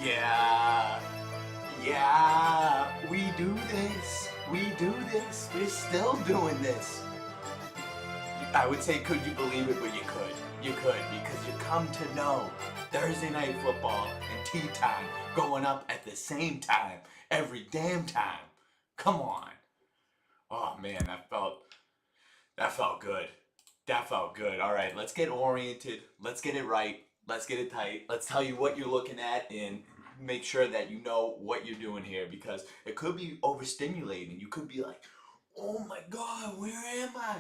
Yeah, yeah, we do this. We do this. We're still doing this. I would say, could you believe it? But you could. You could because you come to know Thursday night football and tea time going up at the same time every damn time. Come on. Oh man, that felt good. That felt good. All right, let's get oriented. Let's get it right. Let's get it tight. Let's tell you what you're looking at and make sure that you know what you're doing here because it could be overstimulating. You could be like, oh my God, where am I?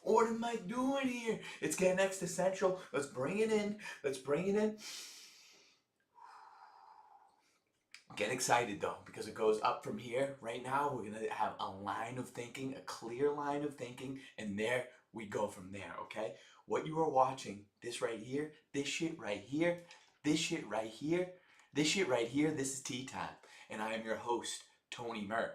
What am I doing here? It's getting existential. Let's bring it in. Let's bring it in. Get excited though, because it goes up from here. Right now, we're gonna have a line of thinking, a clear line of thinking, and there we go from there, okay? What you are watching, this right here, this shit right here, this shit right here, this shit right here, this is tea time. And I am your host, Tony Mert.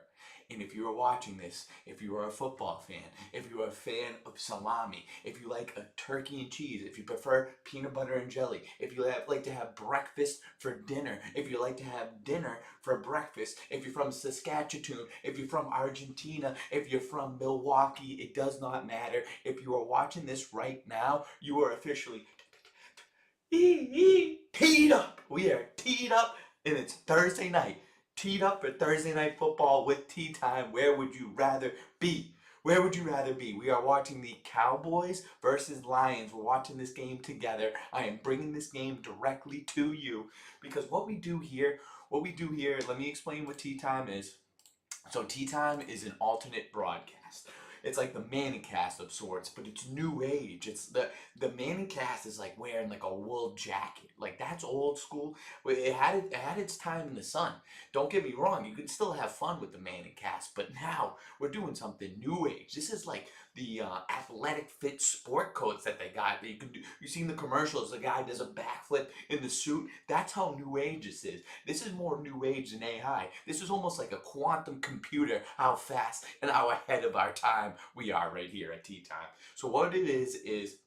And if you are watching this, if you are a football fan, if you are a fan of salami, if you like a turkey and cheese, if you prefer peanut butter and jelly, if you like to have breakfast for dinner, if you like to have dinner for breakfast, if you're from Saskatchewan, if you're from Argentina, if you're from Milwaukee, it does not matter. If you are watching this right now, you are officially teed up. We are teed up, and it's Thursday night. Teed up for Thursday night football with tea time. Where would you rather be? Where would you rather be? We are watching the Cowboys versus Lions. We're watching this game together. I am bringing this game directly to you because what we do here, let me explain what tea time is. So tea time is an alternate broadcast. It's like the Manicast of sorts, but it's new age. It's the Manicast is like wearing like a wool jacket. Like that's old school. It had its time in the sun. Don't get me wrong, you can still have fun with the Manicast, but now we're doing something new age. This is like the athletic fit sport coats that they got. That you can do. You seen the commercials? The guy does a backflip in the suit. That's how new age this is. This is more new age than AI. This is almost like a quantum computer, how fast and how ahead of our time we are right here at tea time. So what it is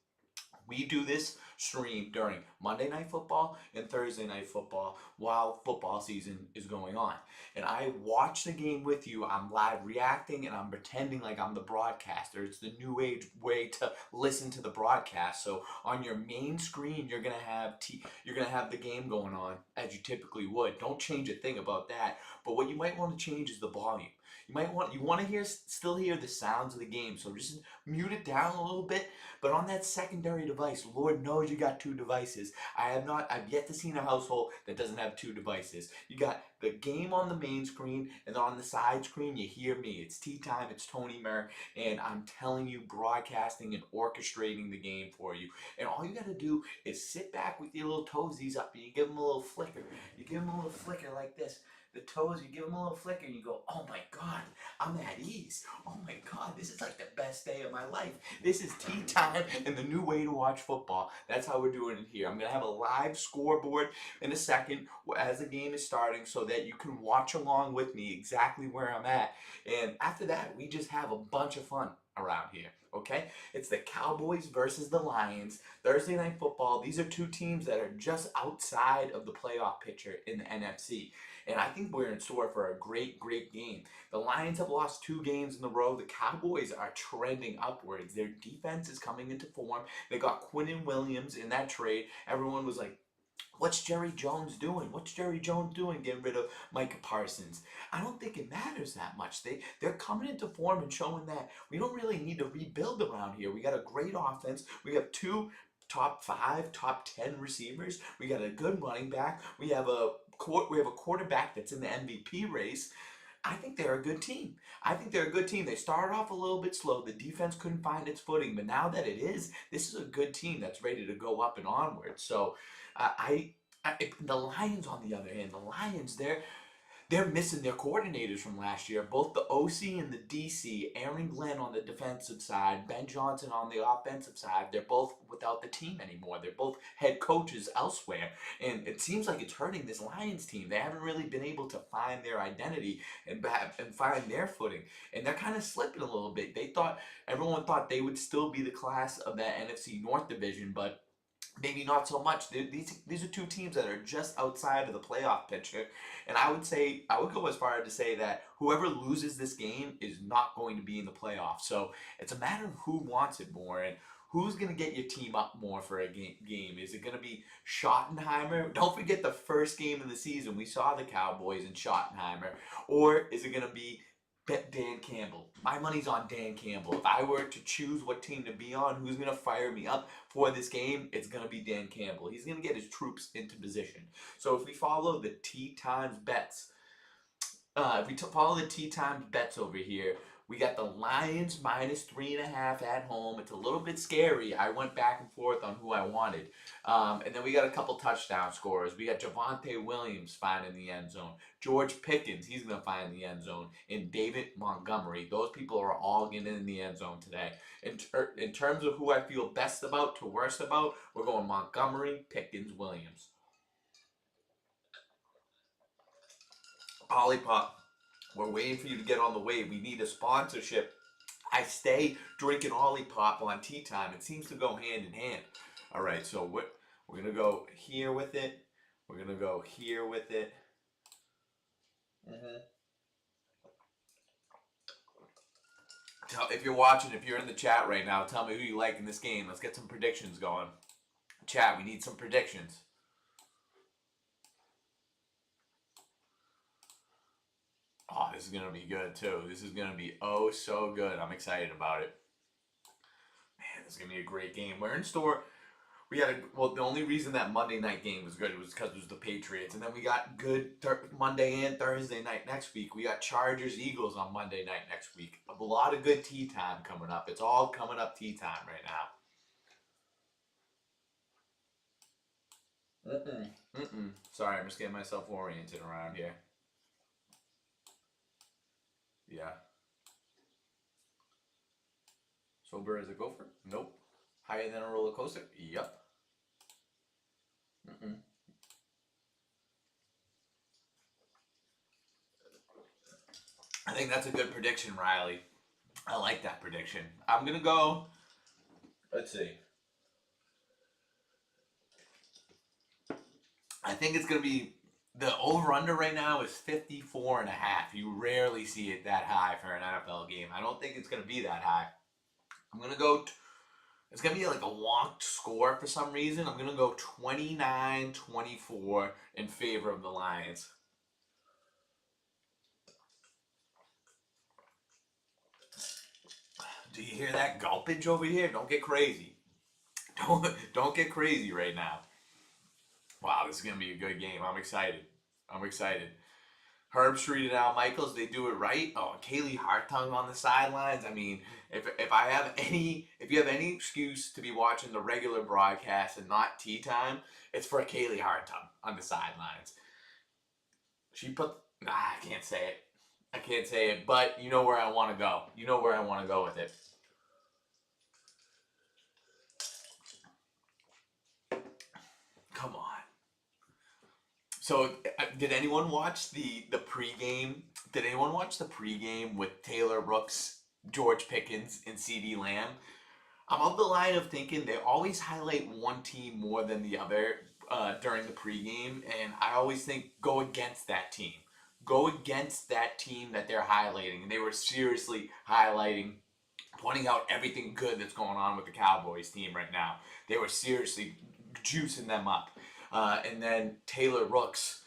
we do this stream during Monday Night Football and Thursday Night Football while football season is going on. And I watch the game with you. I'm live reacting and I'm pretending like I'm the broadcaster. It's the new age way to listen to the broadcast. So on your main screen, you're gonna have the game going on as you typically would. Don't change a thing about that. But what you might want to change is the volume. You want to still hear the sounds of the game. So just mute it down a little bit, but on that secondary device, Lord knows you got two devices. I've yet to see a household that doesn't have two devices. You got the game on the main screen, and then on the side screen, you hear me. It's tea time, it's Tony Mer, and I'm telling you, broadcasting and orchestrating the game for you. And all you gotta do is sit back with your little toesies up, and you give them a little flicker. You give them a little flicker like this. The toes, you give them a little flicker, and you go, oh my God, I'm at ease. Oh my God, this is like the best day of my life. This is tea time and the new way to watch football. That's how we're doing it here. I'm going to have a live scoreboard in a second as the game is starting so that you can watch along with me exactly where I'm at. And after that, we just have a bunch of fun around here. Okay? It's the Cowboys versus the Lions. Thursday night football. These are two teams that are just outside of the playoff picture in the NFC. And I think we're in store for a great, great game. The Lions have lost 2 games in a row. The Cowboys are trending upwards. Their defense is coming into form. They got Quinnen Williams in that trade. Everyone was like, what's Jerry Jones doing? What's Jerry Jones doing getting rid of Micah Parsons? I don't think it matters that much. They're coming into form and showing that we don't really need to rebuild around here. We got a great offense. We have 2 top 5, top 10 receivers. We got a good running back. We have a quarterback that's in the MVP race. I think they're a good team. I think they're a good team. They started off a little bit slow. The defense couldn't find its footing, but now that it is, this is a good team that's ready to go up and onward. So, the Lions, on the other hand, the Lions, they're missing their coordinators from last year. Both the OC and the DC, Aaron Glenn on the defensive side, Ben Johnson on the offensive side, they're both without the team anymore. They're both head coaches elsewhere. And it seems like it's hurting this Lions team. They haven't really been able to find their identity and find their footing. And they're kind of slipping a little bit. Everyone thought they would still be the class of that NFC North division, but maybe not so much. These are two teams that are just outside of the playoff picture, and I would go as far as to say that whoever loses this game is not going to be in the playoffs. So it's a matter of who wants it more and who's going to get your team up more for a game. Is it going to be Schottenheimer? Don't forget the first game of the season we saw the Cowboys and Schottenheimer, or is it going to be Dan Campbell? My money's on Dan Campbell. If I were to choose what team to be on, who's going to fire me up for this game, it's going to be Dan Campbell. He's going to get his troops into position. So if we follow the T times bets, follow the T times bets over here, we got the Lions minus 3.5 at home. It's a little bit scary. I went back and forth on who I wanted. And then we got a couple touchdown scorers. We got Javonte Williams finding the end zone. George Pickens, he's going to find the end zone. And David Montgomery. Those people are all getting in the end zone today. In terms of who I feel best about to worst about, we're going Montgomery, Pickens, Williams. Olipop, we're waiting for you to get on the wave. We need a sponsorship. I stay drinking Olipop on tea time. It seems to go hand in hand. All right, so we're going to go here with it. We're going to go here with it. If you're watching, if you're in the chat right now, tell me who you like in this game. Let's get some predictions going. Chat, we need some predictions. Oh, this is going to be good, too. This is going to be oh so good. I'm excited about it. Man, this is going to be a great game. We're in store. The only reason that Monday night game was good was because it was the Patriots. And then we got good Monday and Thursday night next week. We got Chargers, Eagles on Monday night next week. A lot of good tea time coming up. It's all coming up tea time right now. Sorry, I'm just getting myself oriented around here. Yeah. Sober as a gopher? Nope. Higher than a roller coaster? Yep. I think that's a good prediction, Riley. I like that prediction. I'm going to go. Let's see. I think it's going to be. The over-under right now is 54.5. You rarely see it that high for an NFL game. I don't think it's going to be that high. I'm going to go. It's going to be like a wonk score for some reason. I'm going to go 29-24 in favor of the Lions. Do you hear that gulpage over here? Don't get crazy. Don't get crazy right now. Wow, this is going to be a good game. I'm excited. Herb Street and Al Michaels, they do it right. Oh, Kaylee Hartung on the sidelines. I mean, if you have any excuse to be watching the regular broadcast and not tea time, it's for Kaylee Hartung on the sidelines. I can't say it, but you know where I want to go. You know where I want to go with it. Come on. So, did anyone watch the pregame? Did anyone watch the pregame with Taylor Rooks, George Pickens, and CeeDee Lamb? I'm of the line of thinking they always highlight one team more than the other during the pregame, and I always think go against that team. Go against that team that they're highlighting, and they were seriously highlighting, pointing out everything good that's going on with the Cowboys team right now. They were seriously juicing them up. And then Taylor Rooks,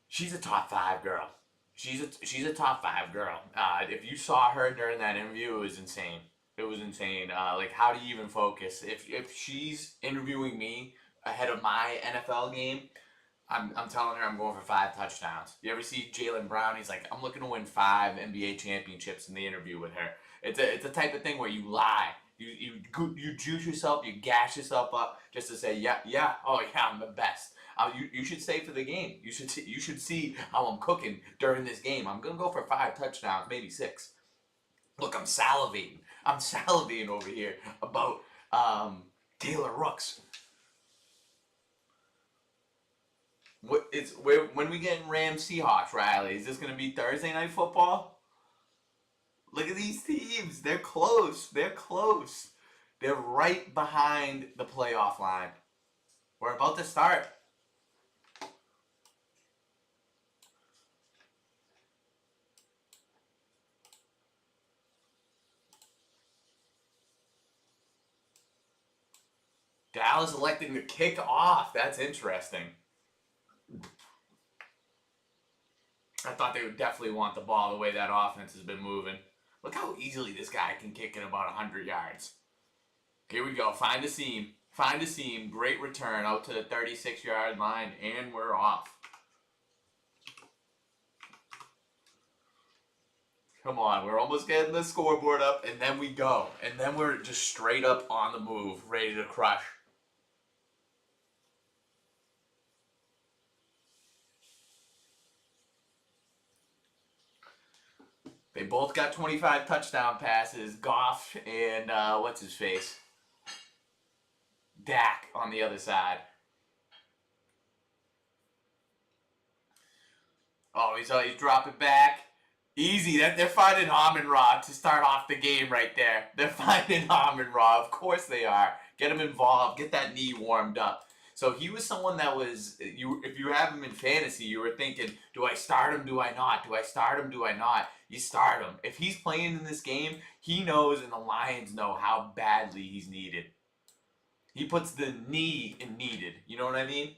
she's a top 5 girl. She's a top 5 girl. If you saw her during that interview, it was insane. Like, how do you even focus? If she's interviewing me ahead of my NFL game, I'm telling her I'm going for 5 touchdowns. You ever see Jaylen Brown? He's like, I'm looking to win 5 NBA championships in the interview with her. It's a type of thing where you lie. You juice yourself, you gash yourself up just to say, oh yeah, I'm the best. You should stay for the game. You should see how I'm cooking during this game. I'm gonna go for 5 touchdowns, maybe 6. Look, I'm salivating. Over here about Taylor Rooks. When we get Rams Seahawks, Riley? Is this gonna be Thursday night football? Look at these teams. They're close. They're right behind the playoff line. We're about to start. Dallas electing to kick off. That's interesting. I thought they would definitely want the ball the way that offense has been moving. Look how easily this guy can kick it about 100 yards. Here we go. Find a seam. Find a seam. Great return out to the 36-yard line, and we're off. Come on. We're almost getting the scoreboard up, and then we go. And then we're just straight up on the move, ready to crush. They both got 25 touchdown passes. Goff and what's his face? Dak on the other side. Oh, he's dropping back. Easy. They're finding Amon-Ra to start off the game right there. They're finding Amon-Ra. Of course they are. Get him involved. Get that knee warmed up. So he was someone that was, if you have him in fantasy, you were thinking, do I start him, do I not? Do I start him, do I not? You start him. If he's playing in this game, he knows and the Lions know how badly he's needed. He puts the knee in needed. You know what I mean?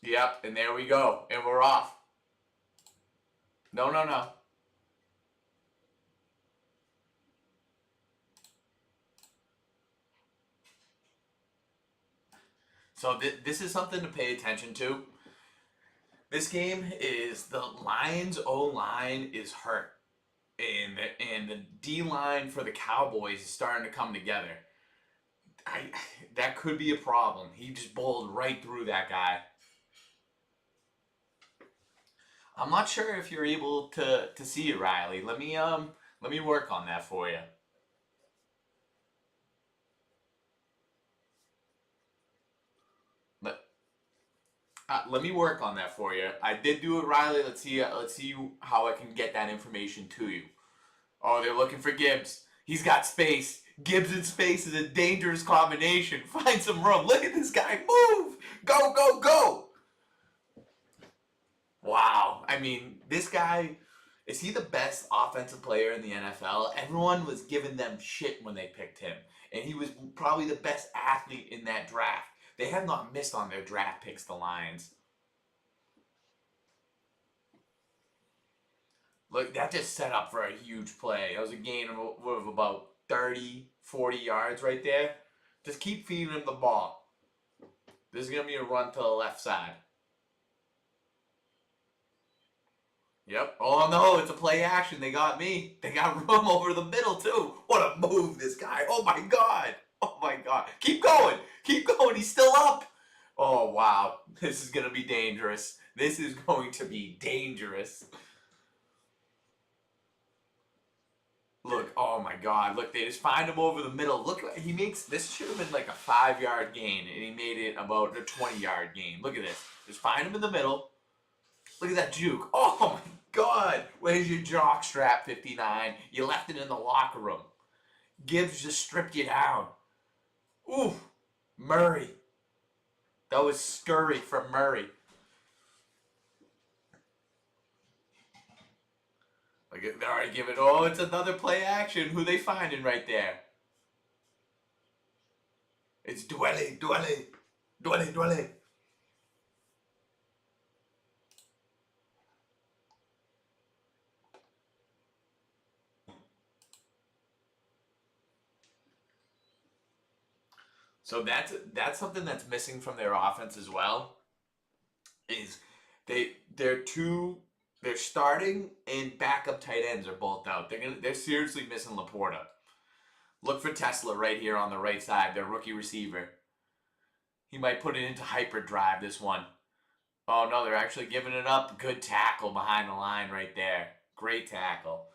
Yep, and there we go. And we're off. No, no, no. So this is something to pay attention to. This game is the Lions O-line is hurt. And the D-line for the Cowboys is starting to come together. That could be a problem. He just bowled right through that guy. I'm not sure if you're able to see it, Riley. Let me work on that for you. Let me work on that for you. I did do it, Riley. Let's see how I can get that information to you. Oh, they're looking for Gibbs. He's got space. Gibbs in space is a dangerous combination. Find some room. Look at this guy move. Go, go, go. Wow. I mean, this guy, is he the best offensive player in the NFL? Everyone was giving them shit when they picked him. And he was probably the best athlete in that draft. They have not missed on their draft picks, the Lions. Look, that just set up for a huge play. That was a gain of about 30, 40 yards right there. Just keep feeding him the ball. This is going to be a run to the left side. Yep. Oh, no, it's a play action. They got me. They got room over the middle, too. What a move, this guy. Oh, my God. Oh, my God. Keep going. Keep going. He's still up. Oh, wow. This is going to be dangerous. This is going to be dangerous. Look, oh, my God. Look, they just find him over the middle. Look, he makes, this should have been like a 5-yard gain, and he made it about a 20-yard gain. Look at this. Just find him in the middle. Look at that juke. Oh, my God. Where's your jock strap, 59? You left it in the locker room. Gibbs just stripped you down. Ooh, Murray. That was scurry from Murray. They're already giving, oh, it's another play action. Who they finding right there? It's Dwelle, Dwelle, Dwelle, Dwelle. So that's something that's missing from their offense as well. Is they're starting and backup tight ends are both out. They're seriously missing Laporta. Look for Tesla right here on the right side, their rookie receiver. He might put it into hyperdrive this one. Oh no, they're actually giving it up. Good tackle behind the line right there. Great tackle.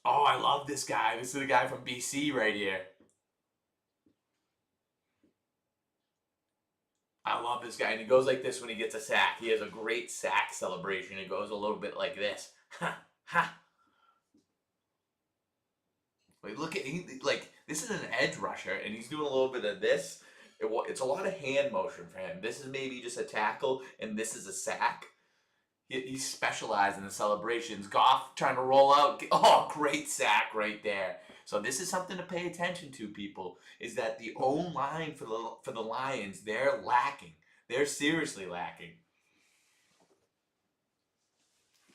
Oh, I love this guy. This is the guy from BC right here. I love this guy. And he goes like this when he gets a sack. He has a great sack celebration. It goes a little bit like this. Ha ha. Like, look at like this is an edge rusher, and he's doing a little bit of this. It's a lot of hand motion for him. This is maybe just a tackle, and this is a sack. He's specialized in the celebrations. Goff trying to roll out. Oh, great sack right there. So this is something to pay attention to, people. Is that the O line for the Lions? They're lacking. They're seriously lacking.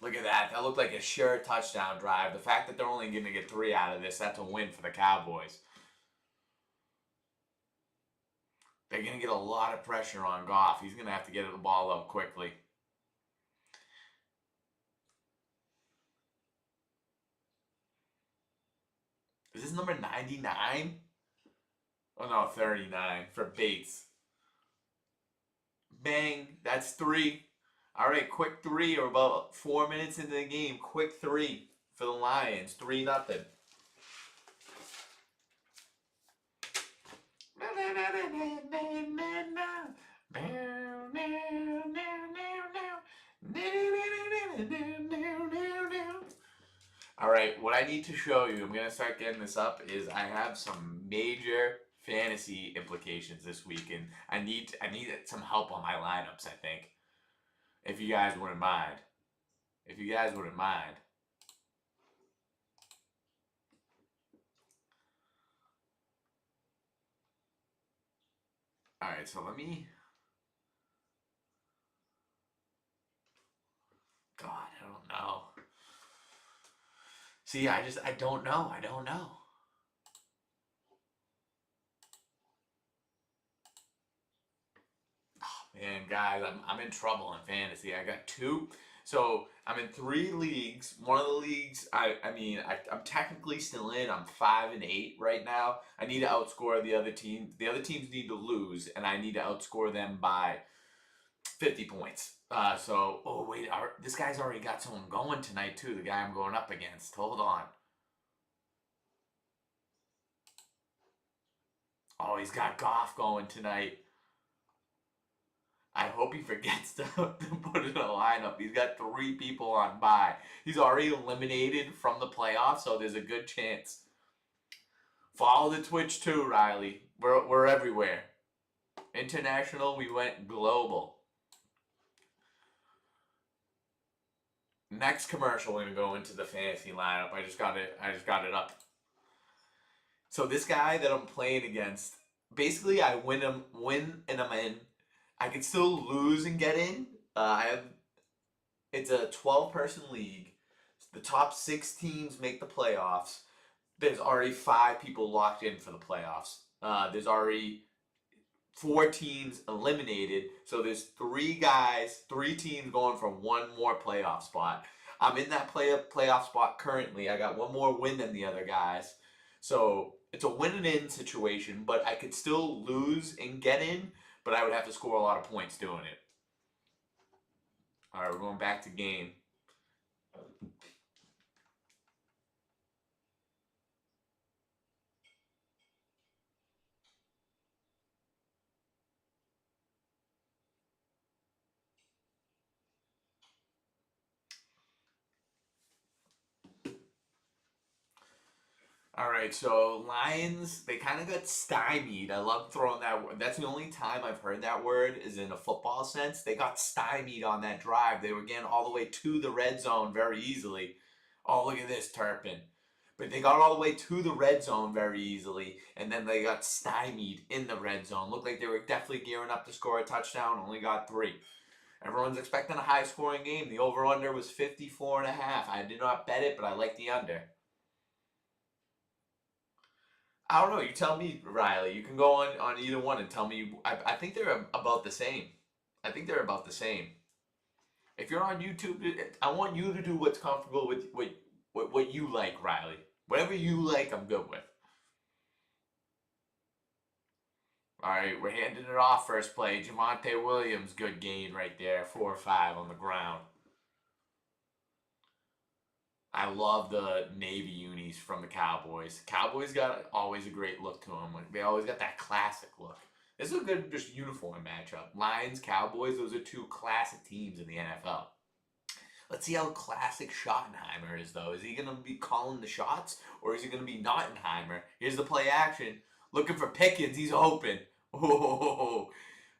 Look at that. That looked like a sure touchdown drive. The fact that they're only going to get 3 out of this, that's a win for the Cowboys. They're going to get a lot of pressure on Goff. He's going to have to get the ball out quickly. Is this number 99? Oh no, 39 for Bates. Bang. That's 3. All right, quick 3. Or about 4 minutes into the game. Quick 3 for the Lions. 3-0. All right, what I need to show you, I'm going to start getting this up, is I have some major fantasy implications this week, and I need some help on my lineups, I think. If you guys wouldn't mind. If you guys wouldn't mind. All right, so let me... God, I don't know. See, I don't know. I don't know. Oh, man, guys, I'm in trouble in fantasy. I got 2. So I'm in 3 leagues. One of the leagues, I'm technically still in. I'm 5-8 right now. I need to outscore the other team. The other teams need to lose, and I need to outscore them by 50 points. Oh wait, this guy's already got someone going tonight too. The guy I'm going up against. Hold on. Oh, he's got Goff going tonight. I hope he forgets to put in a lineup. He's got 3 people on bye. He's already eliminated from the playoffs, so there's a good chance. Follow the Twitch too, Riley. We're everywhere. International, we went global. Next commercial, we're gonna go into the fantasy lineup. I just got it up. So this guy that I'm playing against, basically I win and I'm in. I can still lose and get in. It's a 12-person league. The top 6 teams make the playoffs. There's already 5 people locked in for the playoffs. There's already 4 teams eliminated. So there's 3 teams going for 1 more playoff spot. I'm in that playoff spot currently. I got 1 more win than the other guys. So it's a win and in situation, but I could still lose and get in, but I would have to score a lot of points doing it. All right, we're going back to game. All right, so Lions, they kind of got stymied. I love throwing that word. That's the only time I've heard that word is in a football sense. They got stymied on that drive. They were getting all the way to the red zone very easily. Oh, look at this, Turpin. But they got all the way to the red zone very easily, and then they got stymied in the red zone. Looked like they were definitely gearing up to score a touchdown, only got 3. Everyone's expecting a high-scoring game. The over-under was 54.5. I did not bet it, but I like the under. I don't know. You tell me, Riley. You can go on either one and tell me. I think they're about the same. I think they're about the same. If you're on YouTube, I want you to do what's comfortable with what you like, Riley. Whatever you like, I'm good with. All right, we're handing it off first play. Javonte Williams, good gain right there. 4 or 5 on the ground. I love the navy unis from the Cowboys. Cowboys got always a great look to them. They always got that classic look. This is a good just uniform matchup. Lions, Cowboys, those are 2 classic teams in the NFL. Let's see how classic Schottenheimer is, though. Is he going to be calling the shots, or is he going to be Nottenheimer? Here's the play action. Looking for Pickens. He's open. Oh,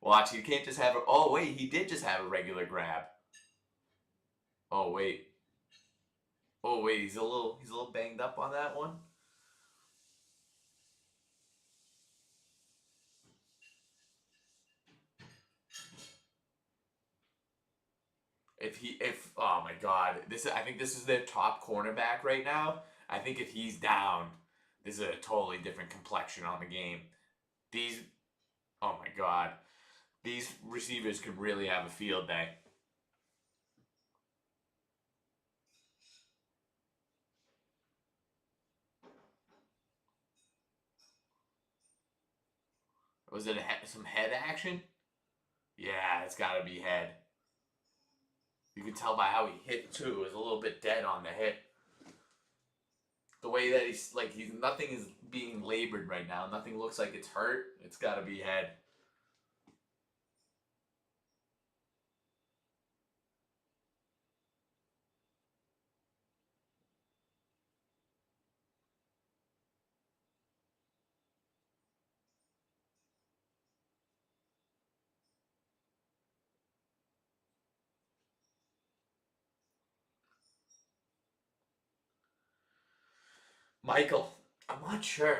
watch. You can't just have a... Oh, wait. He did just have a regular grab. Oh, wait. Oh, wait. He's a little banged up on that one. Oh my God, I think this is their top cornerback right now. I think if he's down, this is a totally different complexion on the game. These, oh my God, these receivers could really have a field day. Was it some head action? Yeah, it's got to be head. You can tell by how he hit too. It was a little bit dead on the hit. The way that he's nothing is being labored right now. Nothing looks like it's hurt. It's got to be head. Michael, I'm not sure.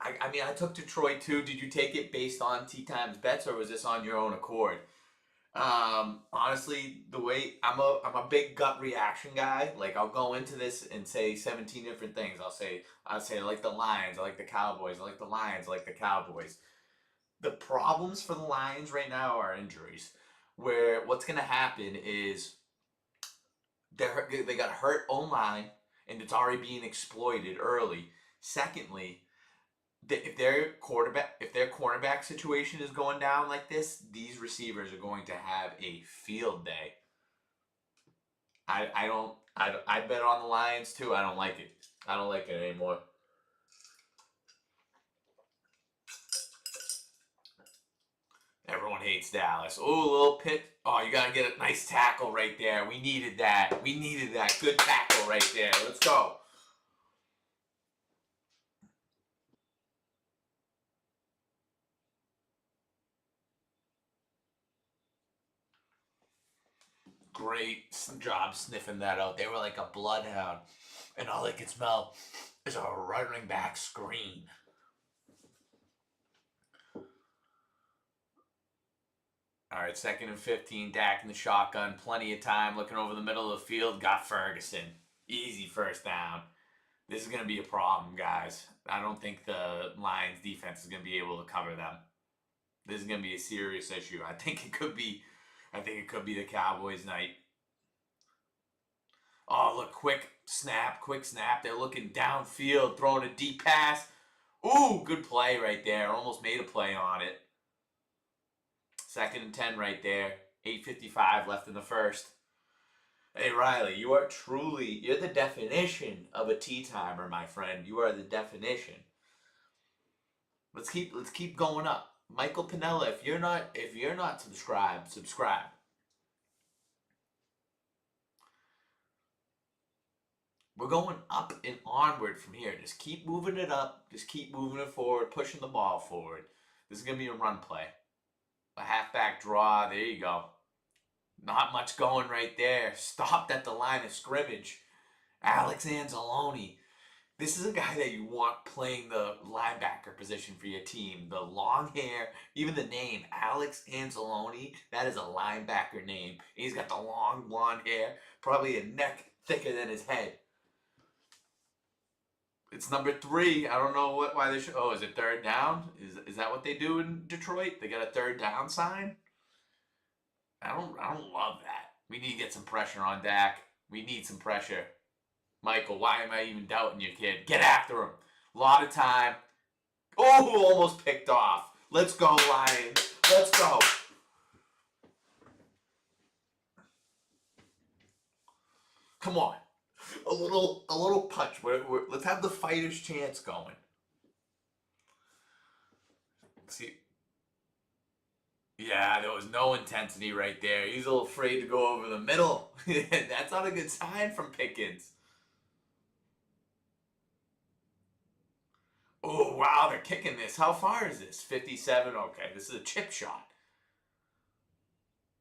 I mean, I took Detroit too. Did you take it based on T times bets, or was this on your own accord? Honestly, the way I'm a big gut reaction guy. Like I'll go into this and say 17 different things. I'll say I like the Lions, I like the Cowboys, I like the Lions, I like the Cowboys. The problems for the Lions right now are injuries. Where what's gonna happen is they got hurt online and it's already being exploited early. Secondly, if their cornerback situation is going down like this, these receivers are going to have a field day. I bet on the Lions too. I don't like it. I don't like it anymore. Everyone hates Dallas. Oh, a little pit. Oh, you gotta get a nice tackle right there. We needed that. We needed that. Good tackle right there. Let's go. Great job sniffing that out. They were like a bloodhound, and all they could smell is a running back scream. All right, 2nd and 15. Dak in the shotgun, plenty of time, looking over the middle of the field. Got Ferguson, easy first down. This is going to be a problem, guys. I don't think the Lions defense is going to be able to cover them. This is going to be a serious issue. I think it could be. I think it could be the Cowboys' night. Oh, look, quick snap. They're looking downfield, throwing a deep pass. Ooh, good play right there. Almost made a play on it. 2nd and 10 right there. 8:55 left in the first. Hey Riley, you're the definition of a tea timer, my friend. You are the definition. Let's keep going up. Michael Pinella, if you're not subscribed, subscribe. We're going up and onward from here. Just keep moving it up. Just keep moving it forward, pushing the ball forward. This is gonna be a run play. A halfback draw. There you go. Not much going right there. Stopped at the line of scrimmage. Alex Anzalone. This is a guy that you want playing the linebacker position for your team. The long hair, even the name, Alex Anzalone, that is a linebacker name. He's got the long blonde hair, probably a neck thicker than his head. It's number 3. I don't know why they should. Oh, is it 3rd down? Is that what they do in Detroit? They got a 3rd down sign? I don't love that. We need to get some pressure on Dak. We need some pressure. Michael, why am I even doubting you, kid? Get after him. A lot of time. Oh, almost picked off. Let's go, Lions. Let's go. Come on. A little punch. Let's have the fighter's chance going. See, Yeah, there was no intensity right there. He's a little afraid to go over the middle. That's not a good sign from Pickens. Oh, wow, they're kicking this. How far is this? 57? Okay, this is a chip shot.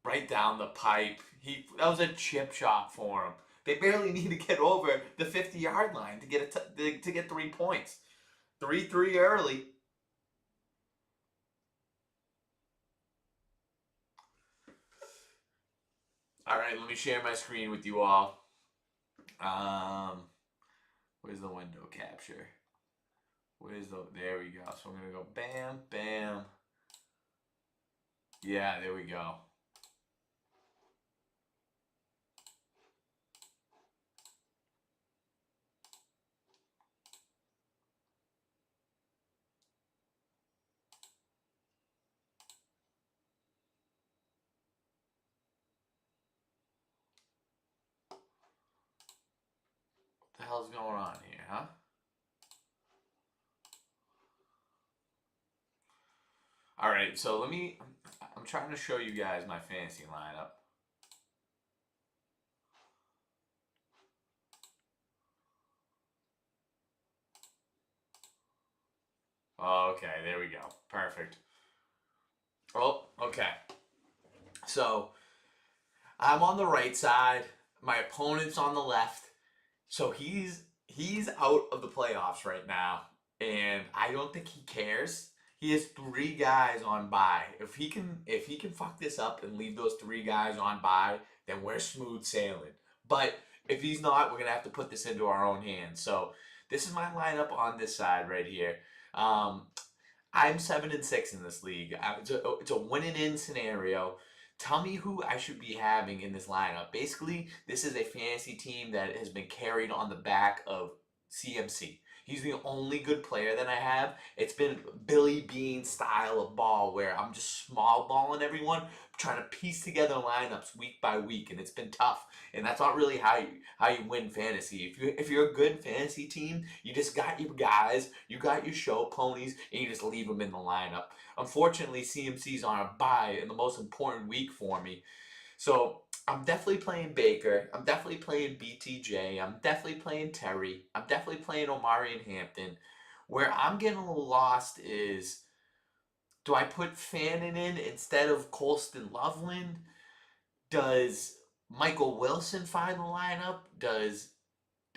Right down the pipe. That was a chip shot for him. They barely need to get over the 50-yard line to get to get 3 points. 3-3 early. All right, let me share my screen with you all. Where's the window capture? There we go. So I'm gonna go bam, bam. Yeah, there we go. What the hell's going on here, huh? All right, so I'm trying to show you guys my fantasy lineup. Okay, there we go. Perfect. Oh, okay. So I'm on the right side. My opponent's on the left. So he's out of the playoffs right now, and I don't think he cares. He has three guys on bye. If he can fuck this up and leave those three guys on bye, then we're smooth sailing. But if he's not, we're gonna have to put this into our own hands. So this is my lineup on this side right here. Um, I'm 7-6 in this league. It's a winning in scenario. Tell me who I should be having in this lineup. Basically, this is a fantasy team that has been carried on the back of CMC. He's the only good player that I have. It's been Billy Bean style of ball where I'm just small balling everyone, trying to piece together lineups week by week, and it's been tough. And that's not really how you win fantasy. If you're a good fantasy team, you just got your guys, you got your show ponies, and you just leave them in the lineup. Unfortunately, CMC's on a bye in the most important week for me, so I'm definitely playing Baker. I'm definitely playing BTJ. I'm definitely playing Terry. I'm definitely playing Omari and Hampton. Where I'm getting a little lost is, do I put Fannin in instead of Colston Loveland? Does Michael Wilson find the lineup? Does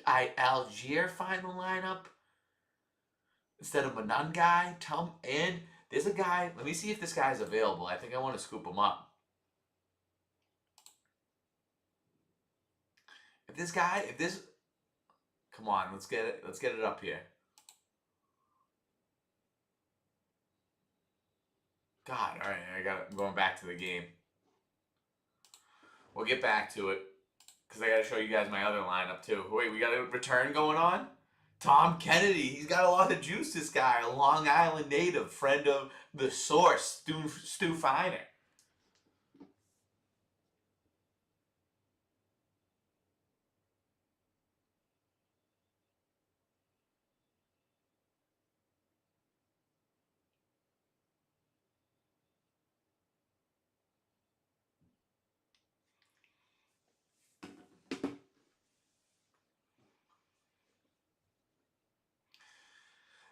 Algier find the lineup instead of Manungai? And there's a guy. Let me see if this guy's available. I think I want to scoop him up. If this, come on, let's get it. Let's get it up here. God, all right, I'm going back to the game. We'll get back to it because I got to show you guys my other lineup too. Wait, we got a return going on. Tom Kennedy, he's got a lot of juice. This guy, a Long Island native, friend of the source, Stu Feiner.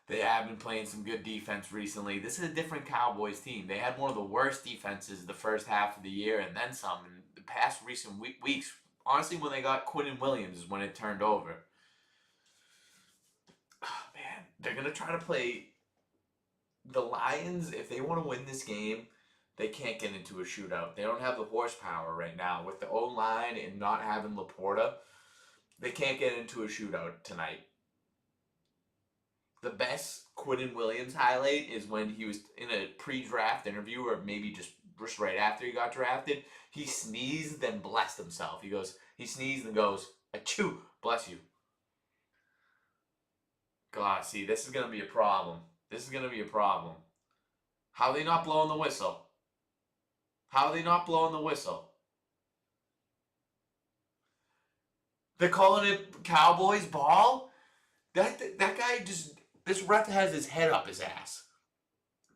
They have been playing some good defense recently. This is a different Cowboys team. They had one of the worst defenses the first half of the year and then some. In the past recent weeks, honestly, when they got Quinn and Williams is when it turned over. Oh, man, they're going to try to play the Lions. If they want to win this game, they can't get into a shootout. They don't have the horsepower right now. With the O-line and not having Laporta, they can't get into a shootout tonight. The best Quinton Williams highlight is when he was in a pre-draft interview, or maybe just right after he got drafted. He sneezed, then blessed himself. He sneezed and goes, "Achoo, bless you." God, see, this is gonna be a problem. This is gonna be a problem. How are they not blowing the whistle? How are they not blowing the whistle? They're calling it Cowboys ball. That guy just, this ref has his head up his ass.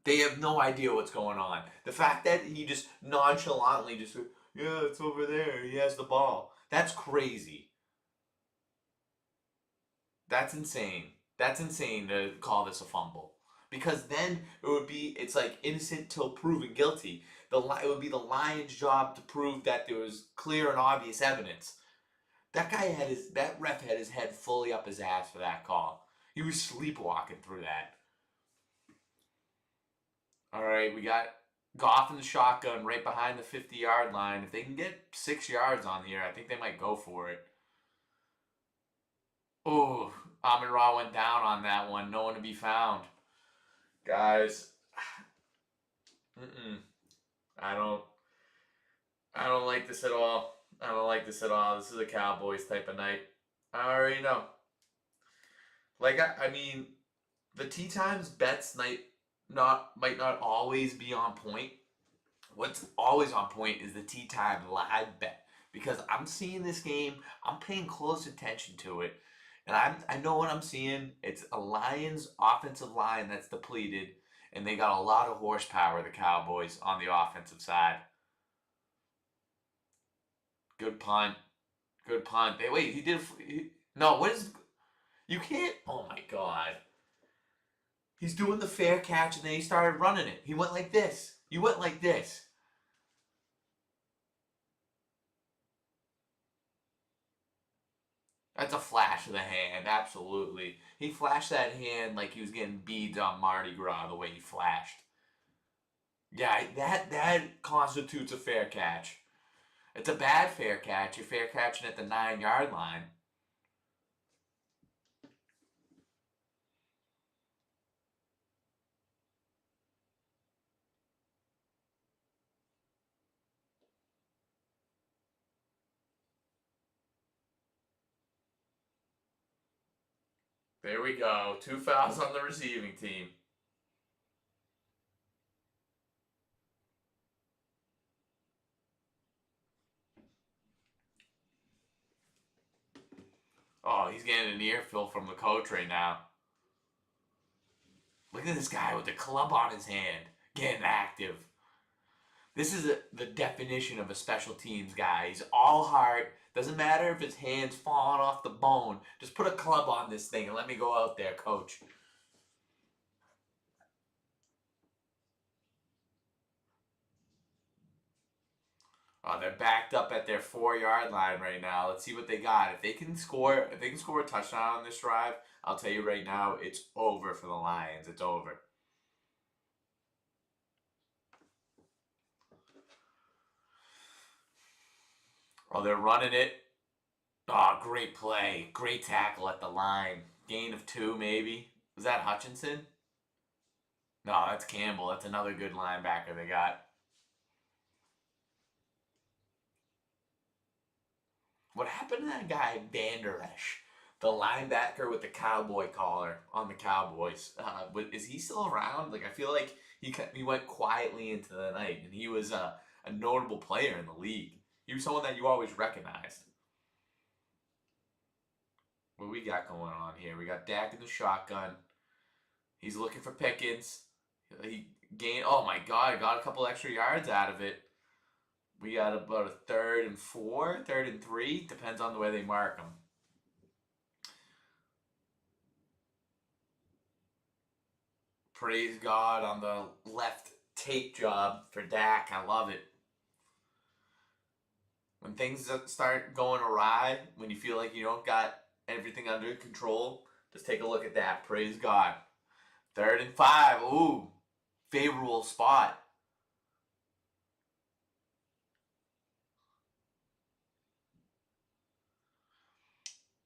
They have no idea what's going on. The fact that he just nonchalantly just, yeah, it's over there. He has the ball. That's crazy. That's insane. That's insane to call this a fumble. Because then it's like innocent till proven guilty. It would be the Lions' job to prove that there was clear and obvious evidence. That ref had his head fully up his ass for that call. He was sleepwalking through that. All right, we got Goff in the shotgun right behind the 50-yard line. If they can get 6 yards on the air, I think they might go for it. Oh, Amon Ra went down on that one. No one to be found. Guys, I don't I don't like this at all. I don't like this at all. This is a Cowboys type of night. I already know. Like I mean, the tea times bets might not always be on point. What's always on point is the tea time live bet because I'm seeing this game. I'm paying close attention to it, and I know what I'm seeing. It's a Lions offensive line that's depleted, and they got a lot of horsepower. The Cowboys on the offensive side. Good punt. Good punt. Wait, he did. No, what is? You can't. Oh my god. He's doing the fair catch, and then he started running it. He went like this. You went like this. That's a flash of the hand, absolutely. He flashed that hand like he was getting beads on Mardi Gras the way he flashed. Yeah, that constitutes a fair catch. It's a bad fair catch. You're fair catching at the 9-yard line. There we go. 2 fouls on the receiving team. Oh, he's getting an earful from the coach right now. Look at this guy with the club on his hand, getting active. This is the definition of a special teams guy. He's all heart. Doesn't matter if his hand's falling off the bone. Just put a club on this thing and let me go out there, coach. Oh, they're backed up at their 4-yard line right now. Let's see what they got. If they can score a touchdown on this drive, I'll tell you right now, it's over for the Lions. It's over. Oh, they're running it. Oh, great play. Great tackle at the line. Gain of 2, maybe. Was that Hutchinson? No, that's Campbell. That's another good linebacker they got. What happened to that guy, Van Der Esch? The linebacker with the cowboy collar on the Cowboys. Is he still around? Like, I feel like he went quietly into the night, and he was a notable player in the league. He was someone that you always recognized. What we got going on here? We got Dak in the shotgun. He's looking for Pickens. He gained. Oh my God! Got a couple extra yards out of it. We got about a 3rd and 4, 3rd and 3. Depends on the way they mark them. Praise God on the left tape job for Dak. I love it. When things start going awry, when you feel like you don't got everything under control, just take a look at that. Praise God. 3rd and 5. Ooh, favorable spot.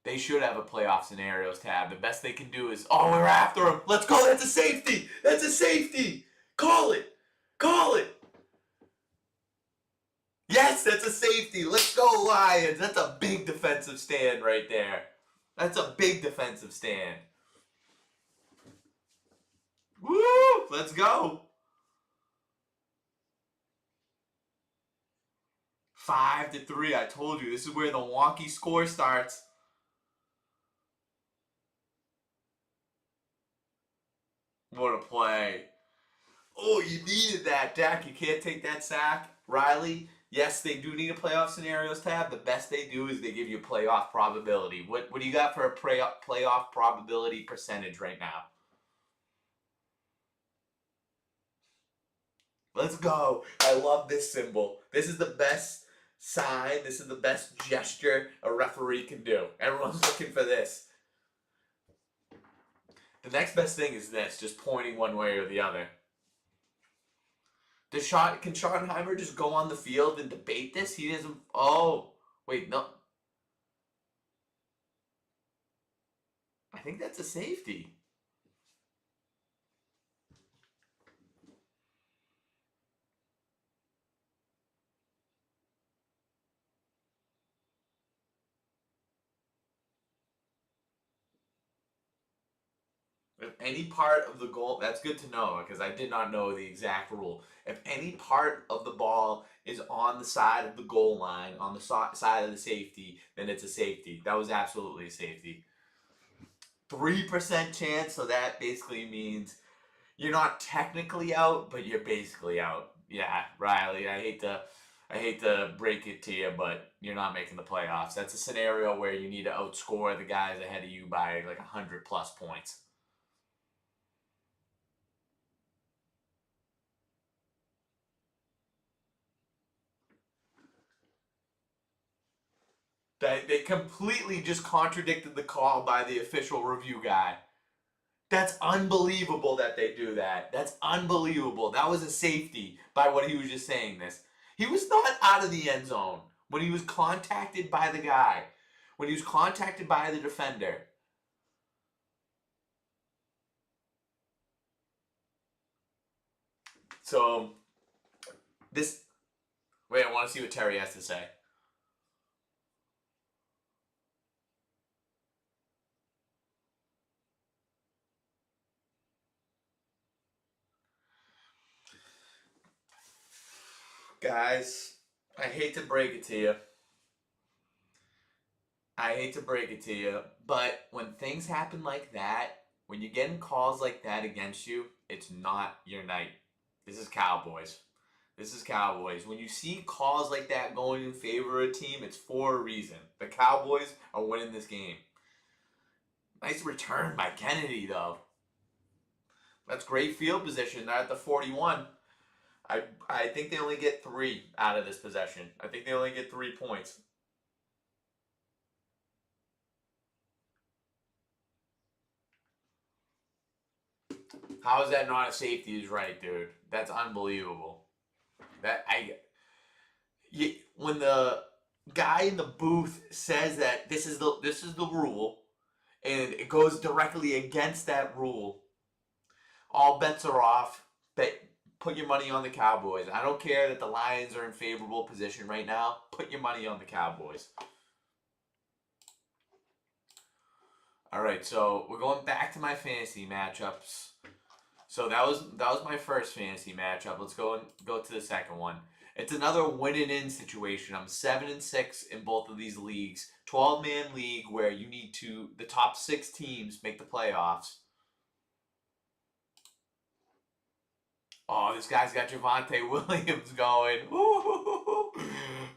They should have a playoff scenarios tab. The best they can do is, oh, we're after him. Let's go. That's a safety. That's a safety. Call it. Call it. Yes, that's a safety. Let's go, Lions. That's a big defensive stand right there. That's a big defensive stand. Woo! Let's go. 5-3. I told you, this is where the wonky score starts. What a play. Oh, you needed that, Dak. You can't take that sack. Riley, yes, they do need a playoff scenarios tab. The best they do is they give you a playoff probability. What do you got for a playoff probability percentage right now? Let's go. I love this symbol. This is the best sign. This is the best gesture a referee can do. Everyone's looking for this. The next best thing is this, just pointing one way or the other. Can Schottenheimer just go on the field and debate this? He doesn't. Oh, wait, no. I think that's a safety. If any part of the goal, that's good to know because I did not know the exact rule. If any part of the ball is on the side of the goal line, on the side of the safety, then it's a safety. That was absolutely a safety. 3% chance, so that basically means you're not technically out, but you're basically out. Yeah, Riley, I hate to break it to you, but you're not making the playoffs. That's a scenario where you need to outscore the guys ahead of you by like 100 plus points. They completely just contradicted the call by the official review guy. That's unbelievable that they do that. That's unbelievable. That was a safety by what he was just saying this. He was not out of the end zone when he was contacted by the guy. When he was contacted by the defender. So this wait, I want to see what Terry has to say. Guys, I hate to break it to you. I hate to break it to you, but when things happen like that, when you're getting calls like that against you, it's not your night. This is Cowboys. This is Cowboys. When you see calls like that going in favor of a team, it's for a reason. The Cowboys are winning this game. Nice return by Kennedy, though. That's great field position. They're at the 41. I think they only get 3 out of this possession. I think they only get 3 points. How is that not a safety? Is right, dude. That's unbelievable. That I when the guy in the booth says that this is the rule, and it goes directly against that rule, all bets are off. Put your money on the Cowboys. I don't care that the Lions are in favorable position right now. Put your money on the Cowboys. All right, so we're going back to my fantasy matchups. So that was my first fantasy matchup. Let's go to the second one. It's another win and in situation. I'm 7-6 in both of these leagues. 12-man league where you need to the top 6 teams make the playoffs. Oh, this guy's got Javonte Williams going. Ooh,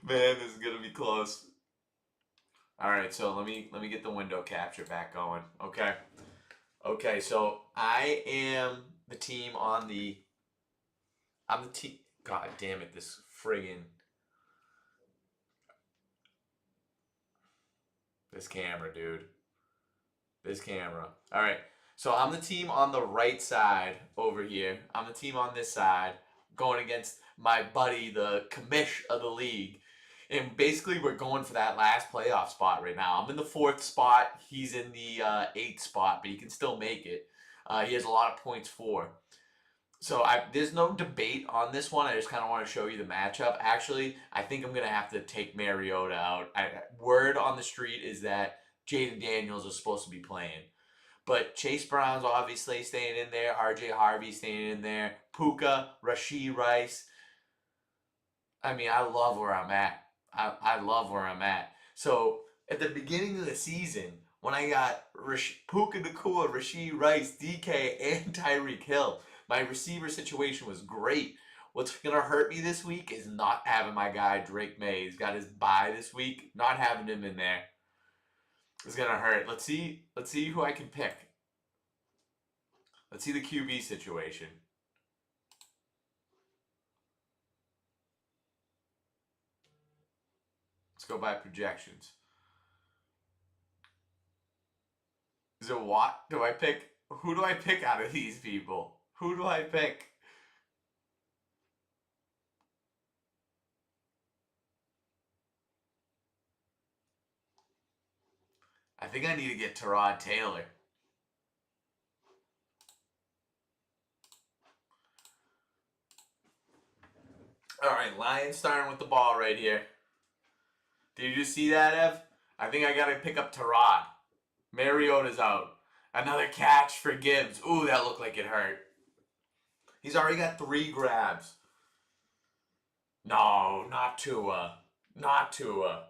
man, this is gonna be close. All right, so let me get the window capture back going. Okay. Okay, so I am the team on the. I'm the team. God damn it! This friggin' this camera, dude. This camera. All right. So I'm the team on the right side over here. I'm the team on this side going against my buddy, the commish of the league. And basically, we're going for that last playoff spot right now. I'm in the 4th spot. He's in the 8th spot, but he can still make it. He has a lot of points for. So there's no debate on this one. I just kind of want to show you the matchup. Actually, I think I'm going to have to take Mariota out. Word on the street is that Jaden Daniels is supposed to be playing. But Chase Brown's obviously staying in there. RJ Harvey staying in there. Puka, Rashee Rice. I mean, I love where I'm at. I love where I'm at. So at the beginning of the season, when I got Puka Nakua, Rashee Rice, DK, and Tyreek Hill, My receiver situation was great. What's going to hurt me this week is not having my guy Drake May. He's got his bye this week. Not having him in there is going to hurt. Let's see who I can pick. Let's see the QB situation. Let's go by projections. So what do I pick? Who do I pick out of these people? Who do I pick? I think I need to get Tyrod Taylor. All right, Lions starting with the ball right here. Did you see that, Ev? I think I got to pick up Tyrod. Mariota's out. Another catch for Gibbs. Ooh, that looked like it hurt. He's already got 3 grabs. No, not Tua. Not Tua.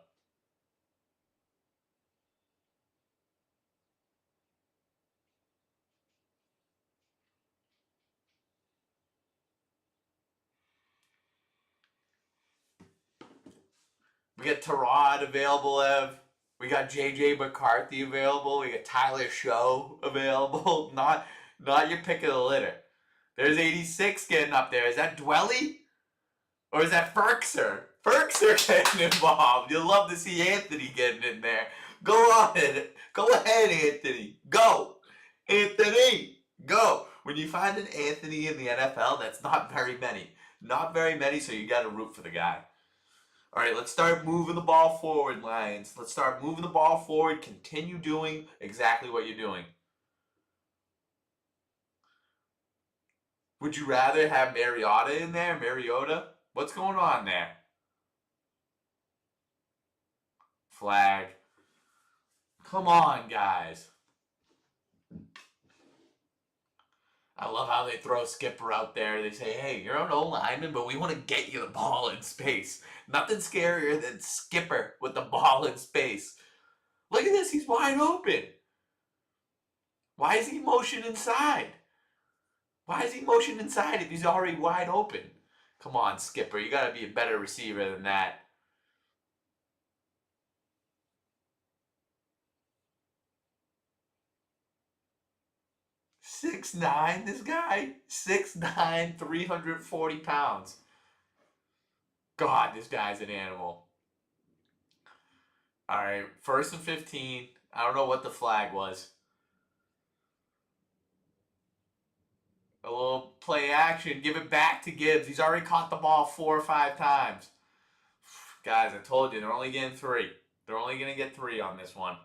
We got Tyrod available, Ev. We got J.J. McCarthy available. We got Tyler Show available. Not your pick of the litter. There's 86 getting up there. Is that Dwelly? Or is that Ferkser? Ferkser getting involved. You'll love to see Anthony getting in there. Go on. Go ahead, Anthony. Go. Anthony. Go. When you find an Anthony in the NFL, that's not very many. Not very many, so you got to root for the guy. All right, let's start moving the ball forward, Lions. Let's start moving the ball forward. Continue doing exactly what you're doing. Would you rather have Mariota in there? Mariota? What's going on there? Flag. Come on, guys. I love how they throw Skipper out there. They say, hey, you're an old lineman, but we want to get you the ball in space. Nothing scarier than Skipper with the ball in space. Look at this. He's wide open. Why is he motion inside? Why is he motion inside if he's already wide open? Come on, Skipper. You got to be a better receiver than that. 6'9", this guy? 6'9", 340 pounds. God, this guy's an animal. All right, 1st and 15. I don't know what the flag was. A little play action. Give it back to Gibbs. He's already caught the ball 4 or 5 times. Guys, I told you, they're only getting 3. They're only going to get 3 on this one.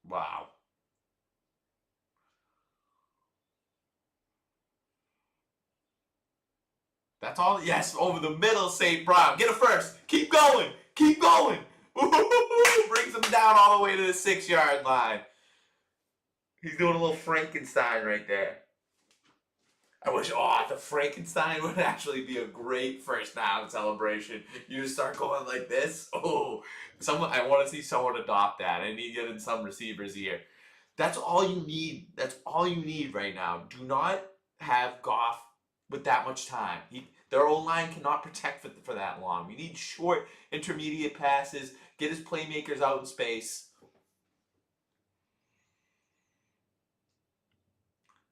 Wow. That's all. Yes, over the middle, St. Brown. Get it first. Keep going. Keep going. Ooh, brings him down all the way to the 6-yard line. He's doing a little Frankenstein right there. I wish, the Frankenstein would actually be a great first down celebration. You just start going like this. Oh, I want to see someone adopt that. I need to get in some receivers here. That's all you need. That's all you need right now. Do not have Goff with that much time. Their O-line cannot protect for that long. We need short, intermediate passes. Get his playmakers out in space.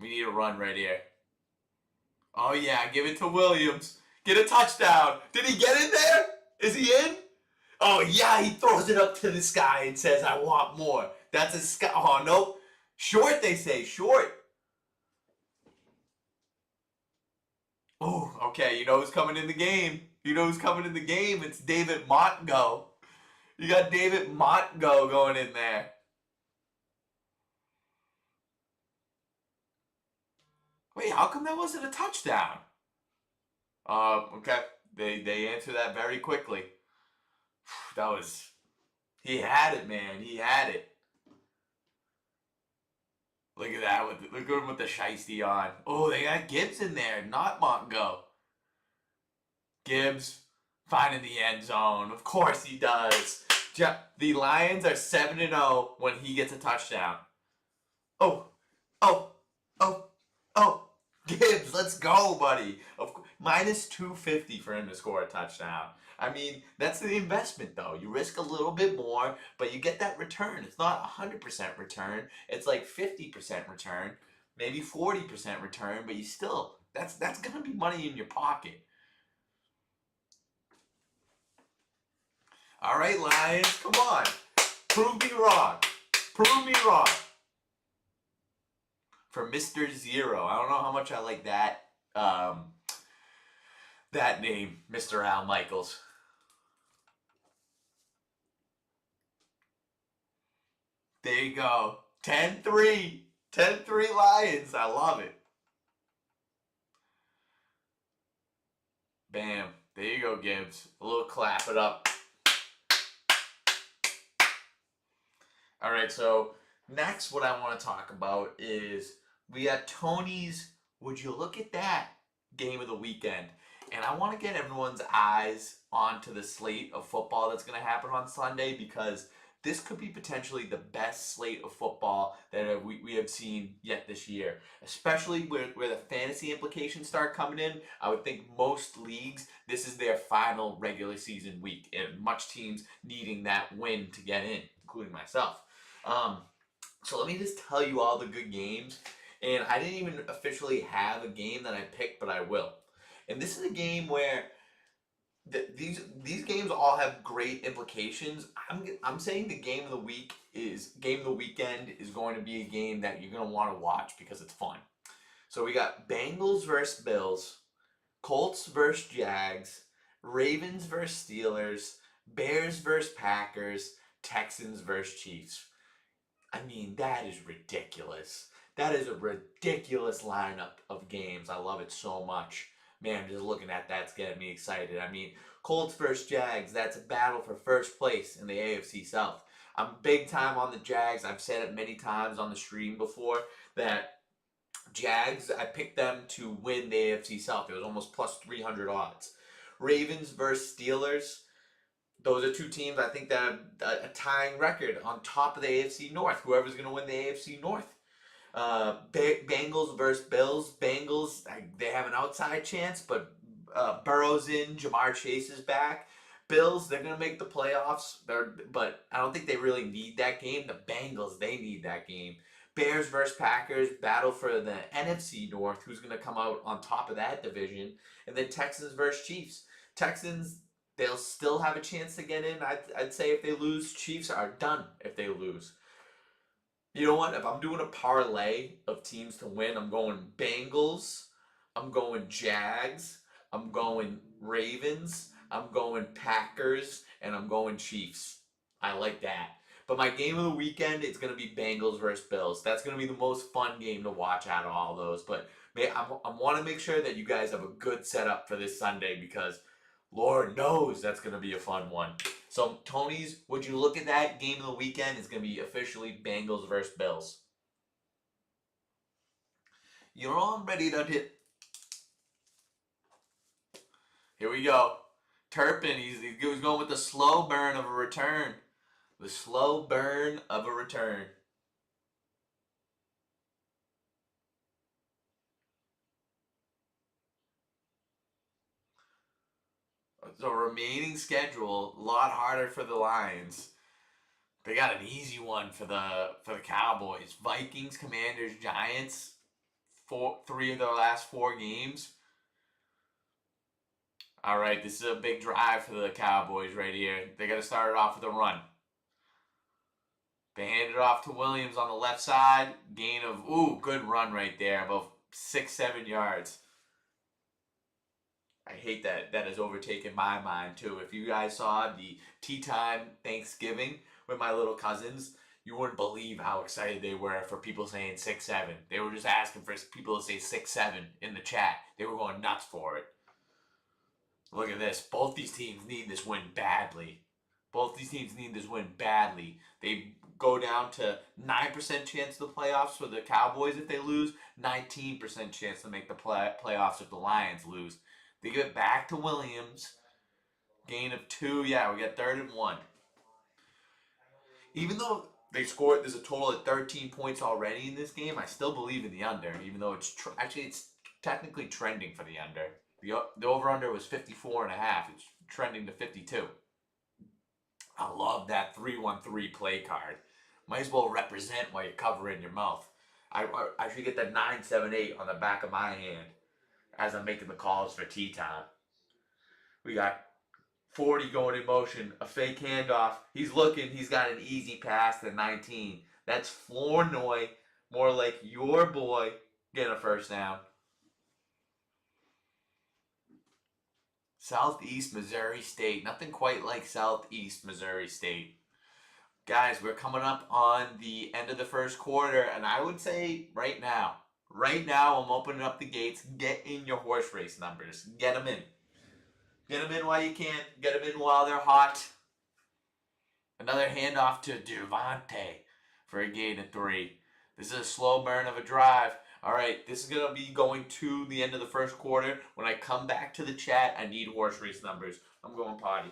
We need a run right here. Oh, yeah, give it to Williams. Get a touchdown. Did he get in there? Is he in? Oh, yeah, he throws it up to the sky and says, I want more. That's a sky. Oh, nope. Short, they say. Short. Oh, okay. You know who's coming in the game? You know who's coming in the game? It's David Montgo. You got David Montgo going in there. Wait, how come that wasn't a touchdown? Okay. They answer that very quickly. He had it, man. He had it. Look at that. Look at him with the shiesty on. Oh, they got Gibbs in there, not Mongo. Gibbs finding the end zone. Of course he does. The Lions are 7-0 when he gets a touchdown. Oh, oh, oh, oh. Gibbs, let's go, buddy. Minus 250 for him to score a touchdown. I mean, that's the investment, though. You risk a little bit more, but you get that return. It's not 100% return. It's like 50% return, maybe 40% return, but you still, that's going to be money in your pocket. All right, Lions, come on. Prove me wrong. Prove me wrong. For Mr. Zero. I don't know how much I like that that name, Mr. Al Michaels. There you go. 10-3. 10-3 Lions. I love it. Bam. There you go, Gibbs. A little clap it up. All right, so next what I want to talk about is we got Tony's Would You Look at That game of the weekend. And I want to get everyone's eyes onto the slate of football that's going to happen on Sunday, because this could be potentially the best slate of football that we have seen yet this year. Especially where the fantasy implications start coming in. I would think most leagues, this is their final regular season week, and much teams needing that win to get in, including myself. So let me just tell you all the good games. And I didn't even officially have a game that I picked, but I will. And this is a game where these games all have great implications. I'm saying the game of the weekend is going to be a game that you're going to want to watch because it's fun. So we got Bengals versus Bills, Colts versus Jags, Ravens versus Steelers, Bears versus Packers, Texans versus Chiefs. I mean, that is ridiculous. That is a ridiculous lineup of games. I love it so much. Man, just looking at that's getting me excited. I mean, Colts versus Jags, that's a battle for first place in the AFC South. I'm big time on the Jags. I've said it many times on the stream before that Jags, I picked them to win the AFC South. It was almost plus 300 odds. Ravens versus Steelers. Those are two teams I think that have a tying record on top of the AFC North. Whoever's going to win the AFC North. Bengals versus Bills. Bengals, they have an outside chance, but Burrow's in, Jamar Chase is back. Bills, they're going to make the playoffs, but I don't think they really need that game. The Bengals, they need that game. Bears versus Packers, battle for the NFC North, who's going to come out on top of that division. And then Texans versus Chiefs. Texans, they'll still have a chance to get in. I'd say if they lose, Chiefs are done if they lose. You know what? If I'm doing a parlay of teams to win, I'm going Bengals, I'm going Jags, I'm going Ravens, I'm going Packers, and I'm going Chiefs. I like that. But my game of the weekend, it's going to be Bengals versus Bills. That's going to be the most fun game to watch out of all those. But I want to make sure that you guys have a good setup for this Sunday, because Lord knows that's going to be a fun one. So, Tony's, would you look at that game of the weekend? It's going to be officially Bengals versus Bills. You're all ready to hit. Here we go. Turpin, he's going with the slow burn of a return. The slow burn of a return. The remaining schedule, a lot harder for the Lions. They got an easy one for the Cowboys. Vikings, Commanders, Giants. 3 of their last 4 games. All right, this is a big drive for the Cowboys right here. They got to start it off with a run. They hand it off to Williams on the left side. Gain of, good run right there, about 6-7 yards. I hate that has overtaken my mind too. If you guys saw the Tea Time Thanksgiving with my little cousins, you wouldn't believe how excited they were for people saying 6-7. They were just asking for people to say 6-7 in the chat. They were going nuts for it. Look at this. Both these teams need this win badly. Both these teams need this win badly. They go down to 9% chance of the playoffs for the Cowboys if they lose, 19% chance to make the playoffs if the Lions lose. They give it back to Williams. Gain of 2. Yeah, we got 3rd and 1. Even though they scored, there's a total of 13 points already in this game. I still believe in the under, even though actually it's technically trending for the under. The over/under was 54.5. It's trending to 52. I love that 3-1-3 play card. Might as well represent while you're covering your mouth. I should get that 9-7-8 on the back of my hand as I'm making the calls for tea time. We got 40 going in motion, a fake handoff. He's looking, he's got an easy pass to 19. That's Flournoy, more like your boy, getting a first down. Southeast Missouri State. Nothing quite like Southeast Missouri State. Guys, we're coming up on the end of the first quarter, and I would say right now, I'm opening up the gates. Get in your horse race numbers. Get them in. Get them in while you can. Get them in while they're hot. Another handoff to Devontae for a gain of 3. This is a slow burn of a drive. All right, this is going to be going to the end of the first quarter. When I come back to the chat, I need horse race numbers. I'm going potty.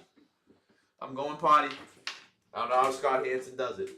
I don't know how Scott Hansen does it.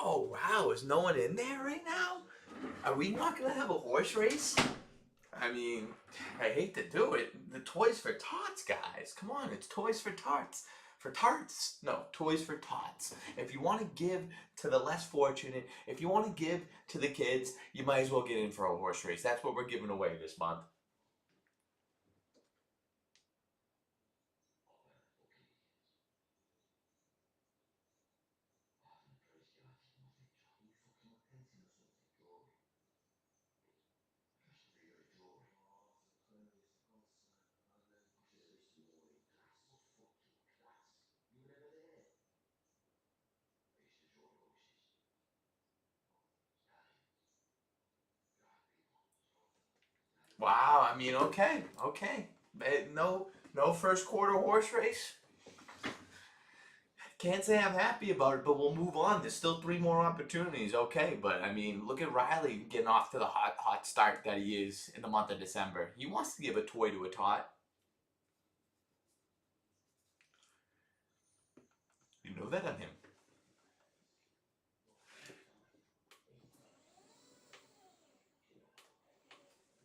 Oh, wow. Is no one in there right now? Are we not going to have a horse race? I mean, I hate to do it. The Toys for Tots, guys. Come on, it's Toys for Tarts. For tarts? No, Toys for Tots. If you want to give to the less fortunate, if you want to give to the kids, you might as well get in for a horse race. That's what we're giving away this month. Wow, I mean, okay. No first quarter horse race. Can't say I'm happy about it, but we'll move on. There's still 3 more opportunities. Okay, but I mean, look at Riley getting off to the hot start that he is in the month of December. He wants to give a toy to a tot. You know that on him.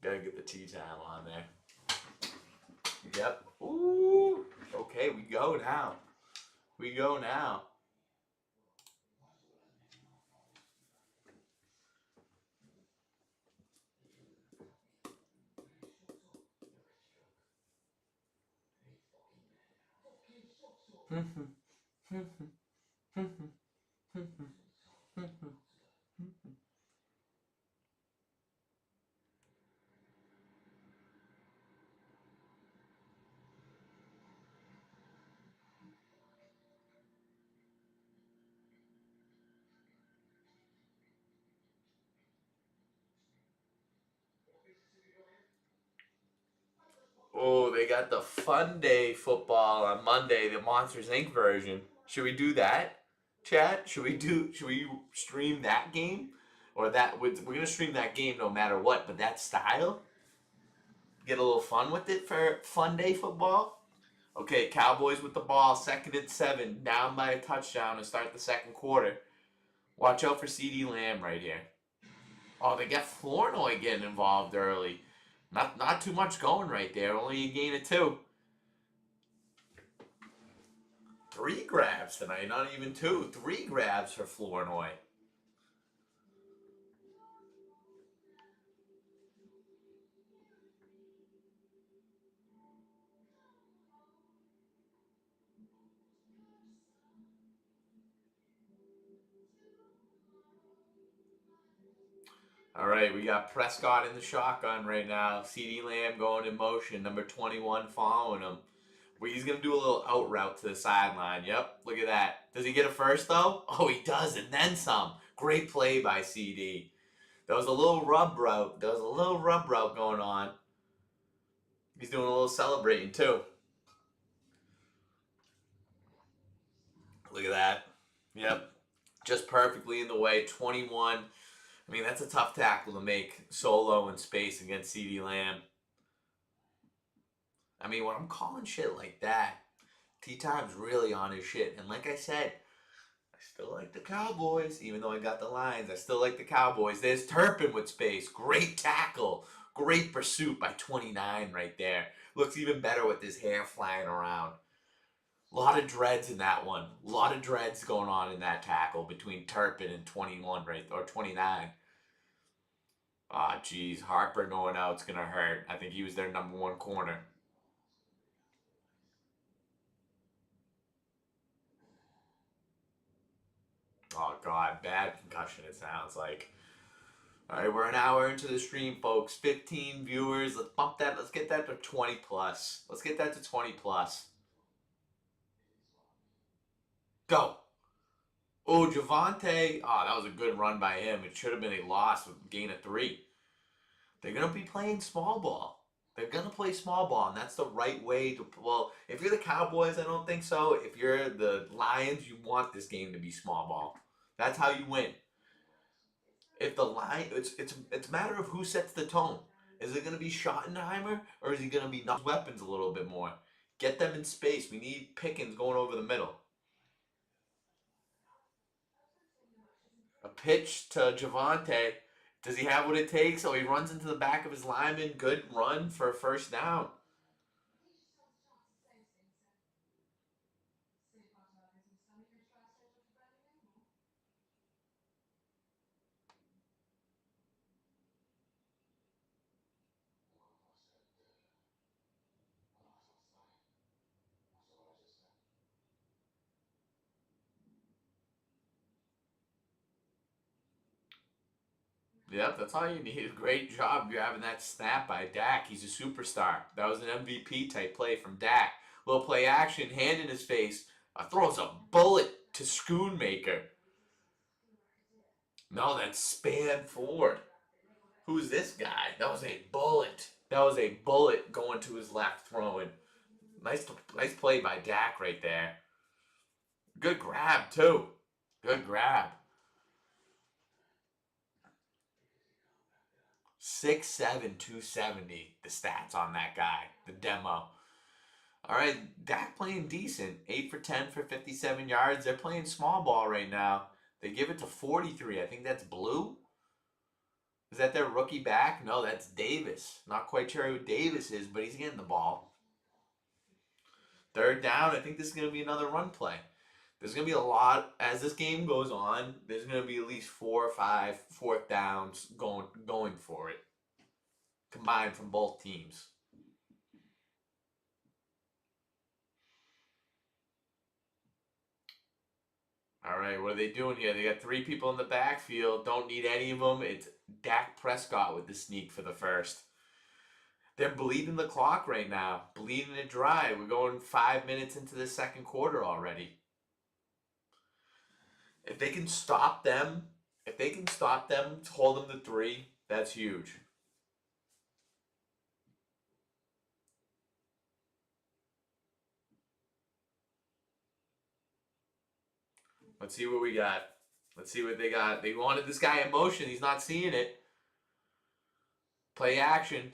Gotta get the tea time on there. Yep. Ooh. Okay, we go now. Oh, they got the Fun Day football on Monday, the Monsters Inc. version. Should we do that, chat? Should we stream that game? Or we're gonna stream that game no matter what, but that style? Get a little fun with it for Fun Day football? Okay, Cowboys with the ball, 2nd and 7, down by a touchdown to start the second quarter. Watch out for CeeDee Lamb right here. Oh, they got Flournoy getting involved early. Not too much going right there. Only a gain of 2. Three grabs tonight, not even two. Three grabs for Flournoy. All right, we got Prescott in the shotgun right now. CeeDee Lamb going in motion. Number 21 following him. He's going to do a little out route to the sideline. Yep, look at that. Does he get a first, though? Oh, he does, and then some. Great play by CD. There was a little rub route. Going on. He's doing a little celebrating, too. Look at that. Yep. Just perfectly in the way. 21. I mean, that's a tough tackle to make solo in space against CeeDee Lamb. I mean, when I'm calling shit like that, T-Time's really on his shit. And like I said, I still like the Cowboys, even though I got the Lions. I still like the Cowboys. There's Turpin with space. Great tackle. Great pursuit by 29 right there. Looks even better with his hair flying around. A lot of dreads in that one. A lot of dreads going on in that tackle between Turpin and 21 right, or 29. Ah, geez, Harper going out's gonna hurt. I think he was their number one corner. Oh God, bad concussion. It sounds like. All right, we're an hour into the stream, folks. 15 viewers. Let's bump that. Let's get that to 20 plus. Let's get that to 20 plus. Go. Oh, Javante. Oh, that was a good run by him. It should have been a loss with gain of 3. They're going to be playing small ball. They're going to play small ball, and that's the right way to. Well, if you're the Cowboys, I don't think so. If you're the Lions, you want this game to be small ball. That's how you win. If the line, it's a matter of who sets the tone. Is it going to be Schottenheimer, or is he going to be not weapons a little bit more? Get them in space. We need Pickens going over the middle. A pitch to Javante. Does he have what it takes? Oh, he runs into the back of his lineman. Good run for a first down. Yep, that's all you need. Great job grabbing that snap by Dak. He's a superstar. That was an MVP type play from Dak. Little play action, hand in his face. Throws a bullet to Schoonmaker. No, that's Span Ford. Who's this guy? That was a bullet. That was a bullet going to his left throwing. Nice play by Dak right there. Good grab, too. Good grab. 6'7", 270. The stats on that guy. The demo. All right, Dak playing decent. 8 for 10 for 57 yards. They're playing small ball right now. They give it to 43. I think that's Blue. Is that their rookie back? No, that's Davis. Not quite sure who Davis is, but he's getting the ball. Third down. I think this is going to be another run play. There's going to be a lot, as this game goes on, there's going to be at least 4 or 5 fourth downs going for it. Combined from both teams. All right, what are they doing here? They got 3 people in the backfield. Don't need any of them. It's Dak Prescott with the sneak for the first. They're bleeding the clock right now. Bleeding it dry. We're going 5 minutes into the second quarter already. If they can stop them, hold them to 3, that's huge. Let's see what we got. Let's see what they got. They wanted this guy in motion. He's not seeing it. Play action.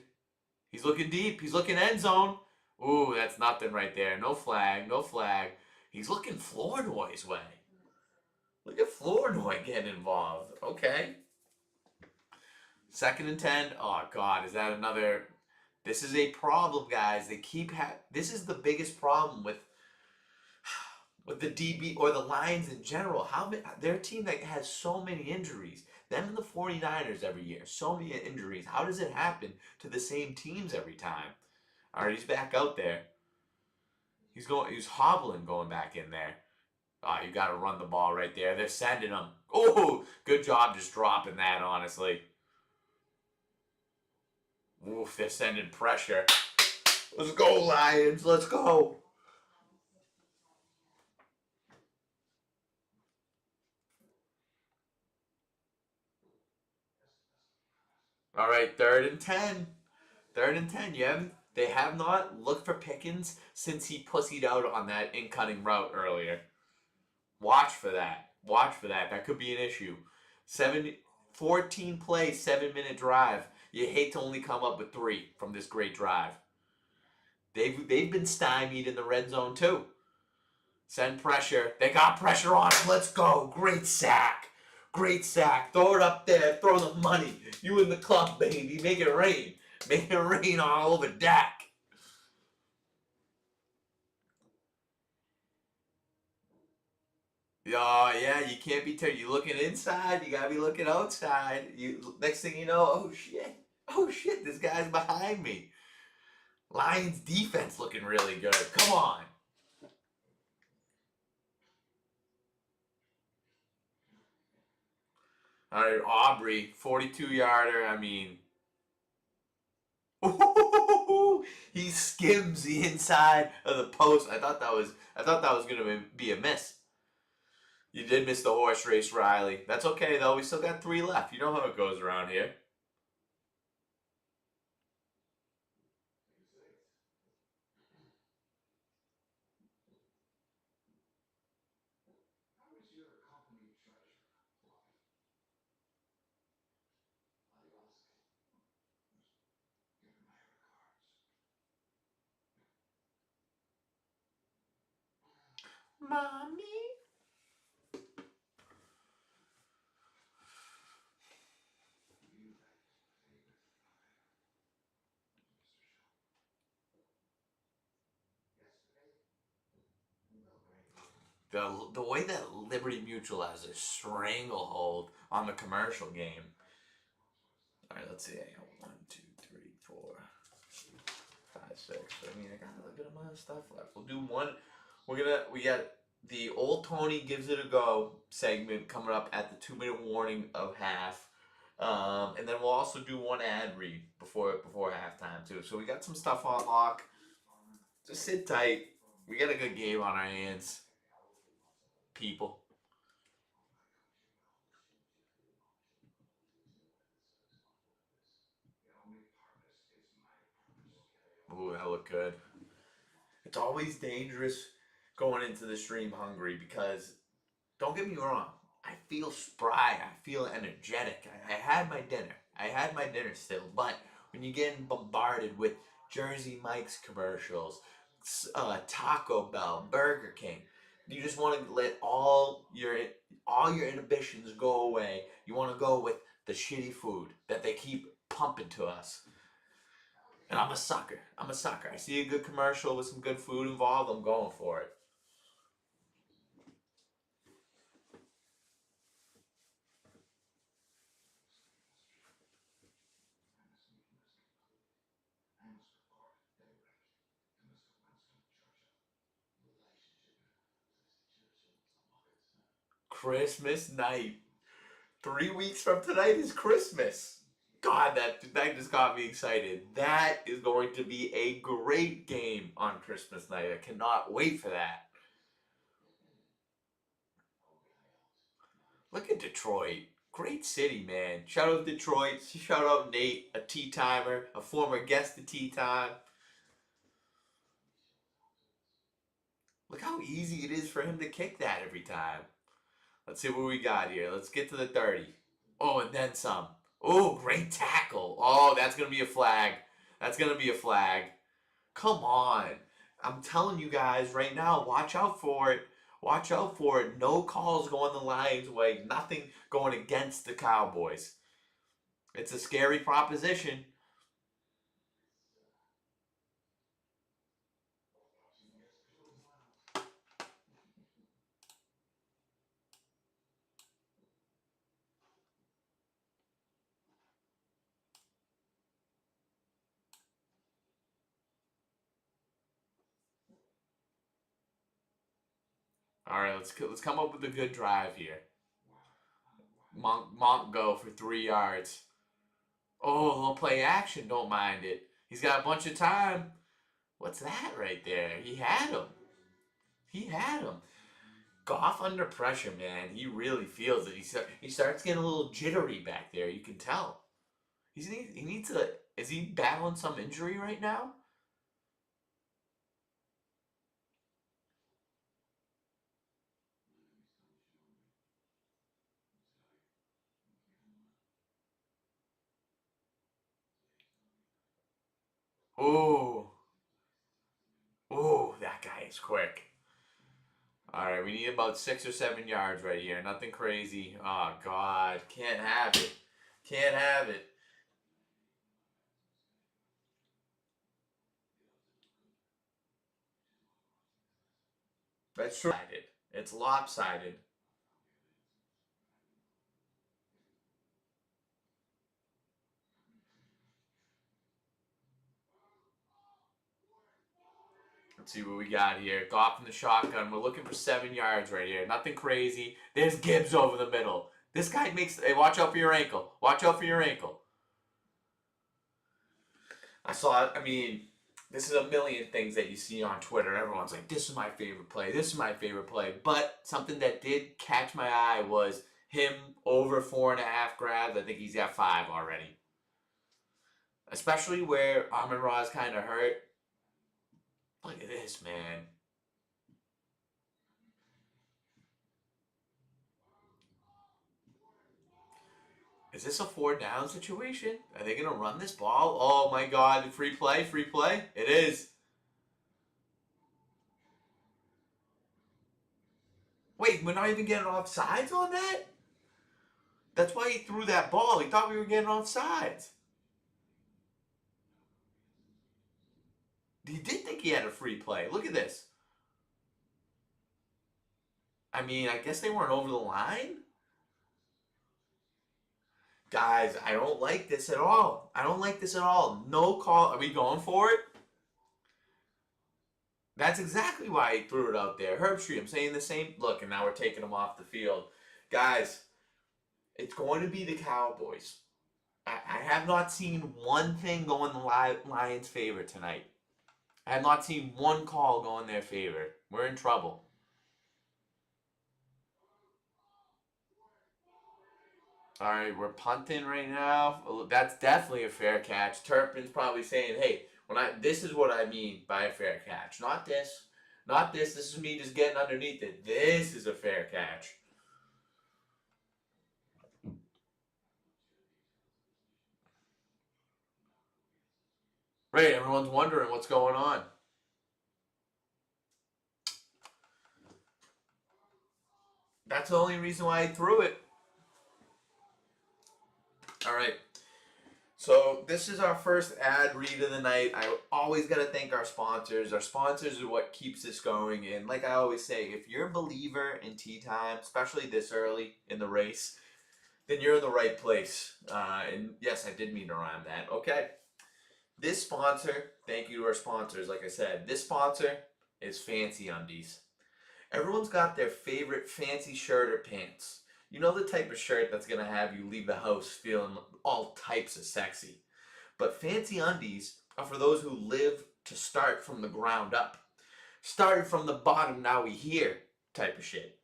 He's looking deep. He's looking end zone. Ooh, that's nothing right there. No flag. No flag. He's looking Flournoy's way. Look at Flournoy getting involved. Okay. 2nd and 10. Oh, God. Is that another... This is a problem, guys. They keep... This is the biggest problem with with the DB or the Lions in general. How many, they're a team that has so many injuries. Them and the 49ers every year, so many injuries. How does it happen to the same teams every time? All right, he's back out there. He's hobbling going back in there. Oh, you got to run the ball right there. They're sending him. Oh, good job just dropping that, honestly. Oof, they're sending pressure. Let's go, Lions. Let's go. All right, 3rd and 10. 3rd and 10. They have not looked for Pickens since he pussied out on that in-cutting route earlier. Watch for that. Watch for that. That could be an issue. 14 play, 7-minute drive. You hate to only come up with 3 from this great drive. They've been stymied in the red zone too. Send pressure. They got pressure on him. Let's go. Great sack. Great sack. Throw it up there. Throw the money. You in the club, baby. Make it rain. Make it rain all over Dak. Oh yeah, you can't be turned. You looking inside, you gotta be looking outside. You next thing you know, oh shit, this guy's behind me. Lions defense looking really good. Come on. All right, Aubrey, 42-yarder. I mean, he skims the inside of the post. I thought that was gonna be a miss. You did miss the horse race, Riley. That's okay though. We still got 3 left. You know how it goes around here. Mommy. The way that Liberty Mutual has a stranglehold on the commercial game. All right, let's see. I got 1, 2, 3, 4, 5, 6. I mean, I got a good amount of stuff left. We'll do one. We got the old Tony gives it a go segment coming up at the 2-minute warning of half. And then we'll also do one ad read before halftime too. So we got some stuff on lock. Just sit tight. We got a good game on our hands, people. Ooh, that looked good. It's always dangerous going into the stream hungry because don't get me wrong, I feel spry, I feel energetic. I had my dinner. I had my dinner still, but when you're getting bombarded with Jersey Mike's commercials, Taco Bell, Burger King, you just want to let all your inhibitions go away. You want to go with the shitty food that they keep pumping to us. And I'm a sucker. I'm a sucker. I see a good commercial with some good food involved, I'm going for it. Christmas night. 3 weeks from tonight is Christmas. God, that just got me excited. That is going to be a great game on Christmas night. I cannot wait for that. Look at Detroit. Great city, man. Shout out Detroit. Shout out Nate, a tea timer, a former guest of Tea Time. Look how easy it is for him to kick that every time. Let's see what we got here. Let's get to the 30. Oh, and then some. Oh, great tackle. Oh, that's going to be a flag. That's going to be a flag. Come on. I'm telling you guys right now, watch out for it. Watch out for it. No calls going the Lions' way. Nothing going against the Cowboys. It's a scary proposition. All right, let's come up with a good drive here. Monk go for 3 yards. Oh, he'll play action. Don't mind it. He's got a bunch of time. What's that right there? He had him. He had him. Goff under pressure, man. He really feels it. He starts getting a little jittery back there. You can tell. He needs to. Is he battling some injury right now? Oh, oh, that guy is quick. All right, we need about 6 or 7 yards right here. Nothing crazy. Oh God, can't have it. Can't have it. That's true. It's lopsided. Let's see what we got here. Goff in the shotgun. We're looking for 7 yards right here. Nothing crazy. There's Gibbs over the middle. This guy makes. Hey, watch out for your ankle. Watch out for your ankle. I saw it. I mean, this is a million things that you see on Twitter. Everyone's like, this is my favorite play. This is my favorite play. But something that did catch my eye was him over 4.5 grabs. I think he's got 5 already. Especially where Amon-Ra's kind of hurt. Look at this, man. Is this a 4 down situation? Are they going to run this ball? Oh my God. Free play, free play. It is. Wait, we're not even getting offsides on that? That's why he threw that ball. He thought we were getting offsides. He did think he had a free play. Look at this. I mean, I guess they weren't over the line. Guys, I don't like this at all. I don't like this at all. No call. Are we going for it? That's exactly why he threw it out there. Herbstreit, I'm saying the same. Look, and now we're taking him off the field. Guys, it's going to be the Cowboys. I have not seen one thing go in the Lions' favor tonight. I have not seen one call go in their favor. We're in trouble. All right, we're punting right now. That's definitely a fair catch. Turpin's probably saying, "Hey, this is what I mean by a fair catch. Not this, not this. This is me just getting underneath it. This is a fair catch." Right, everyone's wondering what's going on. That's the only reason why I threw it. All right. So this is our first ad read of the night. I always got to thank our sponsors. Our sponsors are what keeps this going. And like I always say, if you're a believer in tea time, especially this early in the race, then you're in the right place. And yes, I did mean to rhyme that. Okay. This sponsor, thank you to our sponsors. Like I said, this sponsor is Fancy Undies. Everyone's got their favorite fancy shirt or pants. You know the type of shirt that's going to have you leave the house feeling all types of sexy. But Fancy Undies are for those who live to start from the ground up. Started from the bottom, now we here type of shit.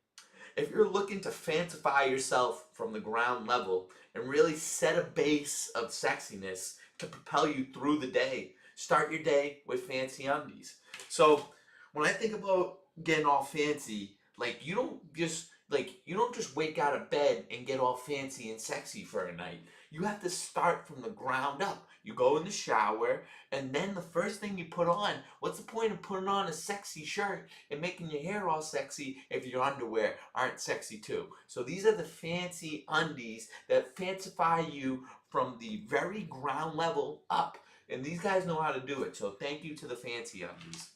If you're looking to fancify yourself from the ground level and really set a base of sexiness to propel you through the day, start your day with Fancy Undies. So when I think about getting all fancy, like you don't just wake out of bed and get all fancy and sexy for a night. You have to start from the ground up. You go in the shower, and then the first thing you put on, what's the point of putting on a sexy shirt and making your hair all sexy if your underwear aren't sexy too? So these are the Fancy Undies that fancify you from the very ground level up. And these guys know how to do it. So thank you to the Fancy Undies.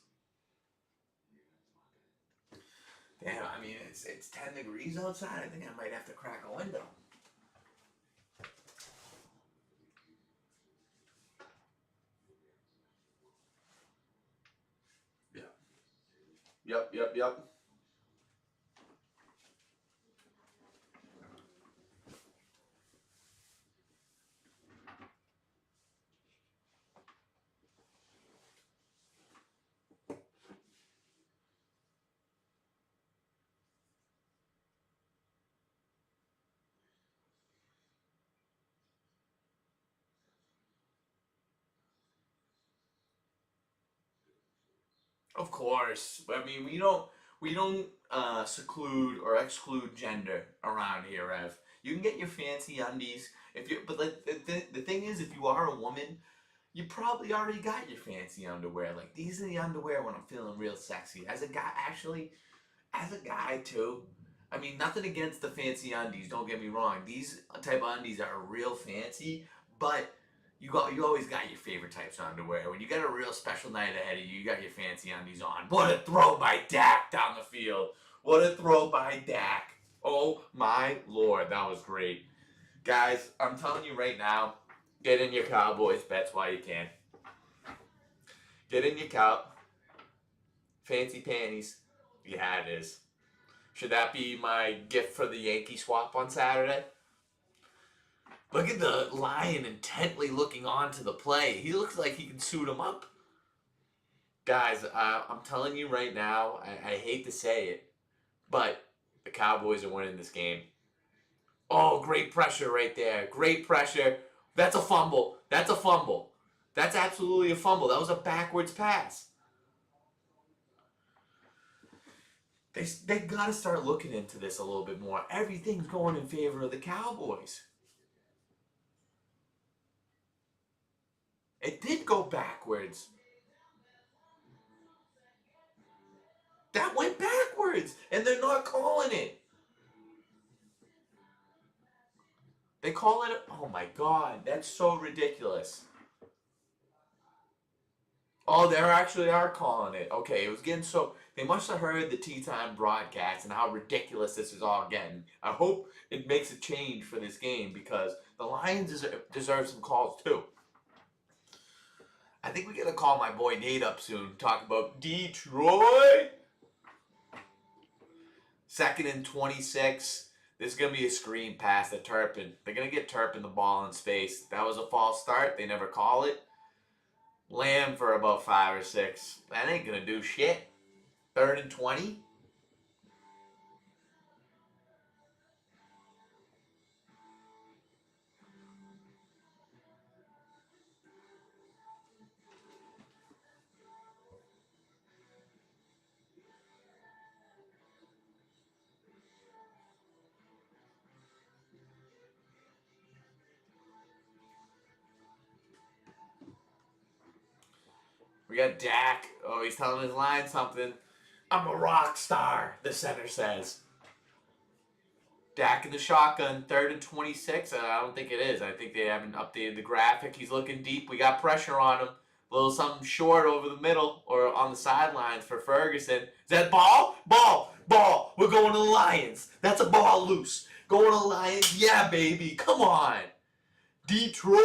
Damn, I mean, it's 10 degrees outside. I think I might have to crack a window. Yeah. Yep. Of course. I mean, we don't seclude or exclude gender around here, Rev. You can get your fancy undies if you. But like, the thing is, if you are a woman, you probably already got your fancy underwear. Like these are the underwear when I'm feeling real sexy. As a guy, actually, as a guy too. I mean, nothing against the fancy undies. Don't get me wrong. These type of undies are real fancy, but you always got your favorite types of underwear. When you got a real special night ahead of you, you got your fancy undies on. What a throw by Dak down the field! What a throw by Dak! Oh my lord, that was great, guys. I'm telling you right now, get in your Cowboys bets while you can. Get in your fancy panties. Yeah, it is. Should that be my gift for the Yankee swap on Saturday? Look at the Lion intently looking on to the play. He looks like he can suit him up. Guys, I'm telling you right now, I hate to say it, but the Cowboys are winning this game. Oh, great pressure right there. Great pressure. That's a fumble. That's a fumble. That's absolutely a fumble. That was a backwards pass. They got to start looking into this a little bit more. Everything's going in favor of the Cowboys. It did go backwards. That went backwards, and they're not calling it. They call it. Oh my god, that's so ridiculous. Oh, they actually are calling it. Okay, it was getting so. They must have heard the Tea Time broadcast and how ridiculous this is all getting. I hope it makes a change for this game because the Lions deserve some calls too. I think we gotta call my boy Nate up soon. Talk about Detroit. 2nd and 26. This is going to be a screen pass to Turpin. They're going to get Turpin the ball in space. That was a false start. They never call it. Lamb for about 5 or 6. That ain't going to do shit. 3rd and 20. We got Dak. Oh, he's telling his line something. I'm a rock star, the center says. Dak in the shotgun, 3rd and 26. I don't think it is. I think they haven't updated the graphic. He's looking deep. We got pressure on him. A little something short over the middle or on the sidelines for Ferguson. Is that ball? Ball! Ball! We're going to the Lions. That's a ball loose. Going to the Lions? Yeah, baby. Come on. Detroit!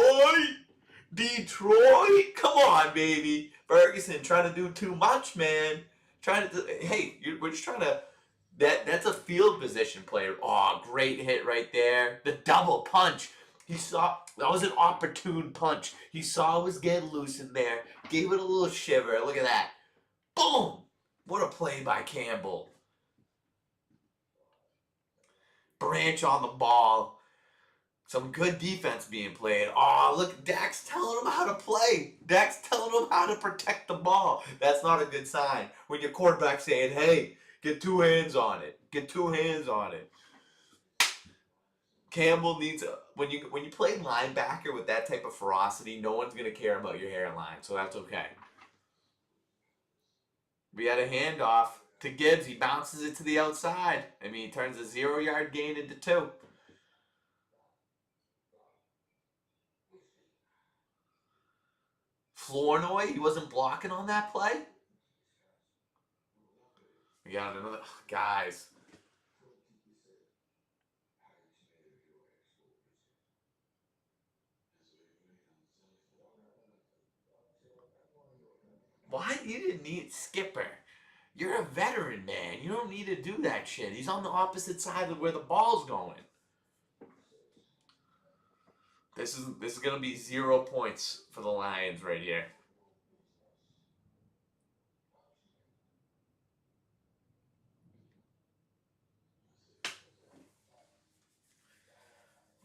Detroit! Come on, baby. Ferguson trying to do too much, man. Trying to hey, we're just trying to that's a field position player. Oh, great hit right there. The double punch. He saw that was an opportune punch. He saw it was getting loose in there. Gave it a little shiver. Look at that. Boom! What a play by Campbell. Branch on the ball. Some good defense being played. Oh, look, Dak's telling him how to play. Dak's telling him how to protect the ball. That's not a good sign. When your quarterback's saying, hey, get 2 hands on it. Get 2 hands on it. Campbell needs when you play linebacker with that type of ferocity, no one's gonna care about your hairline, so that's okay. We had a handoff to Gibbs. He bounces it to the outside. I mean, he turns a 0-yard gain into 2. Flournoy, he wasn't blocking on that play. We got another guys. Why you didn't need Skipper? You're a veteran, man. You don't need to do that shit. He's on the opposite side of where the ball's going. This is gonna be 0 points for the Lions right here.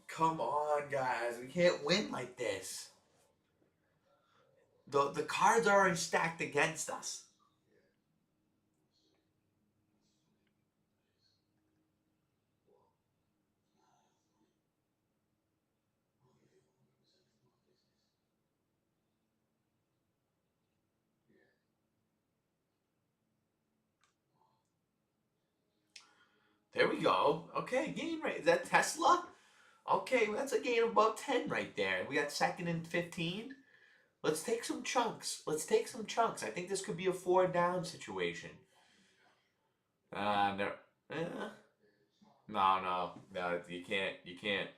Come on, guys. We can't win like this. The cards are already stacked against us. There we go. Okay, gain right. Is that Tesla? Okay, well, that's a gain of about 10 right there. We got second and 15. Let's take some chunks. Let's take some chunks. I think this could be a 4 down situation. No. Eh. No, you can't. You can't.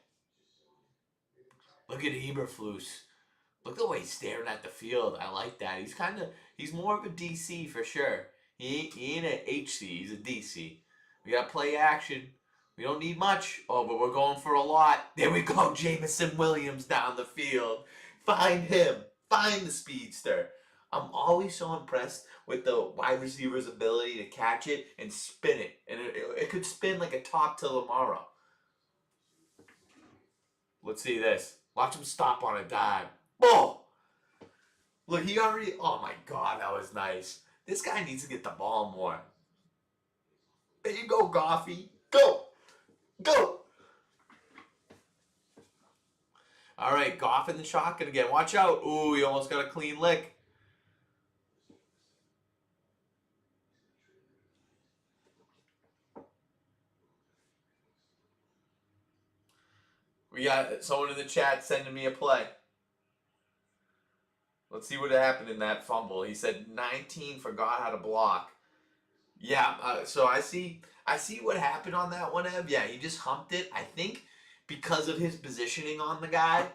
Look at Eberflus. Look at the way he's staring at the field. I like that. He's more of a DC for sure. He ain't an HC. He's a DC. We got play action. We don't need much. Oh, but we're going for a lot. There we go. Jamison Williams down the field. Find him. Find the speedster. I'm always so impressed with the wide receiver's ability to catch it and spin it. And it could spin like a top to Lamara. Let's see this. Watch him stop on a dime. Oh! Look, he already. Oh my god, that was nice. This guy needs to get the ball more. There you go, Goffy. Go! Go! All right, Goff in the shotgun again. Watch out. Ooh, he almost got a clean lick. We got someone in the chat sending me a play. Let's see what happened in that fumble. He said 19 forgot how to block. Yeah, so I see what happened on that one, Ev. Yeah, he just humped it. I think because of his positioning on the guy,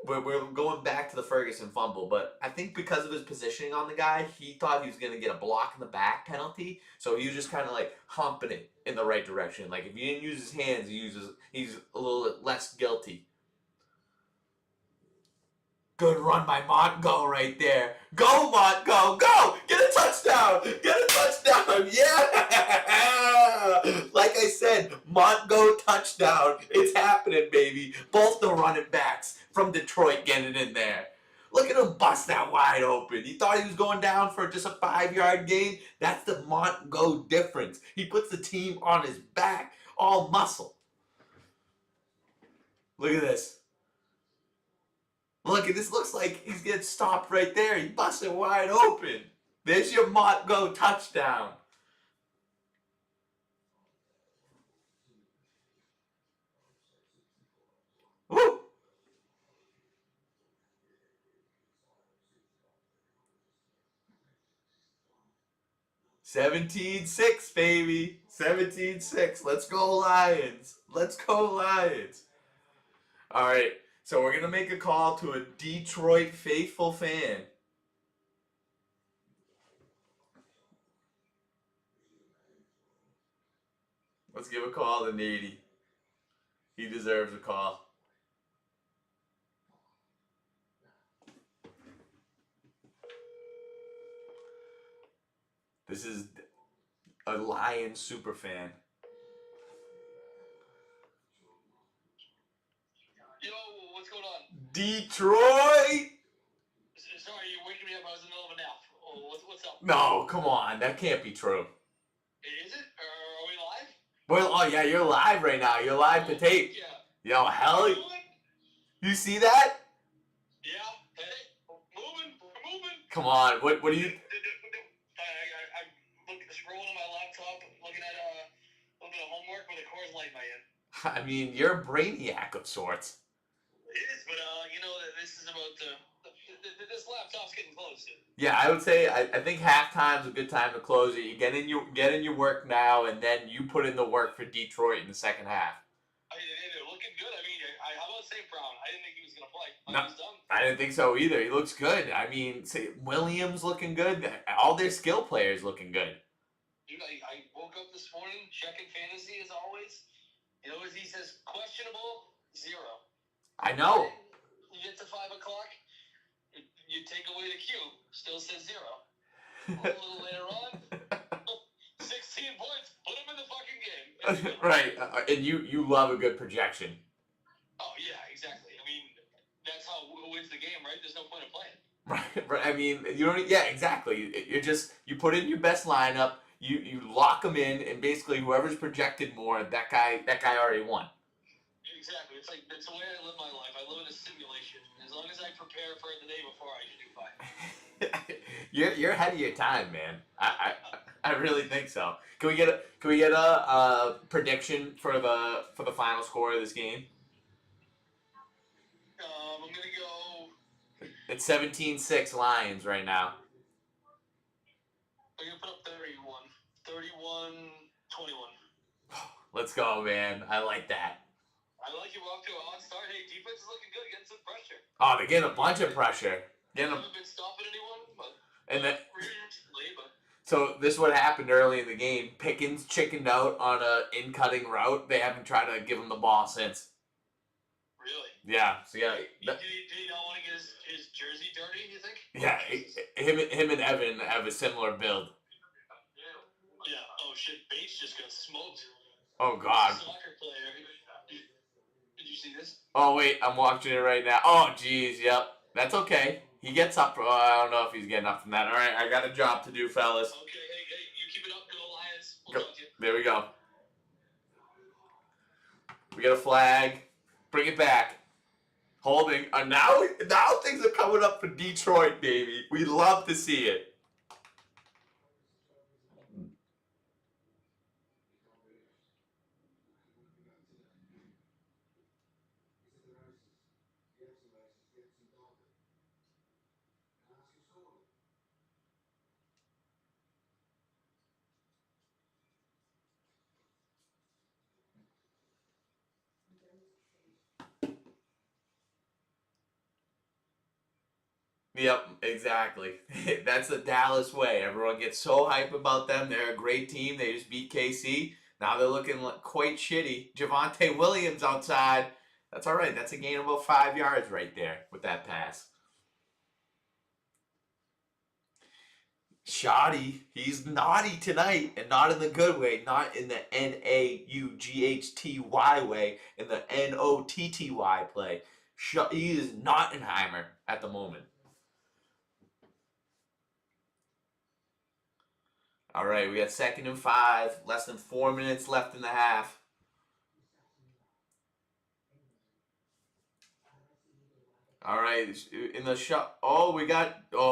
we're going back to the Ferguson fumble, but I think because of his positioning on the guy, he thought he was going to get a block in the back penalty, so he was just kind of like humping it in the right direction. Like if he didn't use his hands, he's a little less guilty. Good run by Montgo right there. Go, Montgo, go! Get a touchdown! Get a touchdown! Yeah! Like I said, Montgo touchdown. It's happening, baby. Both the running backs from Detroit getting in there. Look at him bust that wide open. He thought he was going down for just a 5-yard gain. That's the Montgo difference. He puts the team on his back, all muscle. Look at this. Look, this looks like he's getting stopped right there. He busted wide open. There's your Montgo touchdown. Woo! 17-6, baby. 17-6. Let's go, Lions. Let's go, Lions. All right, so we're going to make a call to a Detroit faithful fan. Let's give a call to Nady. He deserves a call. This is a Lions super fan. Yo, what's going on? Detroit! Sorry, you're waking me up. I was in the middle of a nap. Oh, what's up? No, come on. That can't be true. Is it? Are we live? Well, oh yeah, you're live right now. You're live to tape. Yeah. Yo, hell, you see that? Yeah. Hey, moving. Come on, what do you? I'm scrolling on my laptop, looking at a little bit of homework with a Coors Light in my hand. I mean, you're a brainiac of sorts. It is, but this is about this laptop's getting close. Yeah, I would say I think halftime's a good time to close it. You get in your work now, and then you put in the work for Detroit in the second half. They're looking good. I mean, how about St. Brown? I didn't think he was gonna play. No, He's done. I didn't think so either. He looks good. I mean, Williams looking good. All their skill players looking good. Dude, I woke up this morning checking fantasy as always. You know, as he says, questionable 0. I know. You get to 5 o'clock, you take away the Q, still says 0. A little later on, 16 points, put him in the fucking game. Right, and you love a good projection. Oh yeah, exactly. I mean, that's how wins the game, right? There's no point in playing. Right. I mean, you don't. Yeah, exactly. You put in your best lineup. You lock them in, and basically whoever's projected more, that guy already won. Exactly. It's like that's the way I live my life. I live in a simulation. As long as I prepare for it the day before, I should do fine. You're ahead of your time, man. I really think so. Can we get a prediction for the final score of this game? I'm gonna go. It's 17-6 Lions right now. I'm gonna put up 31. 31-21. Let's go, man. I like that. I like you off to a hot start. Hey, defense is looking good, getting some pressure. Oh, they're getting a bunch of pressure. Getting Haven't been stopping anyone, but and then recently, but so this is what happened early in the game. Pickens chickened out on a in-cutting route. They haven't tried to give him the ball since. really. Yeah. So yeah. Did he not want to get his jersey dirty? You think? Yeah. Him and Evan have a similar build. Yeah. Oh shit! Bates just got smoked. Oh God. Soccer player. Did you see this? Oh wait, I'm watching it right now. Oh geez, yep. That's okay. He gets up. I don't know if he's getting up from that. All right, I got a job to do, fellas. Okay, hey, you keep it up, go Lions. We'll talk to you. There we go. We got a flag. Bring it back. Holding. Now things are coming up for Detroit, baby. We love to see it. Yep, exactly. That's the Dallas way. Everyone gets so hype about them. They're a great team. They just beat KC. Now they're looking quite shitty. Javonte Williams outside. That's all right. That's a gain of about 5 yards right there with that pass. Shoddy, he's naughty tonight, and not in the good way, not in the Naughty way, in the Notty play. He is Nottenheimer at the moment. All right, we got 2nd and 5, less than 4 minutes left in the half. All right, in the shot. Oh,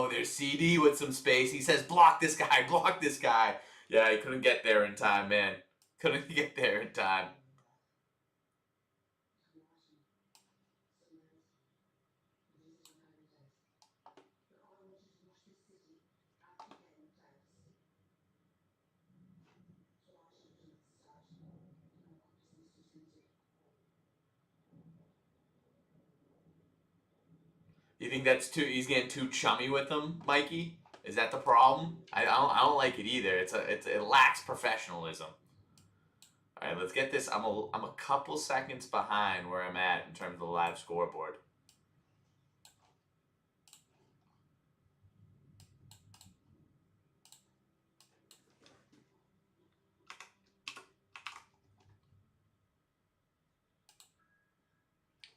there's CD with some space. He says, block this guy, block this guy. Yeah, he couldn't get there in time, man. Couldn't get there in time. You think he's getting too chummy with them, Mikey? Is that the problem? I don't like it either. It lacks professionalism. All right, let's get this. I'm a couple seconds behind where I'm at in terms of the live scoreboard.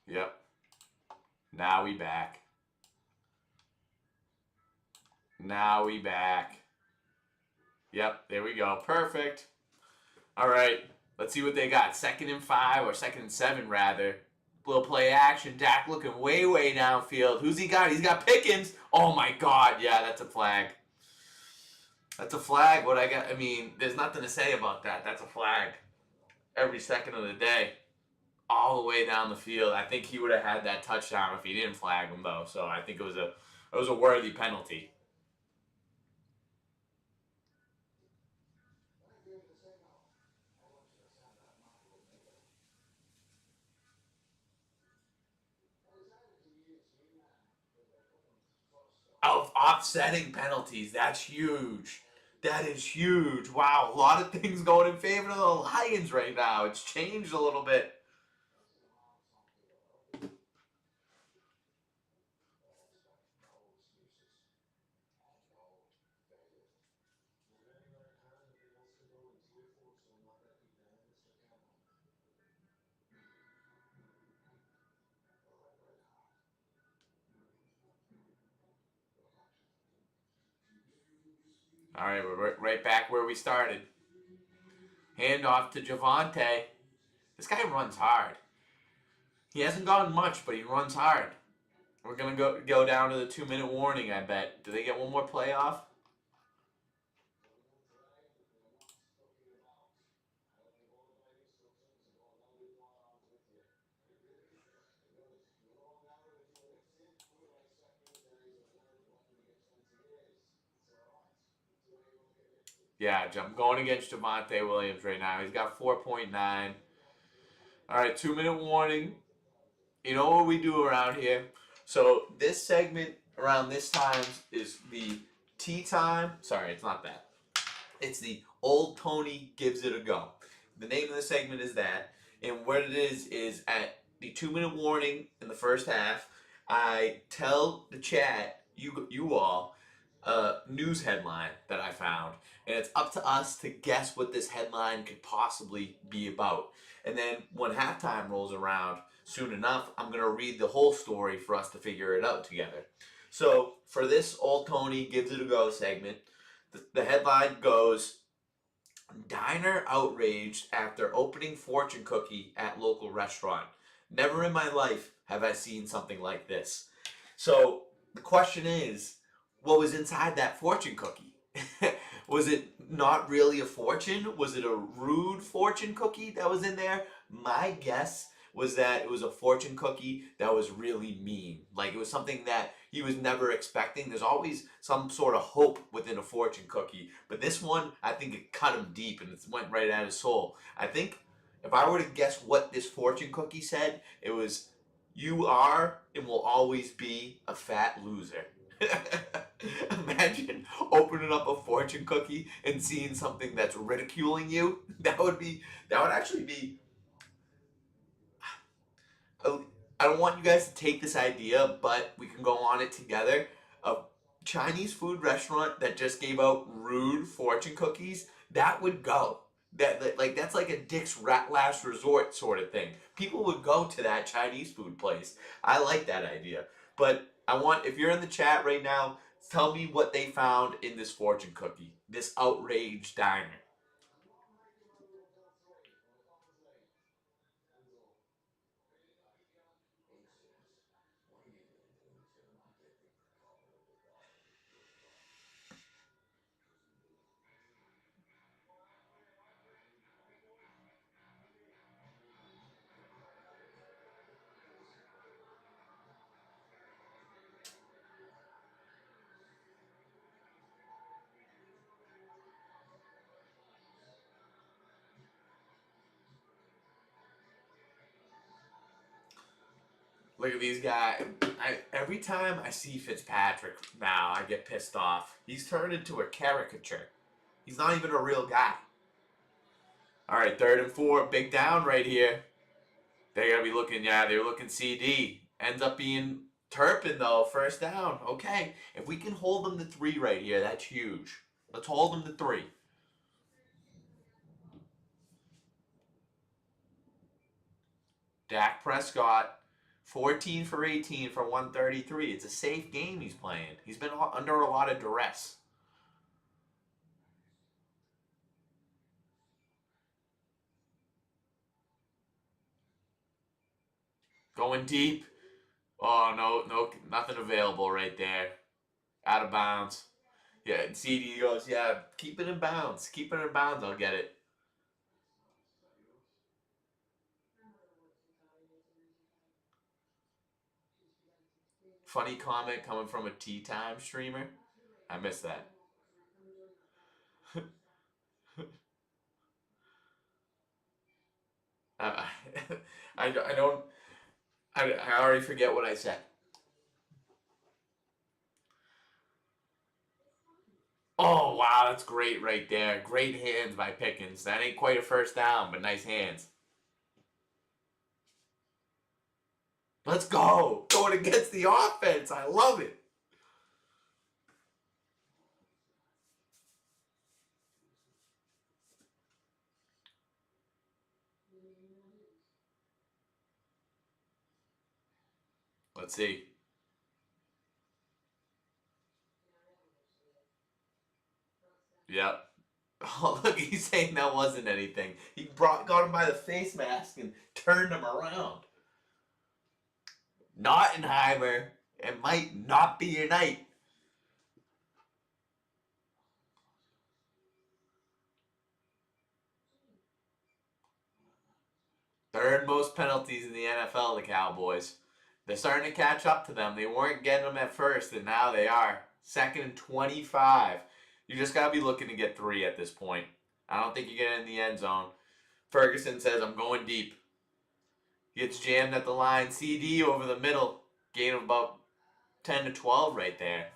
Yep. Now we back. Now we back. Yep, there we go. Perfect. All right, let's see what they got. 2nd and 5, or 2nd and 7, rather. Little play action. Dak looking way, way downfield. Who's he got? He's got Pickens. Oh, my God. Yeah, that's a flag. That's a flag. I mean, there's nothing to say about that. That's a flag. Every second of the day. All the way down the field. I think he would have had that touchdown if he didn't flag him, though. So I think it was a worthy penalty. Of offsetting penalties. That's huge. That is huge. Wow, a lot of things going in favor of the Lions right now. It's changed a little bit. All right, we're right back where we started. Handoff to Javonte. This guy runs hard. He hasn't gotten much, but he runs hard. We're gonna go down to the 2-minute warning. I bet. Do they get one more playoff? Yeah, I'm going against Javonte Williams right now. He's got 4.9. All right, 2 minute warning. You know what we do around here? So this segment around this time is the tea time. Sorry, it's not that. It's the Old Tony Gives It a Go. The name of the segment is that. And what it is at the 2 minute warning in the first half, I tell the chat, you all, a news headline that I found. And it's up to us to guess what this headline could possibly be about. And then when halftime rolls around, soon enough, I'm going to read the whole story for us to figure it out together. So for this Old Tony Gives It a Go segment, the headline goes, Diner outraged after opening fortune cookie at local restaurant. Never in my life have I seen something like this. So the question is, what was inside that fortune cookie? Was it not really a fortune? Was it a rude fortune cookie that was in there? My guess was that it was a fortune cookie that was really mean. Like it was something that he was never expecting. There's always some sort of hope within a fortune cookie. But this one, I think it cut him deep and it went right at his soul. I think if I were to guess what this fortune cookie said, it was, you are and will always be a fat loser. Imagine opening up a fortune cookie and seeing something that's ridiculing you. That would actually be. I don't want you guys to take this idea, but we can go on it together. A Chinese food restaurant that just gave out rude fortune cookies, that would go. That's like a Dick's Last Resort sort of thing. People would go to that Chinese food place. I like that idea. But I want, if you're in the chat right now, tell me what they found in this fortune cookie, this outraged diner. Look at these guys. Every time I see Fitzpatrick now, I get pissed off. He's turned into a caricature. He's not even a real guy. All right, 3rd and 4, big down right here. They're gonna be looking. Yeah, they're looking CD. Ends up being Turpin though. First down. Okay, if we can hold them to 3 right here, that's huge. Let's hold them to 3. Dak Prescott, 14 for 18 for 133. It's a safe game he's playing. He's been under a lot of duress. Going deep. Oh no, nothing available right there. Out of bounds. Yeah, and CD goes, yeah, keep it in bounds. Keep it in bounds, I'll get it. Funny comment coming from a tea time streamer. I missed that. I, I don't. I already forget what I said. Oh wow, that's great right there. Great hands by Pickens. That ain't quite a first down, but nice hands. Let's go. Going against the offense. I love it. Let's see. Yep. Oh, look, he's saying that wasn't anything. He got him by the face mask and turned him around. Nottenheimer, it might not be your night. Third most penalties in the NFL, the Cowboys. They're starting to catch up to them. They weren't getting them at first, and now they are. 2nd and 25. You just gotta be looking to get 3 at this point. I don't think you get in the end zone. Ferguson says, I'm going deep. Gets jammed at the line. CD over the middle. Gain of about 10 to 12 right there.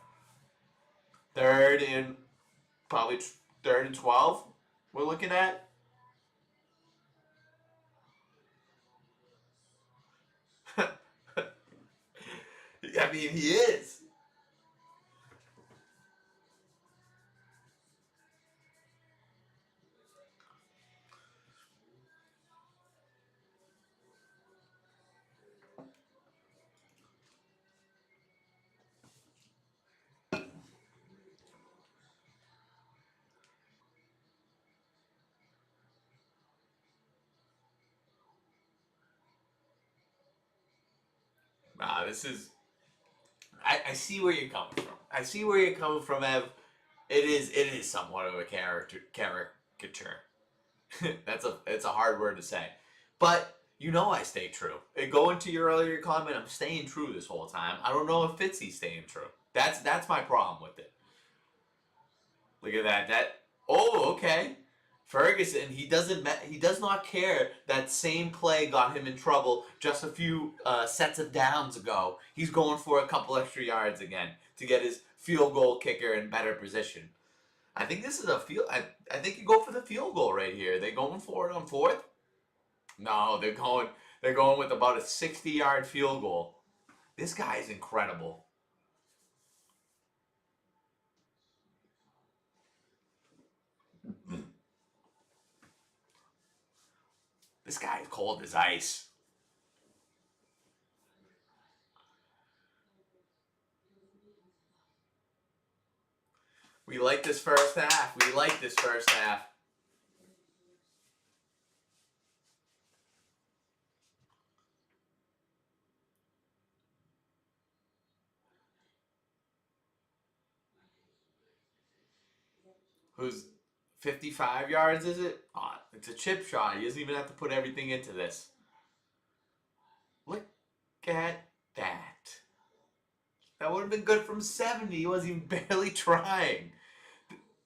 Third and probably third and 12 we're looking at. I mean, he is. Nah, this is. I see where you're coming from. I see where you're coming from, Ev. It is somewhat of a caricature. It's a hard word to say, but you know I stay true. And going to your earlier comment, I'm staying true this whole time. I don't know if Fitzy's staying true. That's my problem with it. Look at that. Okay. Ferguson, he does not care that same play got him in trouble just a few sets of downs ago. He's going for a couple extra yards again to get his field goal kicker in better position. I think this is a field. I think you go for the field goal right here. Are they going for it on fourth? No, they're going. They're going with about a 60-yard field goal. This guy is incredible. This guy is cold as ice. We like this first half. We like this first half. Who's 55 yards, is it? Oh, it's a chip shot. He doesn't even have to put everything into this. Look at that. That would have been good from 70. He wasn't even barely trying.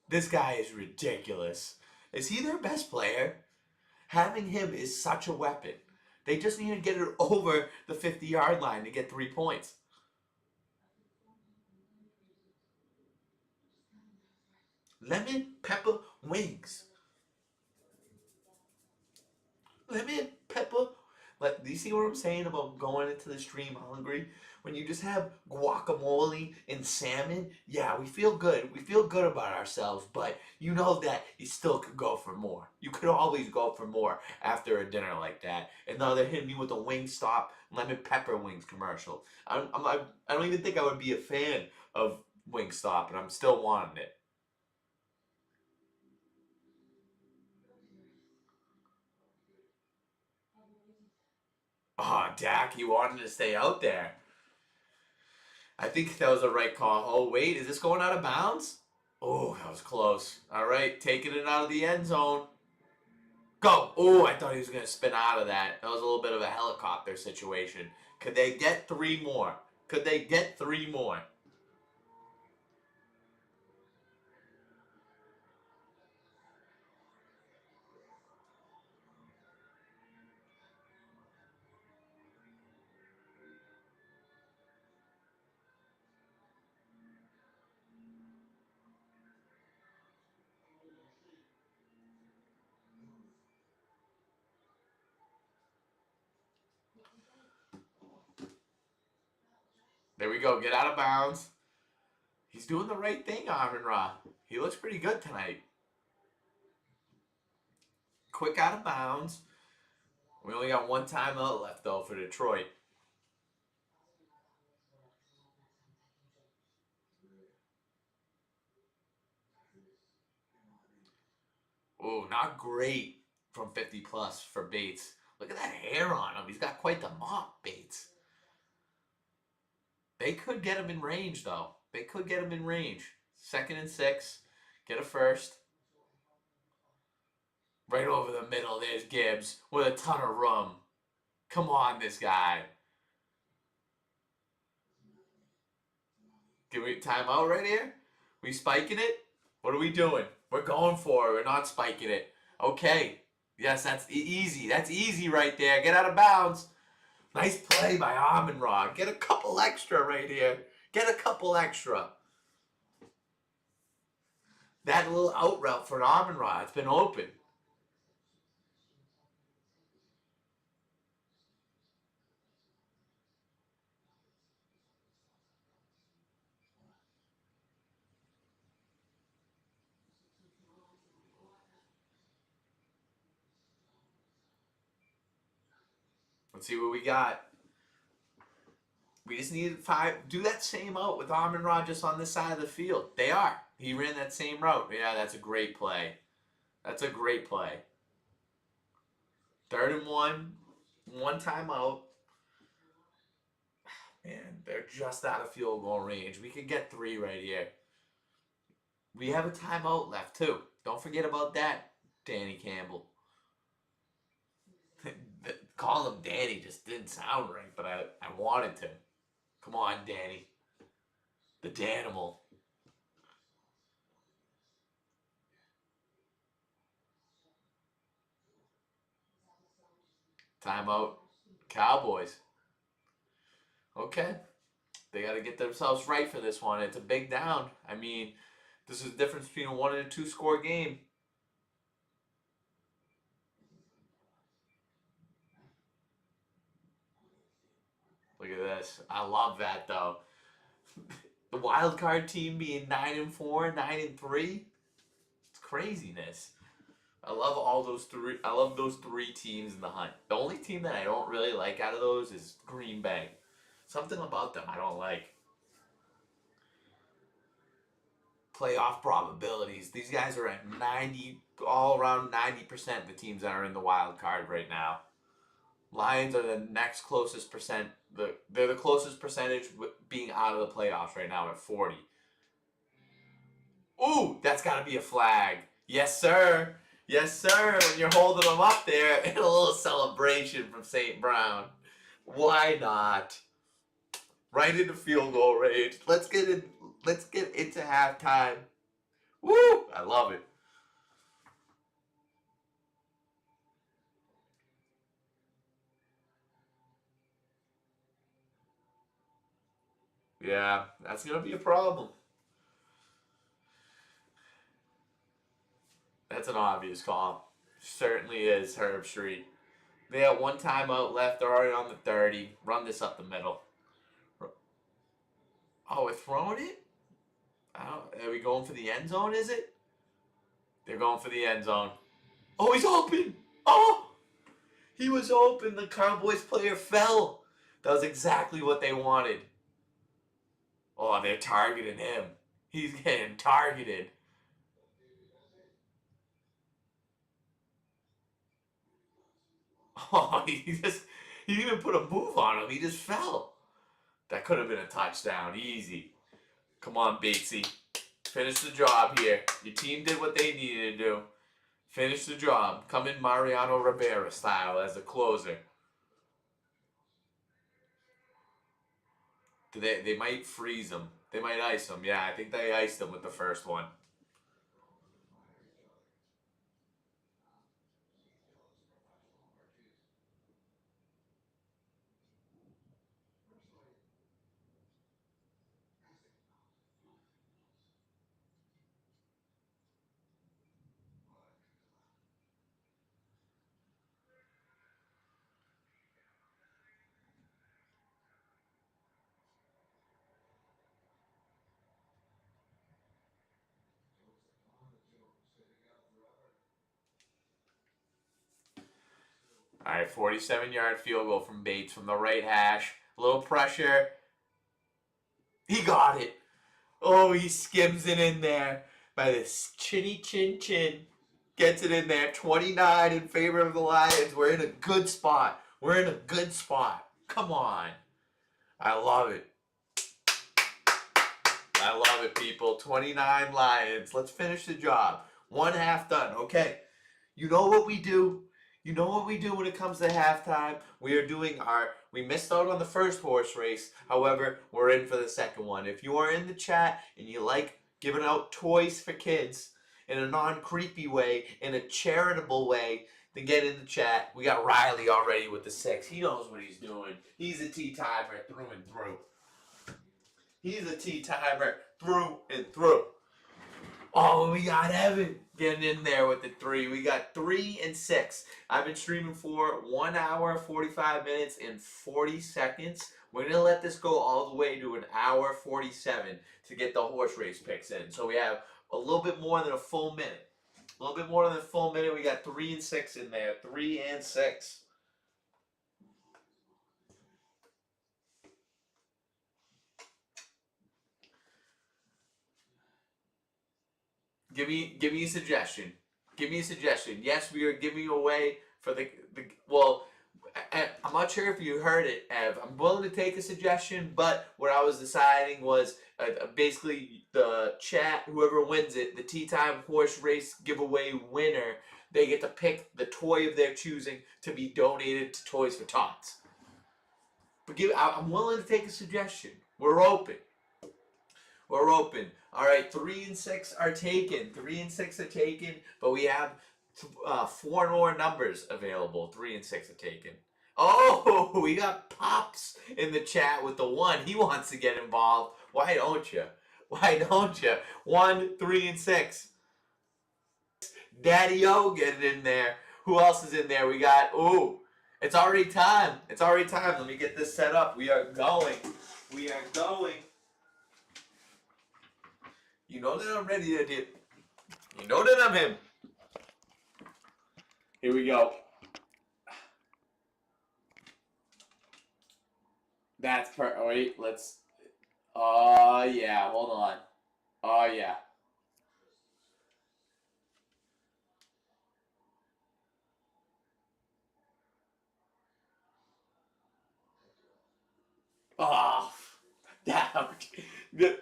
This guy is ridiculous. Is he their best player? Having him is such a weapon. They just need to get it over the 50-yard line to get 3 points. Lemon pepper wings. Lemon pepper. Like, do you see what I'm saying about going into the stream hungry? When you just have guacamole and salmon, yeah, we feel good. We feel good about ourselves, but you know that you still could go for more. You could always go for more after a dinner like that. And now they're hitting me with a Wingstop lemon pepper wings commercial. I don't even think I would be a fan of Wingstop, and I'm still wanting it. Oh, Dak, you wanted to stay out there. I think that was the right call. Oh, wait, is this going out of bounds? Oh, that was close. All right, taking it out of the end zone. Go. Oh, I thought he was going to spin out of that. That was a little bit of a helicopter situation. Could they get 3 more? Could they get 3 more? There we go. Get out of bounds. He's doing the right thing, Amon Ra. He looks pretty good tonight. Quick out of bounds. We only got 1 timeout left, though, for Detroit. Oh, not great from 50 plus for Bates. Look at that hair on him. He's got quite the mop, Bates. They could get him in range, though. They could get him in range. 2nd and 6. Get a first. Right over the middle, there's Gibbs with a ton of room. Come on, this guy. Give me timeout right here. We spiking it. What are we doing? We're going for it. We're not spiking it. Okay. Yes, that's easy. That's easy right there. Get out of bounds. Nice play by Amon-Ra. Get a couple extra right here. Get a couple extra. That little out route for Amon-Ra. It's been open. Let's see what we got. We just needed 5. Do that same out with Amon-Ra just on this side of the field. They are. He ran that same route. Yeah, that's a great play. That's a great play. 3rd and 1. One timeout. Man, they're just out of field goal range. We could get 3 right here. We have a timeout left, too. Don't forget about that, Danny Campbell. Call him Danny just didn't sound right, but I wanted to. Come on, Danny. The Danimal. Timeout. Cowboys. Okay. They got to get themselves right for this one. It's a big down. I mean, this is the difference between a 1 and a 2 score game. Look at this. I love that, though. The wild card team being 9-4, 9-3. It's craziness. I love all those 3. I love those 3 teams in the hunt. The only team that I don't really like out of those is Green Bay. Something about them I don't like. Playoff probabilities. These guys are at 90, all around 90%. The teams that are in the wild card right now. Lions are the next closest percent. They're the closest percentage being out of the playoffs right now at 40. Ooh, that's got to be a flag. Yes, sir. Yes, sir. When you're holding them up there, and a little celebration from St. Brown. Why not? Right into field goal range. Let's get in. Let's get into halftime. Woo! I love it. Yeah, that's gonna be a problem. That's an obvious call. Certainly is Herb Street. They have one timeout left. They're already on the 30. Run this up the middle. Oh, we're throwing it? Are we going for the end zone, is it? They're going for the end zone. Oh, he's open! Oh! He was open. The Cowboys player fell. That was exactly what they wanted. Oh, they're targeting him. He's getting targeted. Oh, he didn't even put a move on him. He just fell. That could have been a touchdown. Easy. Come on, Batesy. Finish the job here. Your team did what they needed to do. Finish the job. Come in Mariano Rivera style as a closer. They might freeze him. They might ice him. Yeah, I think they iced him with the first one. All right, 47-yard field goal from Bates from the right hash. A little pressure. He got it. Oh, he skims it in there by this chinny chin chin. Gets it in there. 29 in favor of the Lions. We're in a good spot. We're in a good spot. Come on. I love it. I love it, people. 29 Lions. Let's finish the job. 1 half done. Okay. You know what we do? You know what we do when it comes to halftime? We missed out on the first horse race. However, we're in for the second one. If you are in the chat and you like giving out toys for kids in a non-creepy way, in a charitable way, then get in the chat. We got Riley already with the 6. He knows what he's doing. He's a tea timer through and through. He's a tea timer through and through. Oh, we got Evan getting in there with the 3. We got 3 and 6. I've been streaming for 1 hour, 45 minutes, and 40 seconds. We're going to let this go all the way to 1 hour, 47 to get the horse race picks in. So we have a little bit more than a full minute. A little bit more than a full minute. We got 3 and 6 in there. 3 and 6. Give me a suggestion. Give me a suggestion. Yes, we are giving away for the well. I'm not sure if you heard it, Ev. I'm willing to take a suggestion, but what I was deciding was basically the chat, whoever wins it, the Tea Time Horse Race giveaway winner, they get to pick the toy of their choosing to be donated to Toys for Tots. But I'm willing to take a suggestion. We're open. We're open. All right, 3 and 6 are taken. 3 and 6 are taken, but we have 4 more numbers available. 3 and 6 are taken. Oh, we got Pops in the chat with the 1. He wants to get involved. Why don't you? Why don't you? 1, 3, and 6. Daddy-O getting in there. Who else is in there? We got, it's already time. It's already time. Let me get this set up. We are going. We are going. You know that I'm ready to dip. You know that I'm him. Here we go. That's wait, let's. Oh, yeah. Hold on. Oh, yeah. Oh,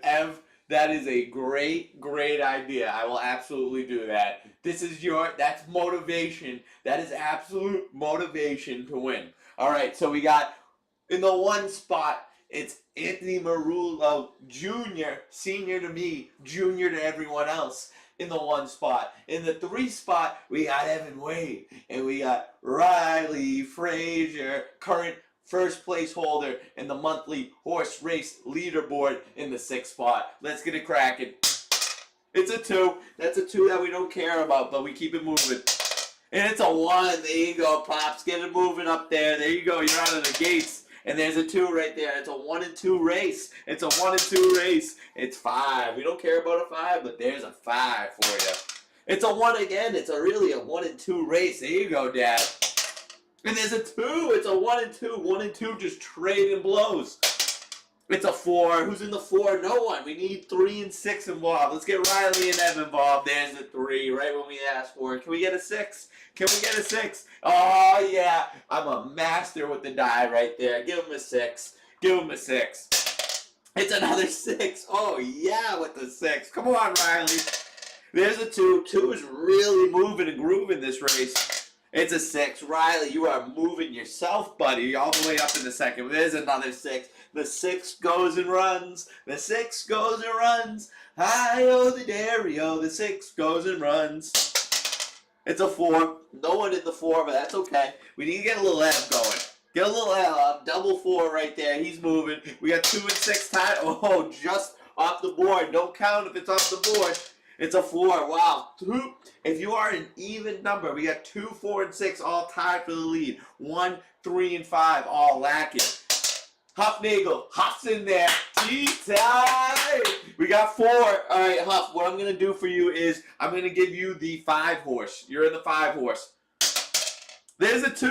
Ev, that is a great, great idea. I will absolutely do that. That's motivation. That is absolute motivation to win. All right, so we got, in the 1 spot, it's Anthony Marullo Jr., senior to me, junior to everyone else, in the 1 spot. In the 3 spot, we got Evan Wade, and we got Riley Frazier, current first place holder in the monthly horse race leaderboard in the 6th spot. Let's get it cracking. It's a 2. That's a 2 that we don't care about, but we keep it moving. And it's a 1. There you go, Pops. Get it moving up there. There you go. You're out of the gates. And there's a 2 right there. It's a 1 and 2 race. It's a 1 and 2 race. It's 5. We don't care about a 5, but there's a 5 for you. It's a 1 again. It's really a 1 and 2 race. There you go, Dad. And there's a 2. It's a 1 and 2. 1 and 2 just trading blows. It's a 4. Who's in the 4? No one. We need 3 and 6 involved. Let's get Riley and Ev involved. There's the 3, right when we asked for it. Can we get a 6? Can we get a 6? Oh, yeah. I'm a master with the die right there. Give him a 6. Give him a 6. It's another 6. Oh, yeah, with the 6. Come on, Riley. There's a 2. 2 is really moving and grooving this race. It's a 6. Riley, you are moving yourself, buddy, all the way up in the 2nd. There's another 6. The 6 goes and runs. The 6 goes and runs. Hi-oh, the dairy-o. The 6 goes and runs. It's a 4. No one in the 4, but that's okay. We need to get a little F going. Get a little F up. Double 4 right there. He's moving. We got 2 and 6 tied. Oh, just off the board. Don't count if it's off the board. It's a 4. Wow. 2. If you are an even number, we got 2, 4, and 6 all tied for the lead. 1, 3, and 5 all lacking. Huffnagel. Huff's in there. Tea-time. We got 4. All right, Huff, what I'm going to do for you is I'm going to give you the 5 horse. You're in the 5 horse. There's a 2.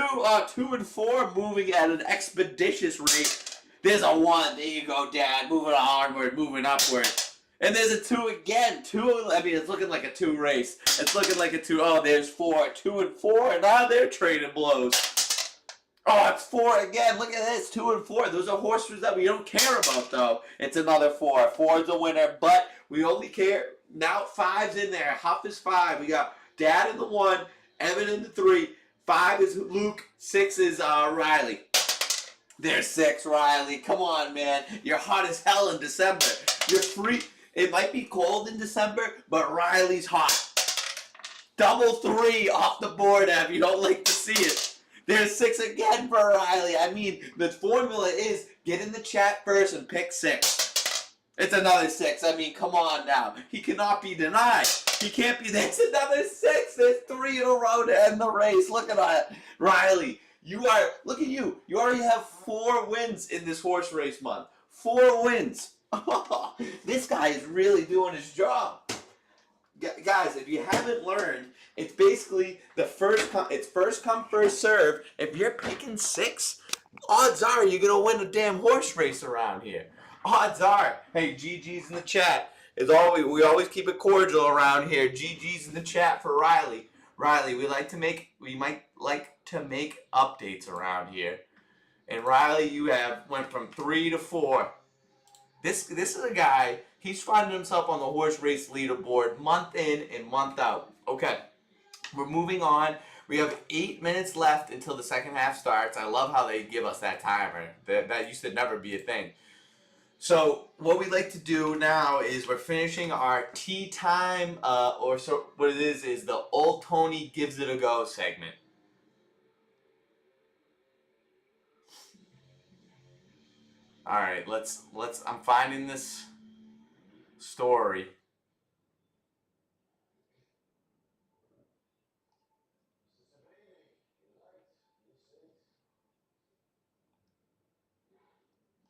2 and 4 moving at an expeditious rate. There's a 1. There you go, Dad. Moving onward, moving upward. And there's a 2 again. 2, I mean, it's looking like a 2 race. It's looking like a 2. Oh, there's 4. 2 and 4, and now they're trading blows. Oh, it's 4 again. Look at this. 2 and 4. Those are horses that we don't care about, though. It's another 4. 4 is the winner, but we only care. Now 5's in there. Huff is 5. We got Dad in the 1, Evan in the 3. 5 is Luke. 6 is Riley. There's 6, Riley. Come on, man. You're hot as hell in December. You're free. It might be cold in December, but Riley's hot. Double three off the board, Ev. You don't like to see it. There's 6 again for Riley. I mean, the formula is get in the chat first and pick 6. It's another 6. I mean, come on now. He cannot be denied. He can't be. There's another 6. There's 3 in a row to end the race. Look at that. Riley, look at you. You already have 4 wins in this horse race month. 4 wins. This guy is really doing his job. Guys, if you haven't learned, it's basically it's first come, first serve. If you're picking 6, odds are you're gonna win a damn horse race around here. Odds are. Hey, GG's in the chat. As always, we always keep it cordial around here. GG's in the chat for Riley. Riley, we might like to make updates around here. And Riley, you went from 3 to 4. This is a guy, he's finding himself on the horse race leaderboard month in and month out. Okay, we're moving on. We have 8 minutes left until the second half starts. I love how they give us that timer. That used to never be a thing. So what we like to do now is we're finishing our tea time, what it is the Old Tony Gives It a Go segment. All right, I'm finding this story.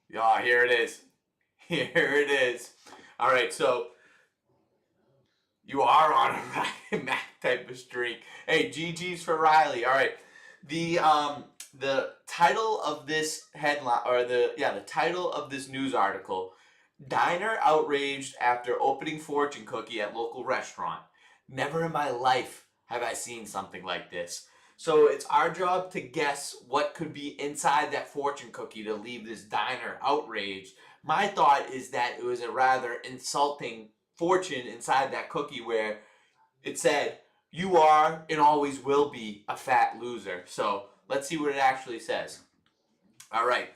Yeah, here it is. Here it is. All right, so you are on a Ryan Mac type of streak. Hey, GG's for Riley. All right, the title of this headline, or the title of this news article: Diner outraged after opening fortune cookie at local restaurant. Never in my life have I seen something like this. So it's our job to guess what could be inside that fortune cookie to leave this diner outraged. My thought is that it was a rather insulting fortune inside that cookie where it said, "You are and always will be a fat loser." So let's see what it actually says. All right.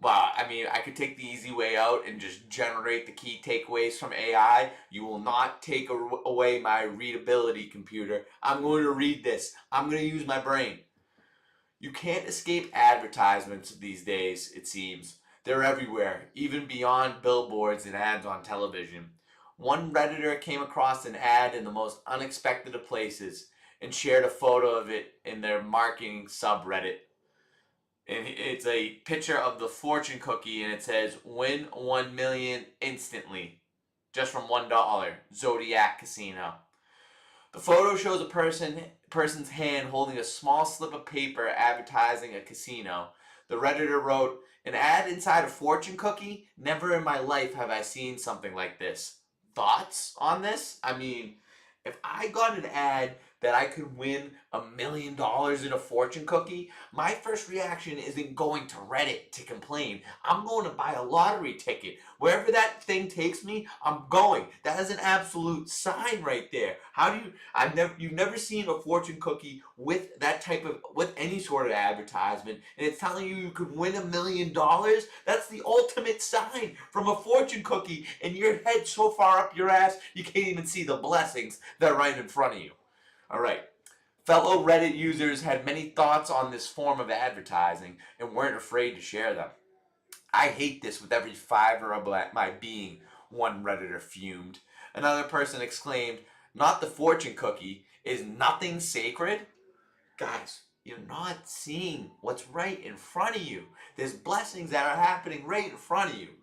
Well, I mean, I could take the easy way out and just generate the key takeaways from AI. You will not take away my readability, computer. I'm going to read this. I'm going to use my brain. You can't escape advertisements these days, it seems. They're everywhere, even beyond billboards and ads on television. One Redditor came across an ad in the most unexpected of places and shared a photo of it in their marketing subreddit. And it's a picture of the fortune cookie, and it says, "Win 1 million instantly, just from $1. Zodiac Casino." The photo shows a person's hand holding a small slip of paper advertising a casino. The Redditor wrote, "An ad inside a fortune cookie? Never in my life have I seen something like this." Thoughts on this? I mean, if I got an ad that I could win $1 million in a fortune cookie, my first reaction isn't going to Reddit to complain. I'm going to buy a lottery ticket. Wherever that thing takes me, I'm going. That is an absolute sign right there. You've never seen a fortune cookie with with any sort of advertisement, and it's telling you could win $1 million. That's the ultimate sign from a fortune cookie, and your head so far up your ass, you can't even see the blessings that are right in front of you. All right. Fellow Reddit users had many thoughts on this form of advertising and weren't afraid to share them. "I hate this with every fiber of my being," one Redditor fumed. Another person exclaimed, "Not the fortune cookie. Is nothing sacred?" Guys, you're not seeing what's right in front of you. There's blessings that are happening right in front of you.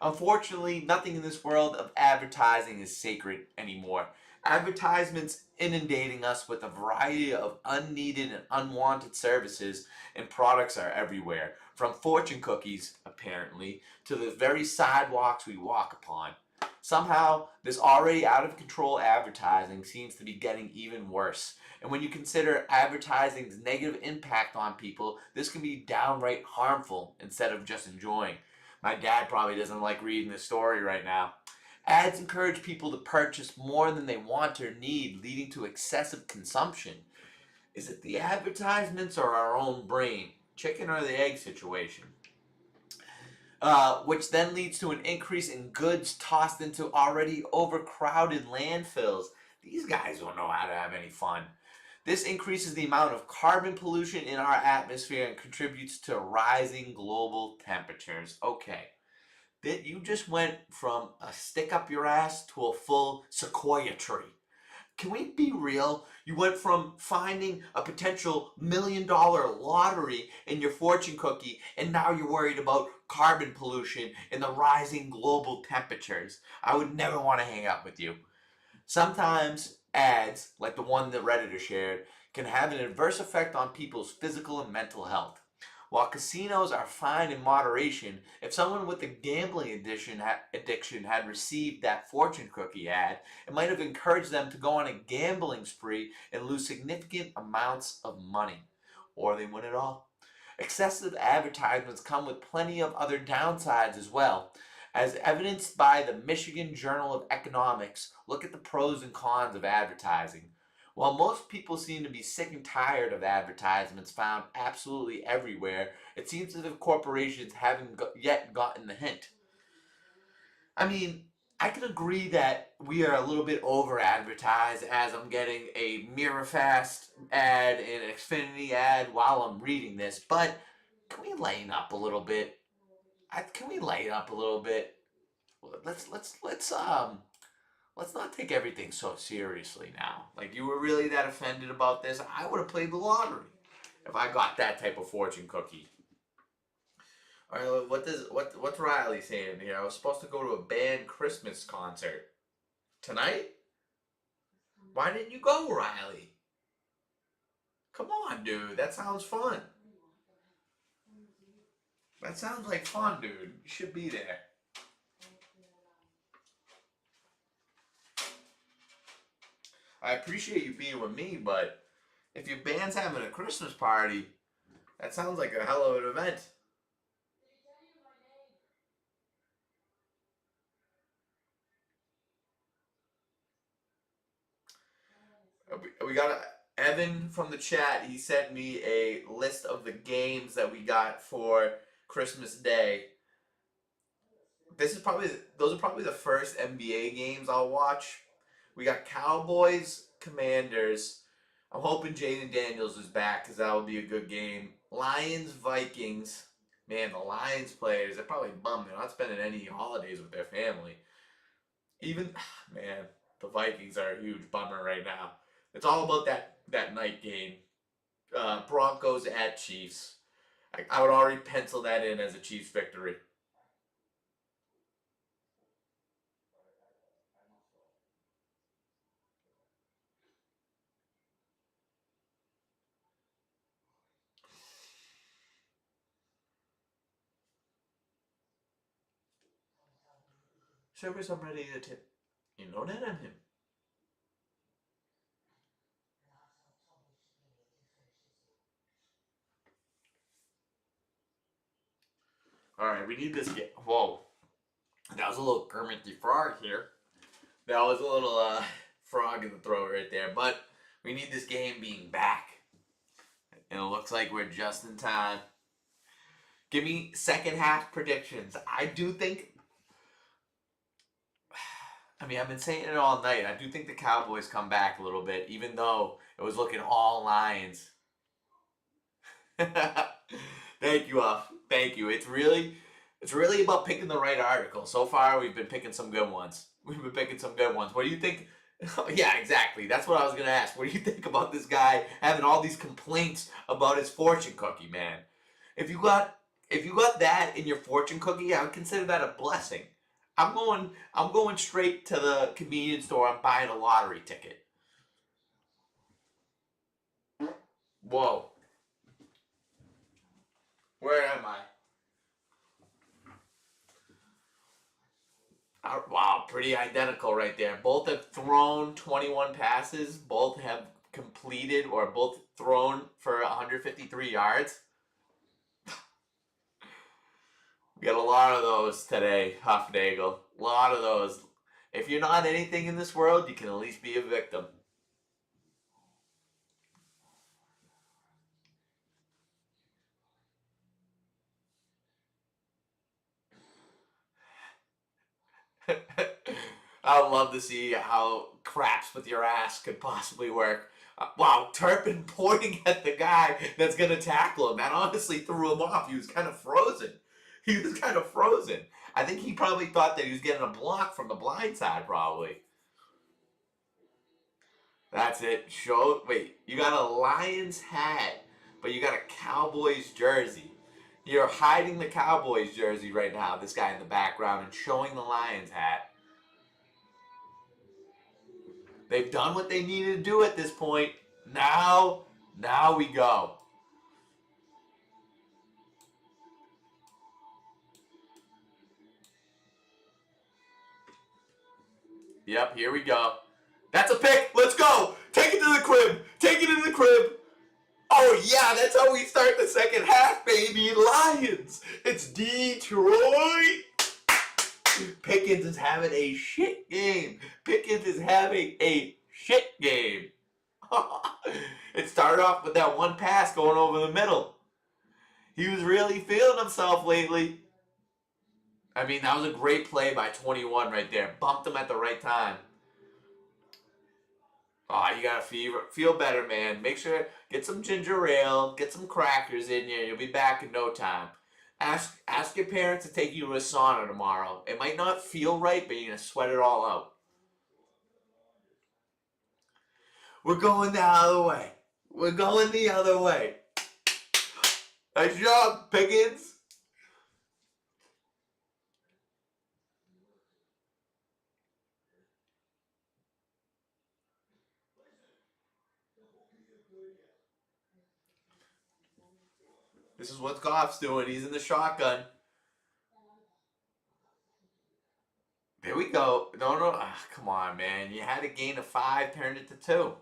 Unfortunately, nothing in this world of advertising is sacred anymore. Advertisements inundating us with a variety of unneeded and unwanted services and products are everywhere, from fortune cookies, apparently, to the very sidewalks we walk upon. Somehow, this already out of control advertising seems to be getting even worse. And when you consider advertising's negative impact on people, this can be downright harmful instead of just enjoying. My dad probably doesn't like reading this story right now. Ads encourage people to purchase more than they want or need, leading to excessive consumption. Is it the advertisements or our own brain? Chicken or the egg situation? which then leads to an increase in goods tossed into already overcrowded landfills. These guys don't know how to have any fun. This increases the amount of carbon pollution in our atmosphere and contributes to rising global temperatures. Okay, that you just went from a stick up your ass to a full sequoia tree. Can we be real? You went from finding a potential $1 million lottery in your fortune cookie, and now you're worried about carbon pollution and the rising global temperatures. I would never want to hang out with you. Sometimes ads, like the one that Redditor shared, can have an adverse effect on people's physical and mental health. While casinos are fine in moderation, if someone with a gambling addiction had received that fortune cookie ad, it might have encouraged them to go on a gambling spree and lose significant amounts of money. Or they win it all. Excessive advertisements come with plenty of other downsides as well. As evidenced by the Michigan Journal of Economics, look at the pros and cons of advertising. While most people seem to be sick and tired of advertisements found absolutely everywhere, it seems as if corporations haven't yet gotten the hint. I mean, I can agree that we are a little bit over advertised as I'm getting a MirrorFast ad and an Xfinity ad while I'm reading this, but can we lighten up a little bit? Can we lighten up a little bit? Let's not take everything so seriously now. Like, you were really that offended about this? I would have played the lottery if I got that type of fortune cookie. All right, what's Riley saying here? I was supposed to go to a band Christmas concert tonight. Why didn't you go, Riley? Come on, dude. That sounds fun. That sounds like fun, dude. You should be there. I appreciate you being with me, but if your band's having a Christmas party, that sounds like a hell of an event. We got Evan from the chat. He sent me a list of the games that we got for Christmas Day. Those are probably the first NBA games I'll watch. We got Cowboys, Commanders. I'm hoping Jaden Daniels is back because that would be a good game. Lions, Vikings. Man, the Lions players, they're probably bummed. They're not spending any holidays with their family. Even, man, the Vikings are a huge bummer right now. It's all about that night game. Broncos at Chiefs. I would already pencil that in as a Chiefs victory. Service, I'm ready to tip. You know that I'm him. All right, we need this game. Whoa, that was a little Kermit the Frog here. That was a little frog in the throat right there. But we need this game being back, and it looks like we're just in time. Give me second half predictions. I do think. I mean, I've been saying it all night. I do think the Cowboys come back a little bit, even though it was looking all Lions. Thank you, Thank you. It's really about picking the right article. So far, we've been picking some good ones. We've been picking some good ones. What do you think? Yeah, exactly. That's what I was gonna ask. What do you think about this guy having all these complaints about his fortune cookie, man? If you got if you got that in your fortune cookie, I would consider that a blessing. I'm going straight to the convenience store. I'm buying a lottery ticket. Whoa, where am I? Wow, pretty identical right there. Both have thrown 21 passes. Both have completed or both thrown for 153 yards. We got a lot of those today, Huffnagel. A lot of those. If you're not anything in this world, you can at least be a victim. I would love to see how craps with your ass could possibly work. Wow, Turpin pointing at the guy that's gonna tackle him. That honestly threw him off. He was kind of frozen. He was kind of frozen. I think he probably thought that he was getting a block from the blind side, probably. That's it. Show. Wait, you got a Lions hat, but you got a Cowboys jersey. You're hiding the Cowboys jersey right now, this guy in the background, and showing the Lions hat. They've done what they needed to do at this point. Now we go. Yep, here we go. That's a pick. Let's go. Take it to the crib. Take it to the crib. Oh, yeah, that's how we start the second half, baby. Lions. It's Detroit. Pickens is having a shit game. Pickens is having a shit game. It started off with that one pass going over the middle. He was really feeling himself lately. I mean, that was a great play by 21 right there. Bumped him at the right time. Oh, you gotta feel better, man. Make sure get some ginger ale, get some crackers in you. You'll be back in no time. Ask your parents to take you to a sauna tomorrow. It might not feel right, but you're gonna sweat it all out. We're going the other way. We're going the other way. Nice job, Pickens. This is what Goff's doing. He's in the shotgun. There we go. No. Come on, man. You had a gain of 5, turned it to 2.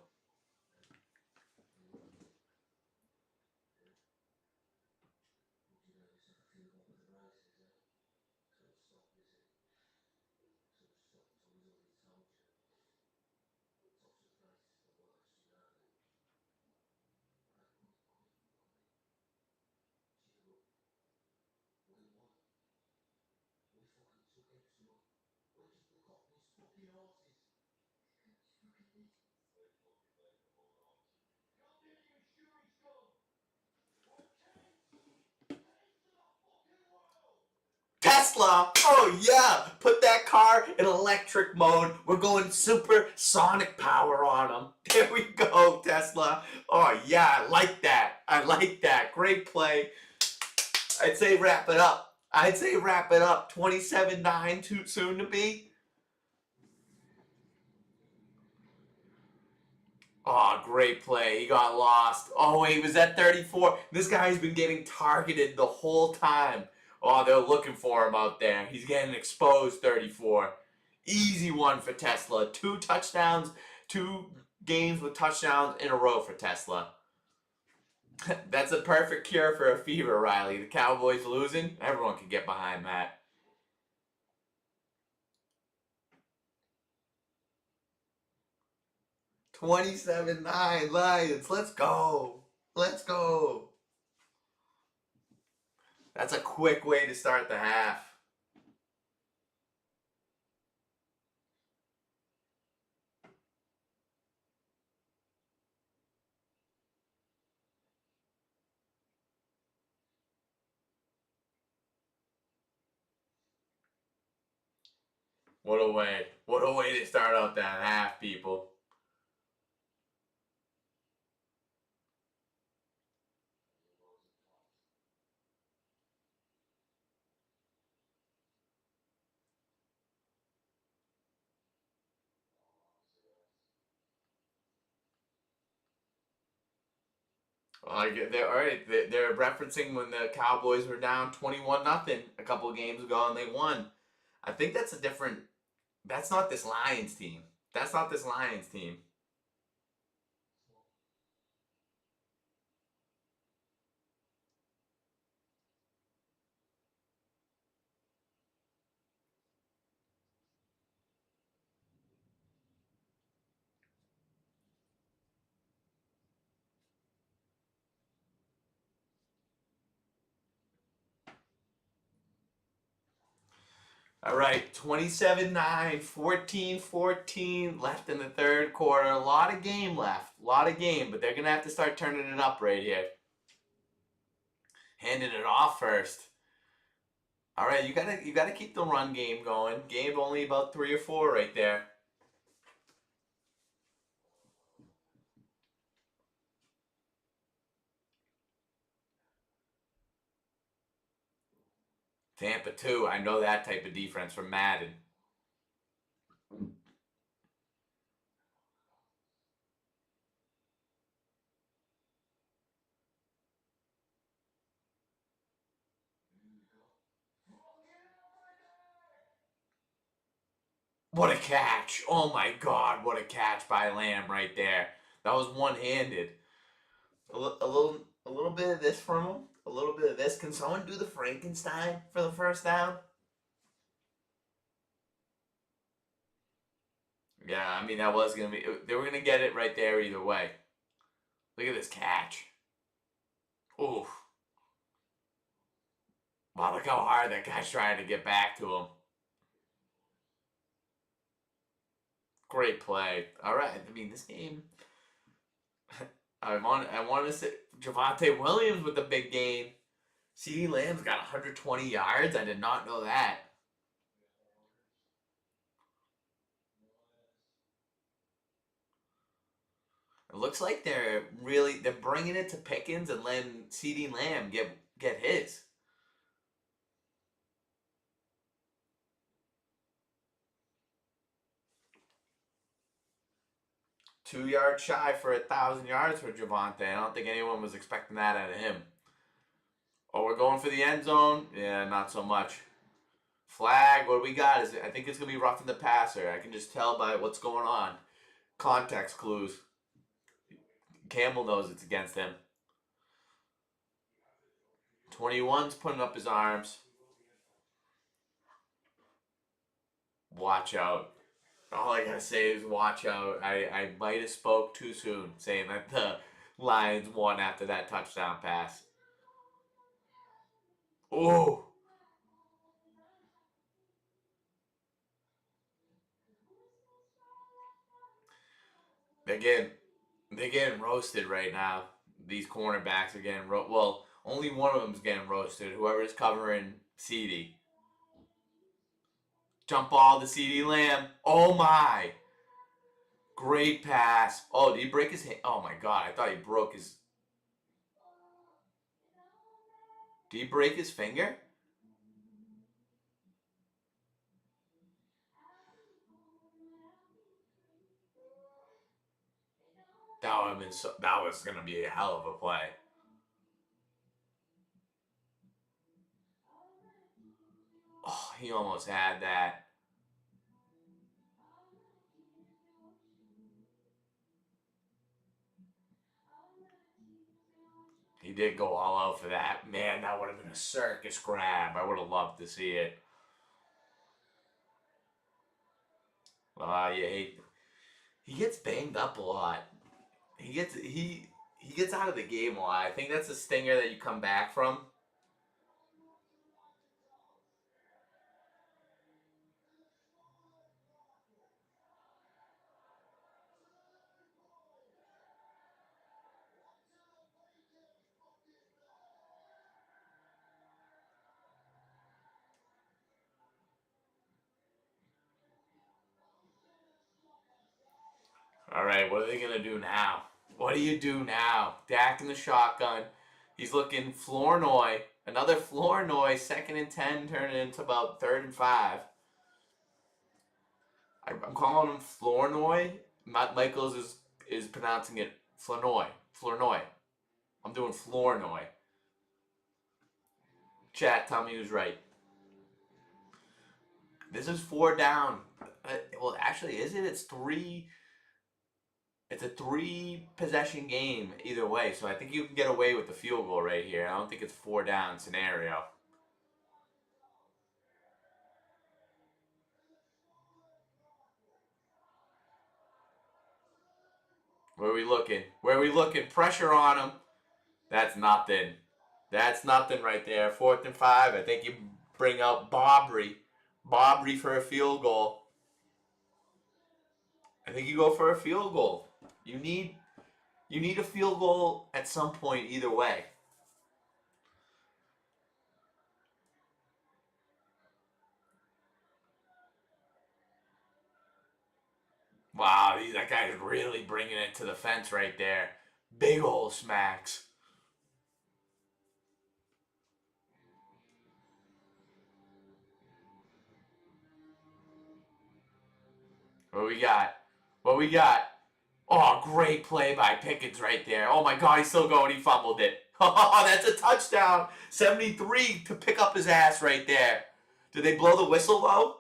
Tesla! Oh yeah! Put that car in electric mode. We're going super sonic power on them. There we go, Tesla. Oh yeah, I like that. I like that. Great play. I'd say wrap it up. 27-9 too soon to be. Oh, great play. He got lost. Oh, wait, was that 34? This guy's been getting targeted the whole time. Oh, they're looking for him out there. He's getting exposed, 34. Easy one for Tesla. 2 touchdowns, 2 games with touchdowns in a row for Tesla. That's a perfect cure for a fever, Riley. The Cowboys losing, everyone can get behind that. $27-9 Lions. Let's go. Let's go. That's a quick way to start the half. What a way. What a way to start out that half, people. They're, all right, they're referencing when the Cowboys were down 21-0 a couple of games ago and they won. I think that's a different. That's not this Lions team. That's not this Lions team. All right, 27-9, 14-14 left in the third quarter. A lot of game left. A lot of game, but they're going to have to start turning it up right here. Handing it off first. All right, you gotta keep the run game going. Game only about 3 or 4 right there. Tampa 2, I know that type of defense from Madden. What a catch. Oh my god, what a catch by Lamb right there. That was one-handed. A little bit of this from him. A little bit of this. Can someone do the Frankenstein for the first down? Yeah, I mean that was gonna be. They were gonna get it right there either way. Look at this catch. Oof. Wow, look how hard that guy's trying to get back to him. Great play. All right. I mean, this game. I want to say Javonte Williams with the big game. CeeDee Lamb's got 120 yards. I did not know that. It looks like they're bringing it to Pickens and letting CeeDee Lamb get his. $2 yards shy for 1,000 yards for Javonte. I don't think anyone was expecting that out of him. Oh, we're going for the end zone? Yeah, not so much. Flag, what do we got? I think it's going to be roughing the passer. I can just tell by what's going on. Context clues. Campbell knows it's against him. 21's putting up his arms. Watch out. All I gotta say is watch out. I might have spoke too soon saying that the Lions won after that touchdown pass. Oh. They're getting roasted right now. These cornerbacks are getting well, only one of them's getting roasted. Whoever's covering CD. Jump ball to CD Lamb. Oh my. Great pass. Oh, did he break his hand? Oh my god, I thought he broke his. Did he break his finger? That would have been so. That was gonna be a hell of a play. Oh, he almost had that. He did go all out for that. Man, that would have been a circus grab. I would have loved to see it. You hate. He gets banged up a lot. He gets out of the game a lot. I think that's a stinger that you come back from. All right, what are they gonna do now? What do you do now? Dak in the shotgun. He's looking Flournoy. Another Flournoy. 2nd and 10, turning into about 3rd and 5. I'm calling him Flournoy. Matt Michaels is pronouncing it Flournoy. Flournoy. I'm doing Flournoy. Chat, tell me who's right. This is 4 down. Well, actually, is it? It's 3. It's a 3 possession game either way, so I think you can get away with the field goal right here. I don't think it's 4 down scenario. Where are we looking? Where are we looking? Pressure on him. That's nothing. That's nothing right there. 4th and 5. I think you bring out Bobry. Bobry for a field goal. I think you go for a field goal. You need a field goal at some point either way. Wow, that guy's really bringing it to the fence right there. Big ol' smacks. What we got? What we got? Oh, great play by Pickens right there. Oh my God, he's still going. He fumbled it. Oh, that's a touchdown. 73 to pick up his ass right there. Did they blow the whistle though?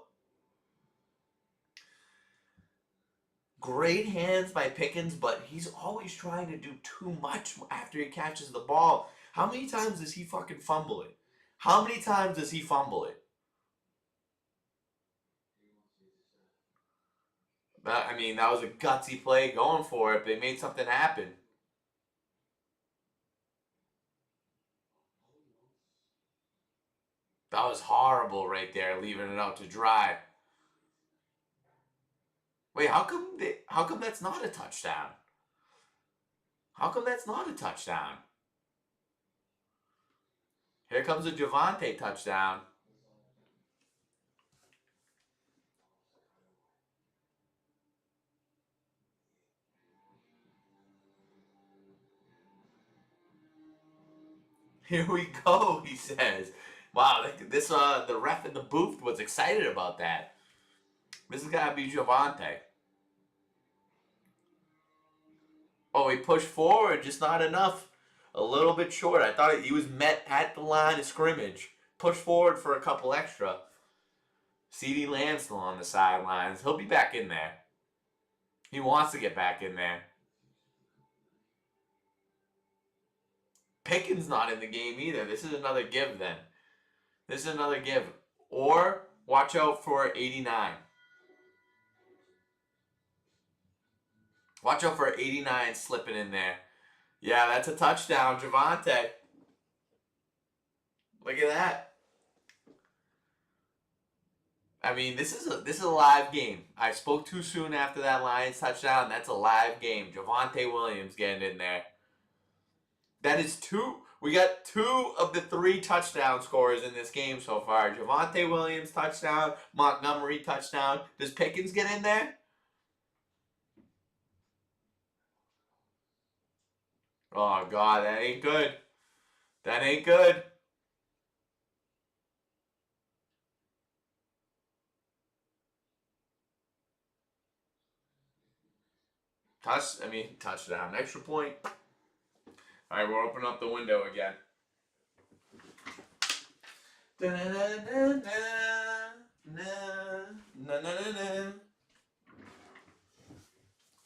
Great hands by Pickens, but he's always trying to do too much after he catches the ball. How many times does he fucking fumble it? How many times does he fumble it? That was a gutsy play going for it. They made something happen. That was horrible right there, leaving it out to dry. Wait, how come that's not a touchdown? How come that's not a touchdown? Here comes a Javonte touchdown. Here we go, he says. Wow, the ref in the booth was excited about that. This has got to be Javonte. Oh, he pushed forward, just not enough. A little bit short. I thought he was met at the line of scrimmage. Pushed forward for a couple extra. CeeDee Lamb still on the sidelines. He'll be back in there. He wants to get back in there. Pickens not in the game either. This is another give then. This is another give. Or watch out for 89. Watch out for 89 slipping in there. Yeah, that's a touchdown, Javonte. Look at that. This is a live game. I spoke too soon after that Lions touchdown. That's a live game. Javonte Williams getting in there. That is two. We got 2 of the 3 touchdown scorers in this game so far. Javonte Williams touchdown, Montgomery touchdown. Does Pickens get in there? Oh God, that ain't good. That ain't good. Touchdown. Extra point. All right, we're opening up the window again.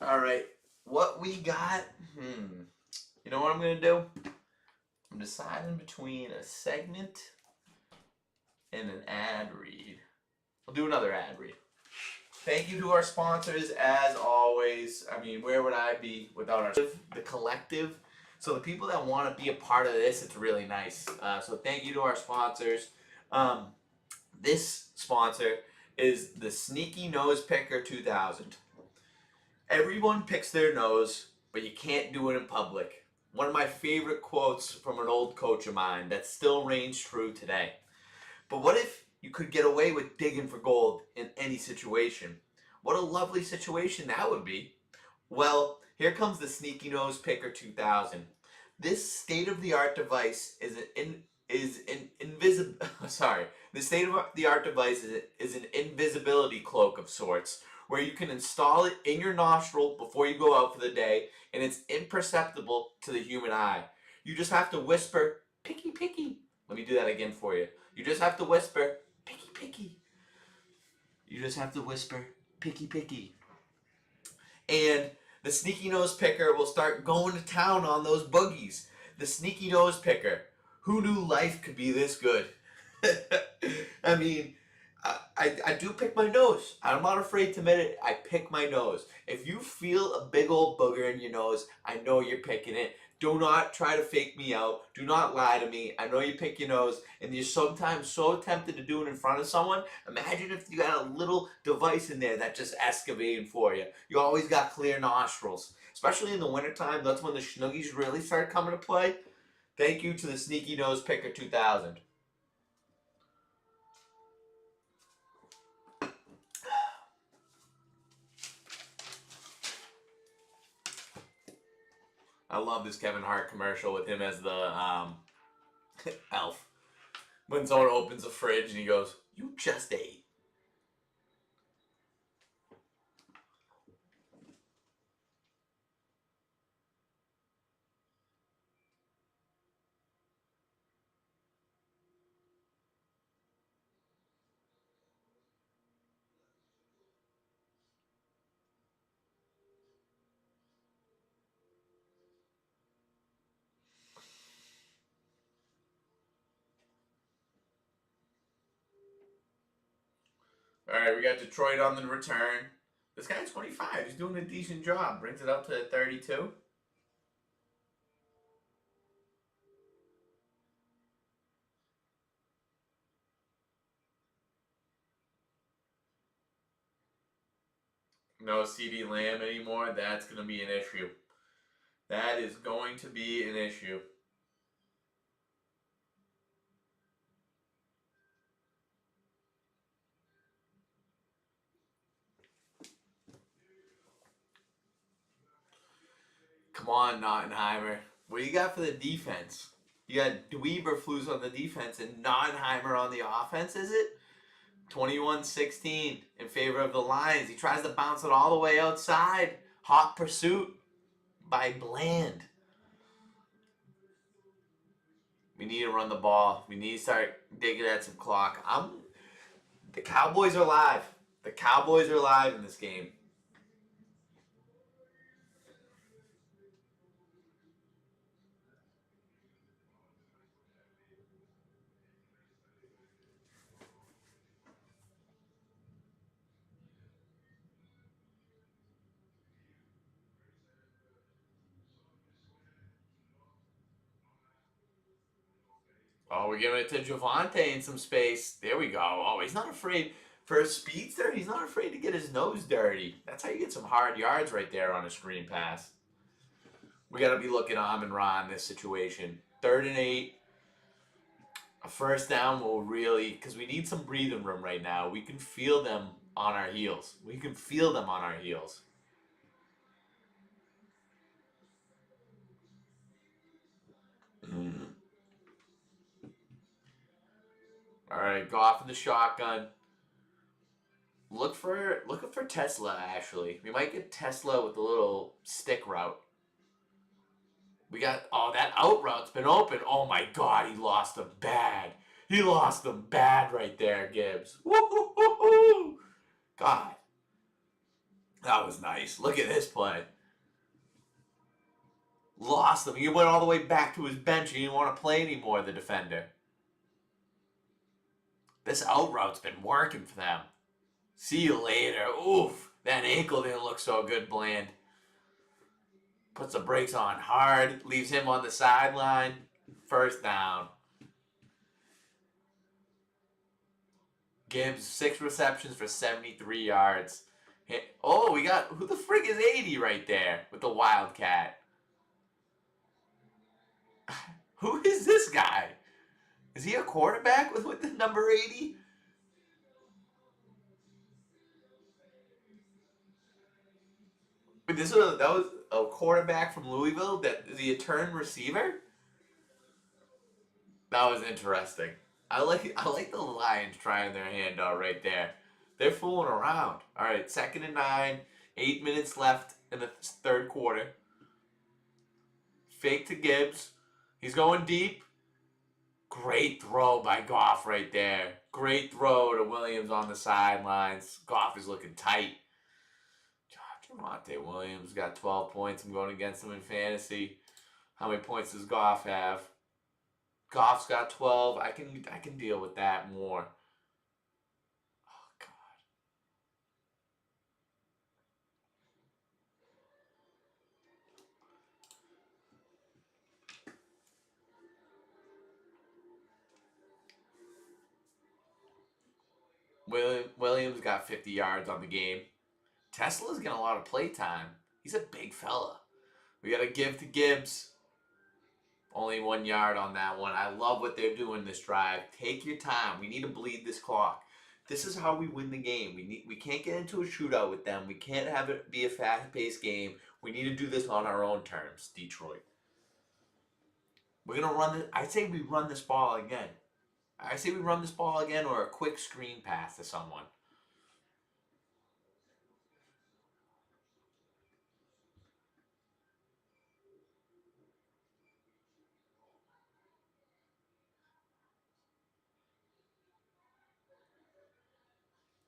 All right, what we got? You know what I'm gonna do? I'm deciding between a segment and an ad read. I'll do another ad read. Thank you to our sponsors, as always. Where would I be without the collective? So the people that want to be a part of this, it's really nice. So thank you to our sponsors. This sponsor is the Sneaky Nose Picker 2000. Everyone picks their nose, but you can't do it in public. One of my favorite quotes from an old coach of mine that still reigns true today. But what if you could get away with digging for gold in any situation? What a lovely situation that would be. Well, here comes the Sneaky Nose Picker 2000. This state-of-the-art device The state-of-the-art device is an invisibility cloak of sorts, where you can install it in your nostril before you go out for the day, and it's imperceptible to the human eye. You just have to whisper, "Picky, picky." Let me do that again for you. You just have to whisper, "Picky, picky." You just have to whisper, "Picky, picky." And the Sneaky Nose Picker will start going to town on those boogies. The Sneaky Nose Picker. Who knew life could be this good? I do pick my nose. I'm not afraid to admit it. I pick my nose. If you feel a big old booger in your nose, I know you're picking it. Do not try to fake me out. Do not lie to me. I know you pick your nose, and you're sometimes so tempted to do it in front of someone. Imagine if you got a little device in there that just excavating for you. You always got clear nostrils. Especially in the wintertime, that's when the schnuggies really start coming to play. Thank you to the Sneaky Nose Picker 2000. I love this Kevin Hart commercial with him as the elf. When someone opens a fridge and he goes, "You just ate." All right, we got Detroit on the return. This guy's 25. He's doing a decent job. Brings it up to 32. No CD Lamb anymore. That's going to be an issue. That is going to be an issue. Come on, Nottenheimer. What do you got for the defense? You got Dweeberflus on the defense and Nottenheimer on the offense, is it? 21-16 in favor of the Lions. He tries to bounce it all the way outside. Hot pursuit by Bland. We need to run the ball. We need to start digging at some clock. The Cowboys are live. The Cowboys are live in this game. Oh, we're giving it to Javante in some space. There we go. Oh, he's not afraid. For a speedster, he's not afraid to get his nose dirty. That's how you get some hard yards right there on a screen pass. We got to be looking Amon-Ra in this situation. 3rd and 8. A first down will really, because we need some breathing room right now. We can feel them on our heels. We can feel them on our heels. All right, go off in the shotgun. Looking for Tesla. Actually, we might get Tesla with a little stick route. We got that out route's been open. Oh my God, he lost them bad. He lost them bad right there, Gibbs. Woo-hoo-hoo-hoo. God, that was nice. Look at this play. Lost him. He went all the way back to his bench. He didn't want to play anymore. The defender. This out route's been working for them. See you later. Oof, that ankle didn't look so good, Bland. Puts the brakes on hard, leaves him on the sideline. First down. Gibbs, 6 receptions for 73 yards. Oh, we got, who the frig is 80 right there with the Wildcat? Who is this guy? Is he a quarterback with the number 80? Wait, that was a quarterback from Louisville. That is he a turn receiver? That was interesting. I like the Lions trying their hand out right there. They're fooling around. All right, 2nd and 9. 8 minutes left in the 3rd quarter. Fake to Gibbs. He's going deep. Great throw by Goff right there. Great throw to Williams on the sidelines. Goff is looking tight. Javonte Williams got 12 points. I'm going against him in fantasy. How many points does Goff have? Goff's got 12. I can deal with that more. Williams got 50 yards on the game. Tesla's getting a lot of play time. He's a big fella. We got to give to Gibbs. Only 1 yard on that one. I love what they're doing this drive. Take your time. We need to bleed this clock. This is how we win the game. We can't get into a shootout with them. We can't have it be a fast-paced game. We need to do this on our own terms, Detroit. We're gonna run this. I say we run this ball again. I say we run this ball again or a quick screen pass to someone.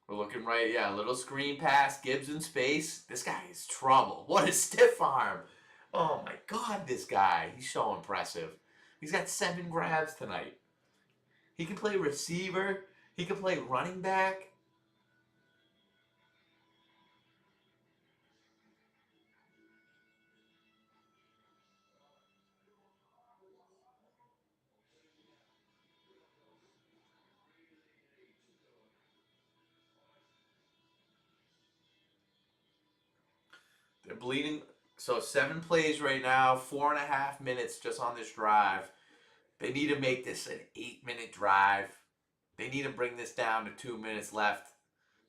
We're looking right, yeah, little screen pass, Gibbs in space. This guy is trouble. What a stiff arm. Oh my God, this guy. He's so impressive. He's got 7 grabs tonight. He can play receiver. He can play running back. They're bleeding. So 7 plays right now, 4.5 minutes just on this drive. They need to make this an 8-minute drive. They need to bring this down to 2 minutes left.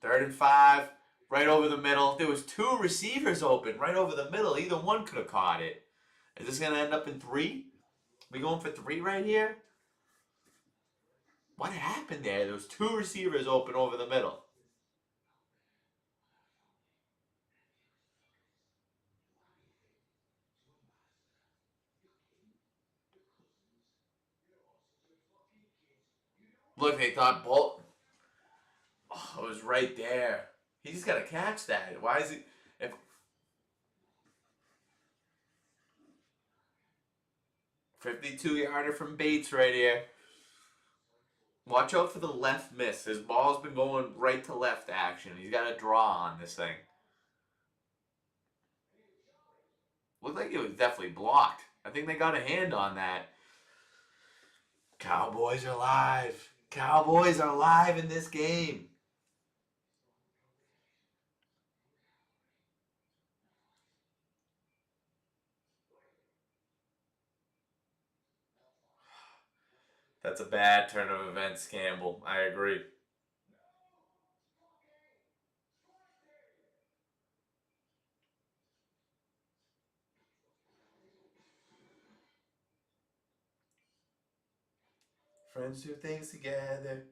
3rd and 5, right over the middle. There was 2 receivers open right over the middle. Either one could have caught it. Is this going to end up in 3? We going for 3 right here? What happened there? There was 2 receivers open over the middle. Look, they thought Bolt. Oh, it was right there. He just got to catch that. Why is it? If 52-yarder from Bates right here. Watch out for the left miss. His ball's been going right to left action. He's got a draw on this thing. Looked like it was definitely blocked. I think they got a hand on that. Cowboys are live. Cowboys are live in this game. That's a bad turn of events, Campbell. I agree. Friends do things together.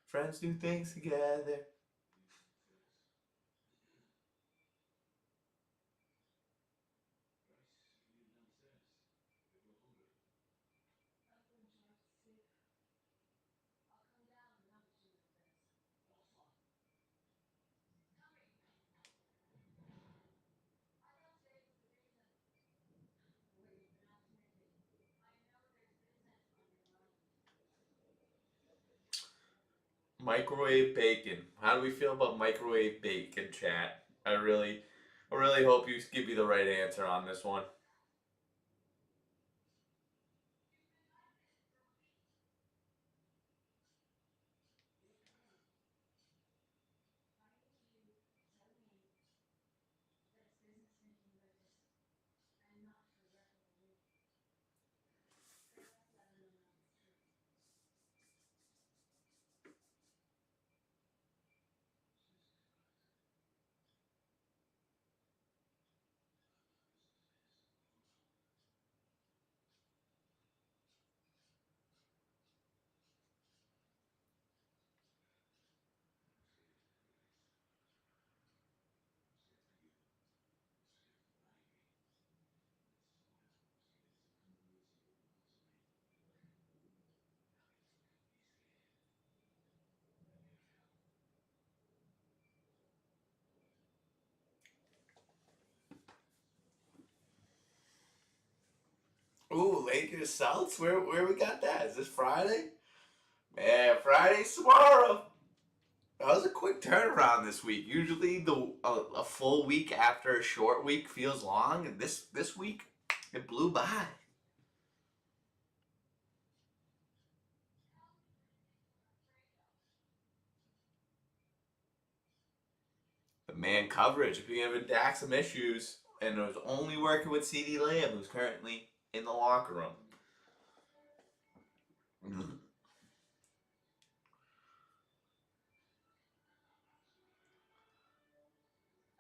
Friends do things together. Microwave bacon. How do we feel about microwave bacon, chat? I really hope you give me the right answer on this one. Ooh, Lakers Celtics? Where we got that? Is this Friday? Man, Friday's tomorrow. That was a quick turnaround this week. Usually a full week after a short week feels long, and this week it blew by. man coverage. If you're giving Dak some issues, and it was only working with CeeDee Lamb, who's currently in the locker room.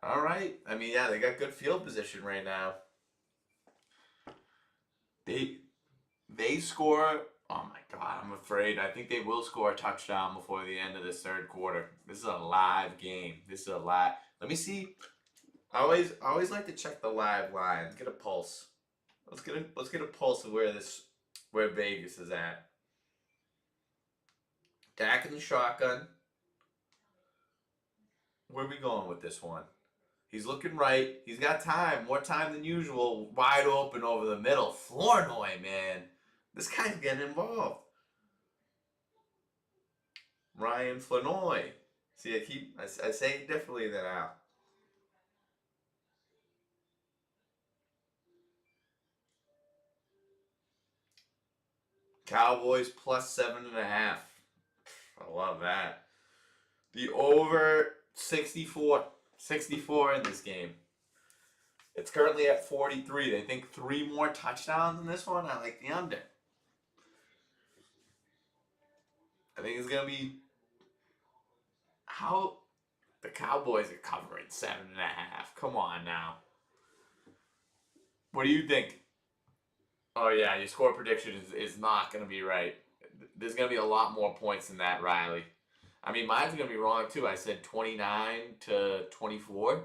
All right. I mean, yeah, they got good field position right now. They score. Oh my God, I'm afraid. I think they will score a touchdown before the end of this third quarter. This is a live game. This is a live. Let me see. I always like to check the live lines. Get a pulse. Let's get a pulse of where Vegas is at. Dak in the shotgun. Where are we going with this one? He's looking right. He's got time, more time than usual. Wide open over the middle. Flournoy, man. This guy's getting involved. Ryan Flournoy. See, I say it differently than Al. Cowboys plus 7.5. I love that. The over 64 in this game. It's currently at 43. They think 3 more touchdowns in this one. I like the under. I think it's going to be how the Cowboys are covering 7.5. Come on now. What do you think? Oh, yeah, your score prediction is not going to be right. There's going to be a lot more points than that, Riley. I mean, mine's going to be wrong, too. I said 29 to 24.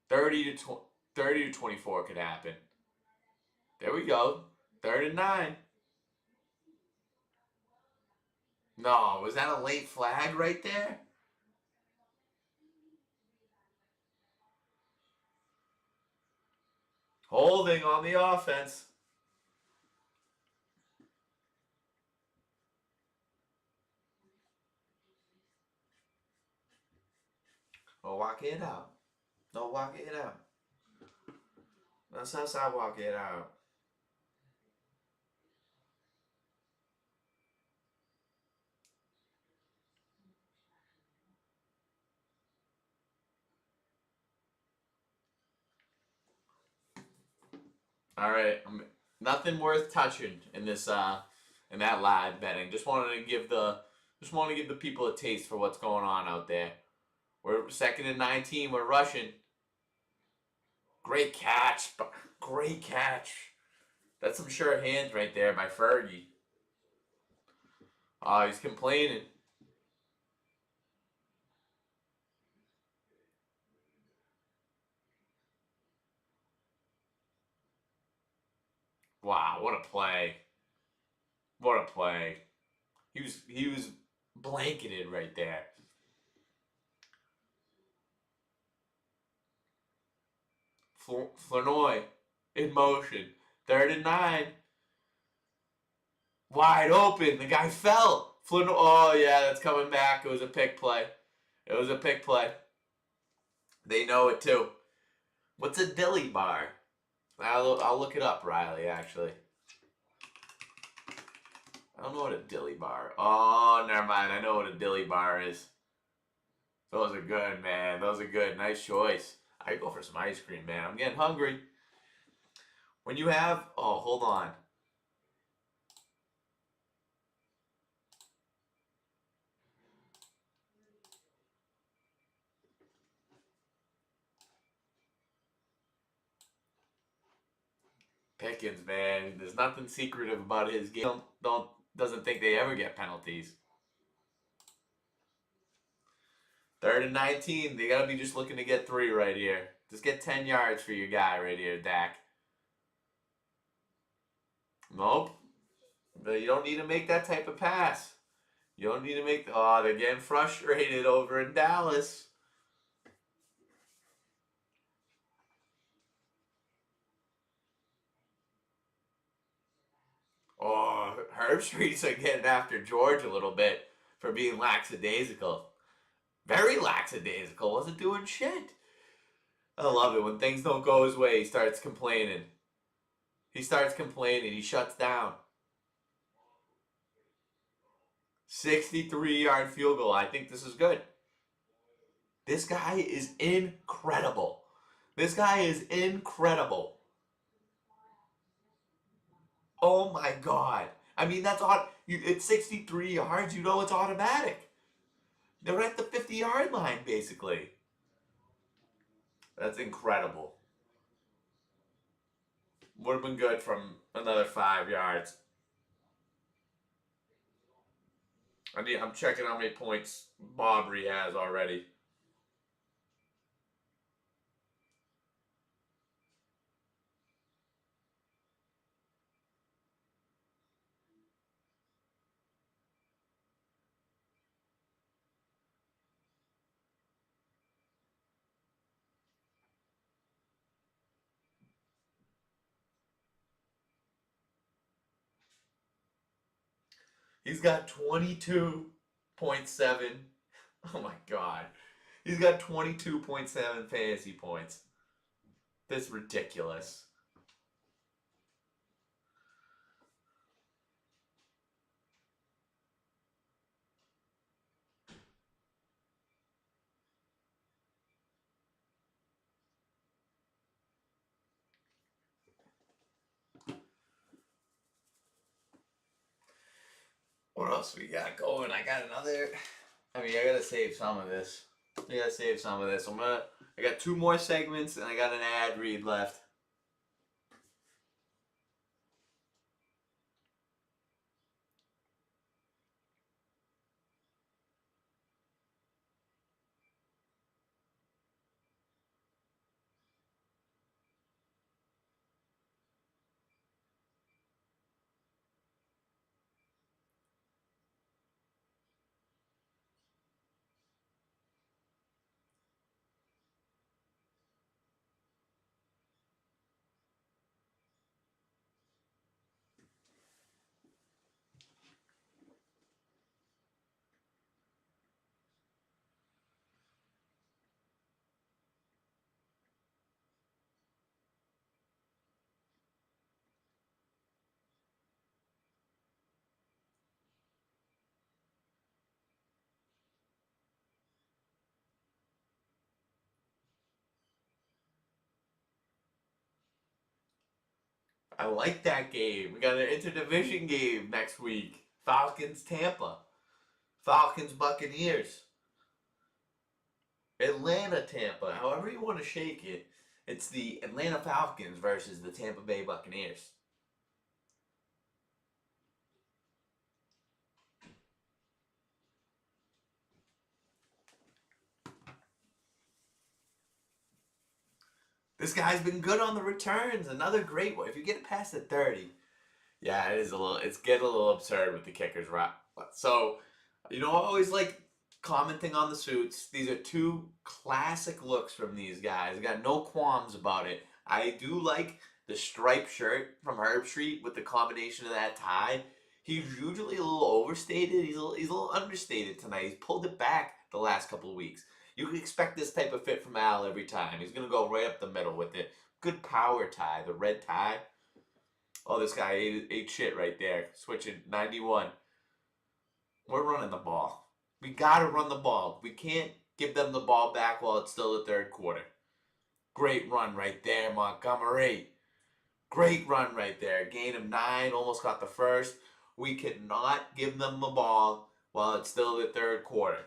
30 to 24 could happen. There we go. 3rd and 9. No, was that a late flag right there? Holding on the offense. Oh, walk it out. No, walk it out. That's how I walk it out. All right, nothing worth touching in this in that live betting. Just wanted to give the people a taste for what's going on out there. We're 2nd and 19. We're rushing. Great catch. Great catch. That's some sure hands right there by Fergie. Oh, he's complaining. Wow, what a play. What a play. He was blanketed right there. Flournoy in motion. 3rd and 9. Wide open. The guy fell. Flournoy. Oh, yeah, that's coming back. It was a pick play. It was a pick play. They know it too. What's a dilly bar? I'll look it up, Riley, actually. I don't know what a dilly bar. Oh, never mind. I know what a dilly bar is. Those are good, man. Those are good. Nice choice. I could go for some ice cream, man. I'm getting hungry. When you have... Oh, hold on. Pickens, man. There's nothing secretive about his game. Doesn't think they ever get penalties. 3rd and 19. They gotta be just looking to get 3 right here. Just get 10 yards for your guy right here, Dak. Nope. But you don't need to make that type of pass. You don't need to make... Oh, they're getting frustrated over in Dallas. Oh, Herbstreit's are getting after George a little bit for being lackadaisical. Very lackadaisical. Wasn't doing shit. I love it. When things don't go his way, he starts complaining. He starts complaining. He shuts down. 63-yard field goal. I think this is good. This guy is incredible. This guy is incredible. Oh my god. I mean, that's odd. It's 63 yards. You know it's automatic. They're at the 50-yard line, basically. That's incredible. Would have been good from another 5 yards. I'm checking how many points Bobry has already. He's got 22.7. Oh my god. He's got 22.7 fantasy points. That's ridiculous. What else we got going? I got another. I mean, I gotta save some of this. I gotta save some of this. I got two more segments and I got an ad read left. I like that game. We got an interdivision game next week. Falcons Tampa. Falcons Buccaneers. Atlanta Tampa. However you want to shake it. It's the Atlanta Falcons versus the Tampa Bay Buccaneers. This guy's been good on the returns. Another great one. If you get past the 30, yeah, it is a little. It's getting a little absurd with the kickers, right? So, I always like commenting on the suits. These are two classic looks from these guys. I got no qualms about it. I do like the striped shirt from Herb Street with the combination of that tie. He's usually a little overstated. He's a little understated tonight. He's pulled it back the last couple of weeks. You can expect this type of fit from Al every time. He's gonna go right up the middle with it. Good power tie, the red tie. Oh, this guy ate shit right there. Switching 91. We're running the ball. We gotta run the ball. We can't give them the ball back while it's still the third quarter. Great run right there, Montgomery. Great run right there. Gain of 9, almost got the first. We cannot give them the ball while it's still the third quarter.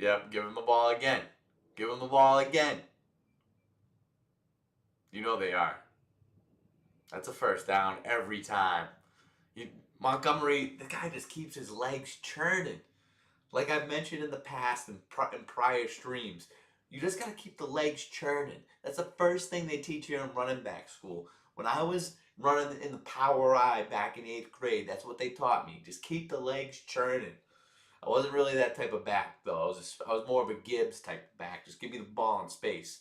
Yep, give him the ball again. Give him the ball again. You know they are. That's a first down every time. Montgomery, the guy just keeps his legs churning. Like I've mentioned in the past in prior streams, you just got to keep the legs churning. That's the first thing they teach you in running back school. When I was running in the Power I back in 8th grade, that's what they taught me. Just keep the legs churning. I wasn't really that type of back though. I was more of a Gibbs type of back. Just give me the ball in space.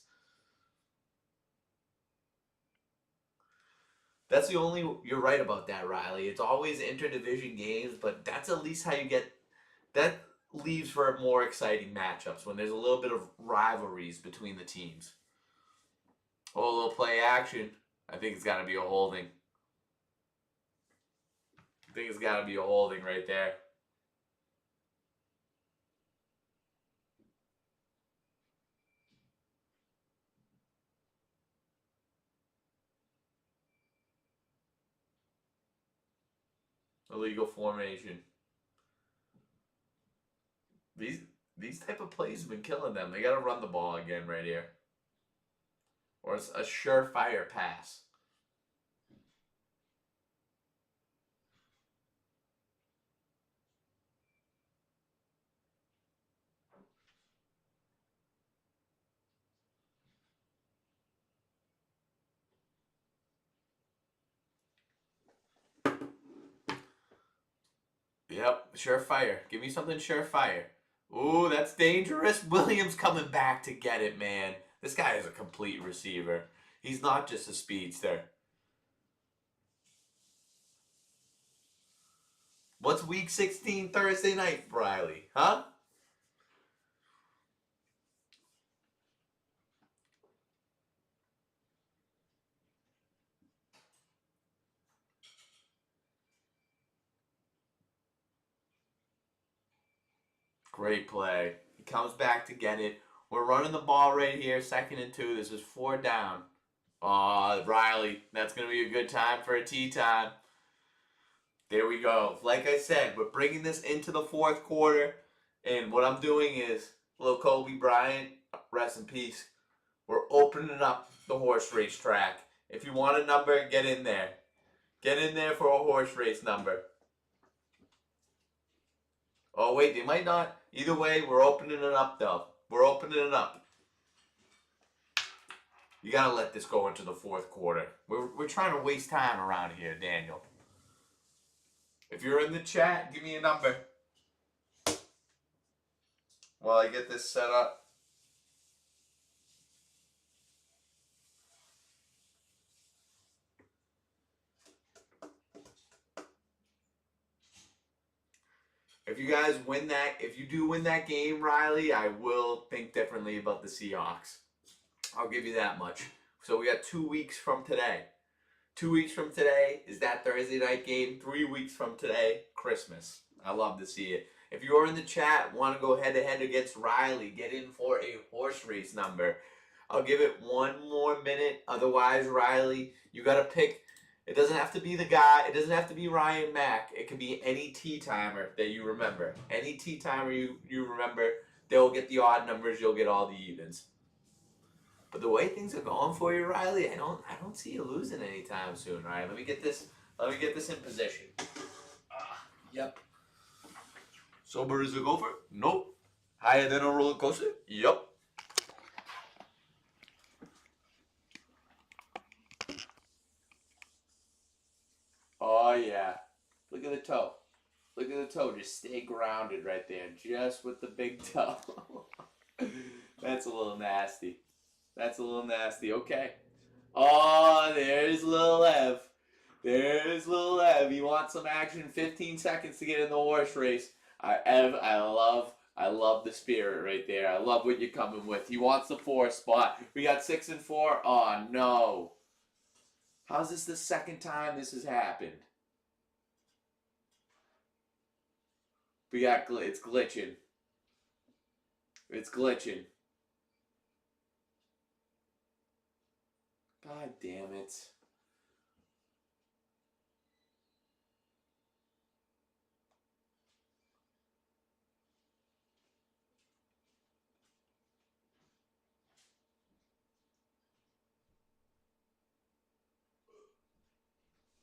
That's the only. You're right about that, Riley. It's always interdivision games, but that's at least how you get. That leaves for more exciting matchups when there's a little bit of rivalries between the teams. Oh, a little play action. I think it's got to be a holding. I think it's got to be a holding right there. Illegal formation. These type of plays have been killing them. They got to run the ball again right here. Or it's a surefire pass. Yep, surefire. Give me something surefire. Ooh, that's dangerous. Williams coming back to get it, man. This guy is a complete receiver. He's not just a speedster. What's week 16 Thursday night, Riley? Huh? Great play. He comes back to get it. We're running the ball right here, 2nd and 2. This is 4 down. Riley, that's going to be a good time for a tea time. There we go. Like I said, we're bringing this into the 4th quarter. And what I'm doing is, little Kobe Bryant, rest in peace. We're opening up the horse race track. If you want a number, get in there. Get in there for a horse race number. Oh, wait, they might not. Either way, we're opening it up, though. We're opening it up. You got to let this go into the 4th quarter. We're trying to waste time around here, Daniel. If you're in the chat, give me a number while I get this set up. If you guys win that, if you do win that game, Riley, I will think differently about the Seahawks. I'll give you that much. So we got 2 weeks from today. 2 weeks from today is that Thursday night game. 3 weeks from today, Christmas. I love to see it. If you're in the chat, want to go head-to-head against Riley, get in for a horse race number. I'll give it 1 more minute. Otherwise, Riley, you got to pick. It doesn't have to be the guy. It doesn't have to be Ryan Mack. It can be any T-timer that you remember. Any T-timer you remember, they'll get the odd numbers. You'll get all the evens. But the way things are going for you, Riley, I don't see you losing anytime soon. All right, let me get this in position. Yep. Sober as a gopher? Nope. Higher than a roller coaster? Yep. Oh yeah. Look at the toe. Look at the toe. Just stay grounded right there. Just with the big toe. That's a little nasty. That's a little nasty. Okay. Oh, there's Lil Ev. There's Lil Ev. He wants some action. 15 seconds to get in the horse race. Ev, I love the spirit right there. I love what you're coming with. He wants the 4 spot. We got 6 and 4. Oh no. How's this the second time this has happened? It's glitching. It's glitching. God damn it.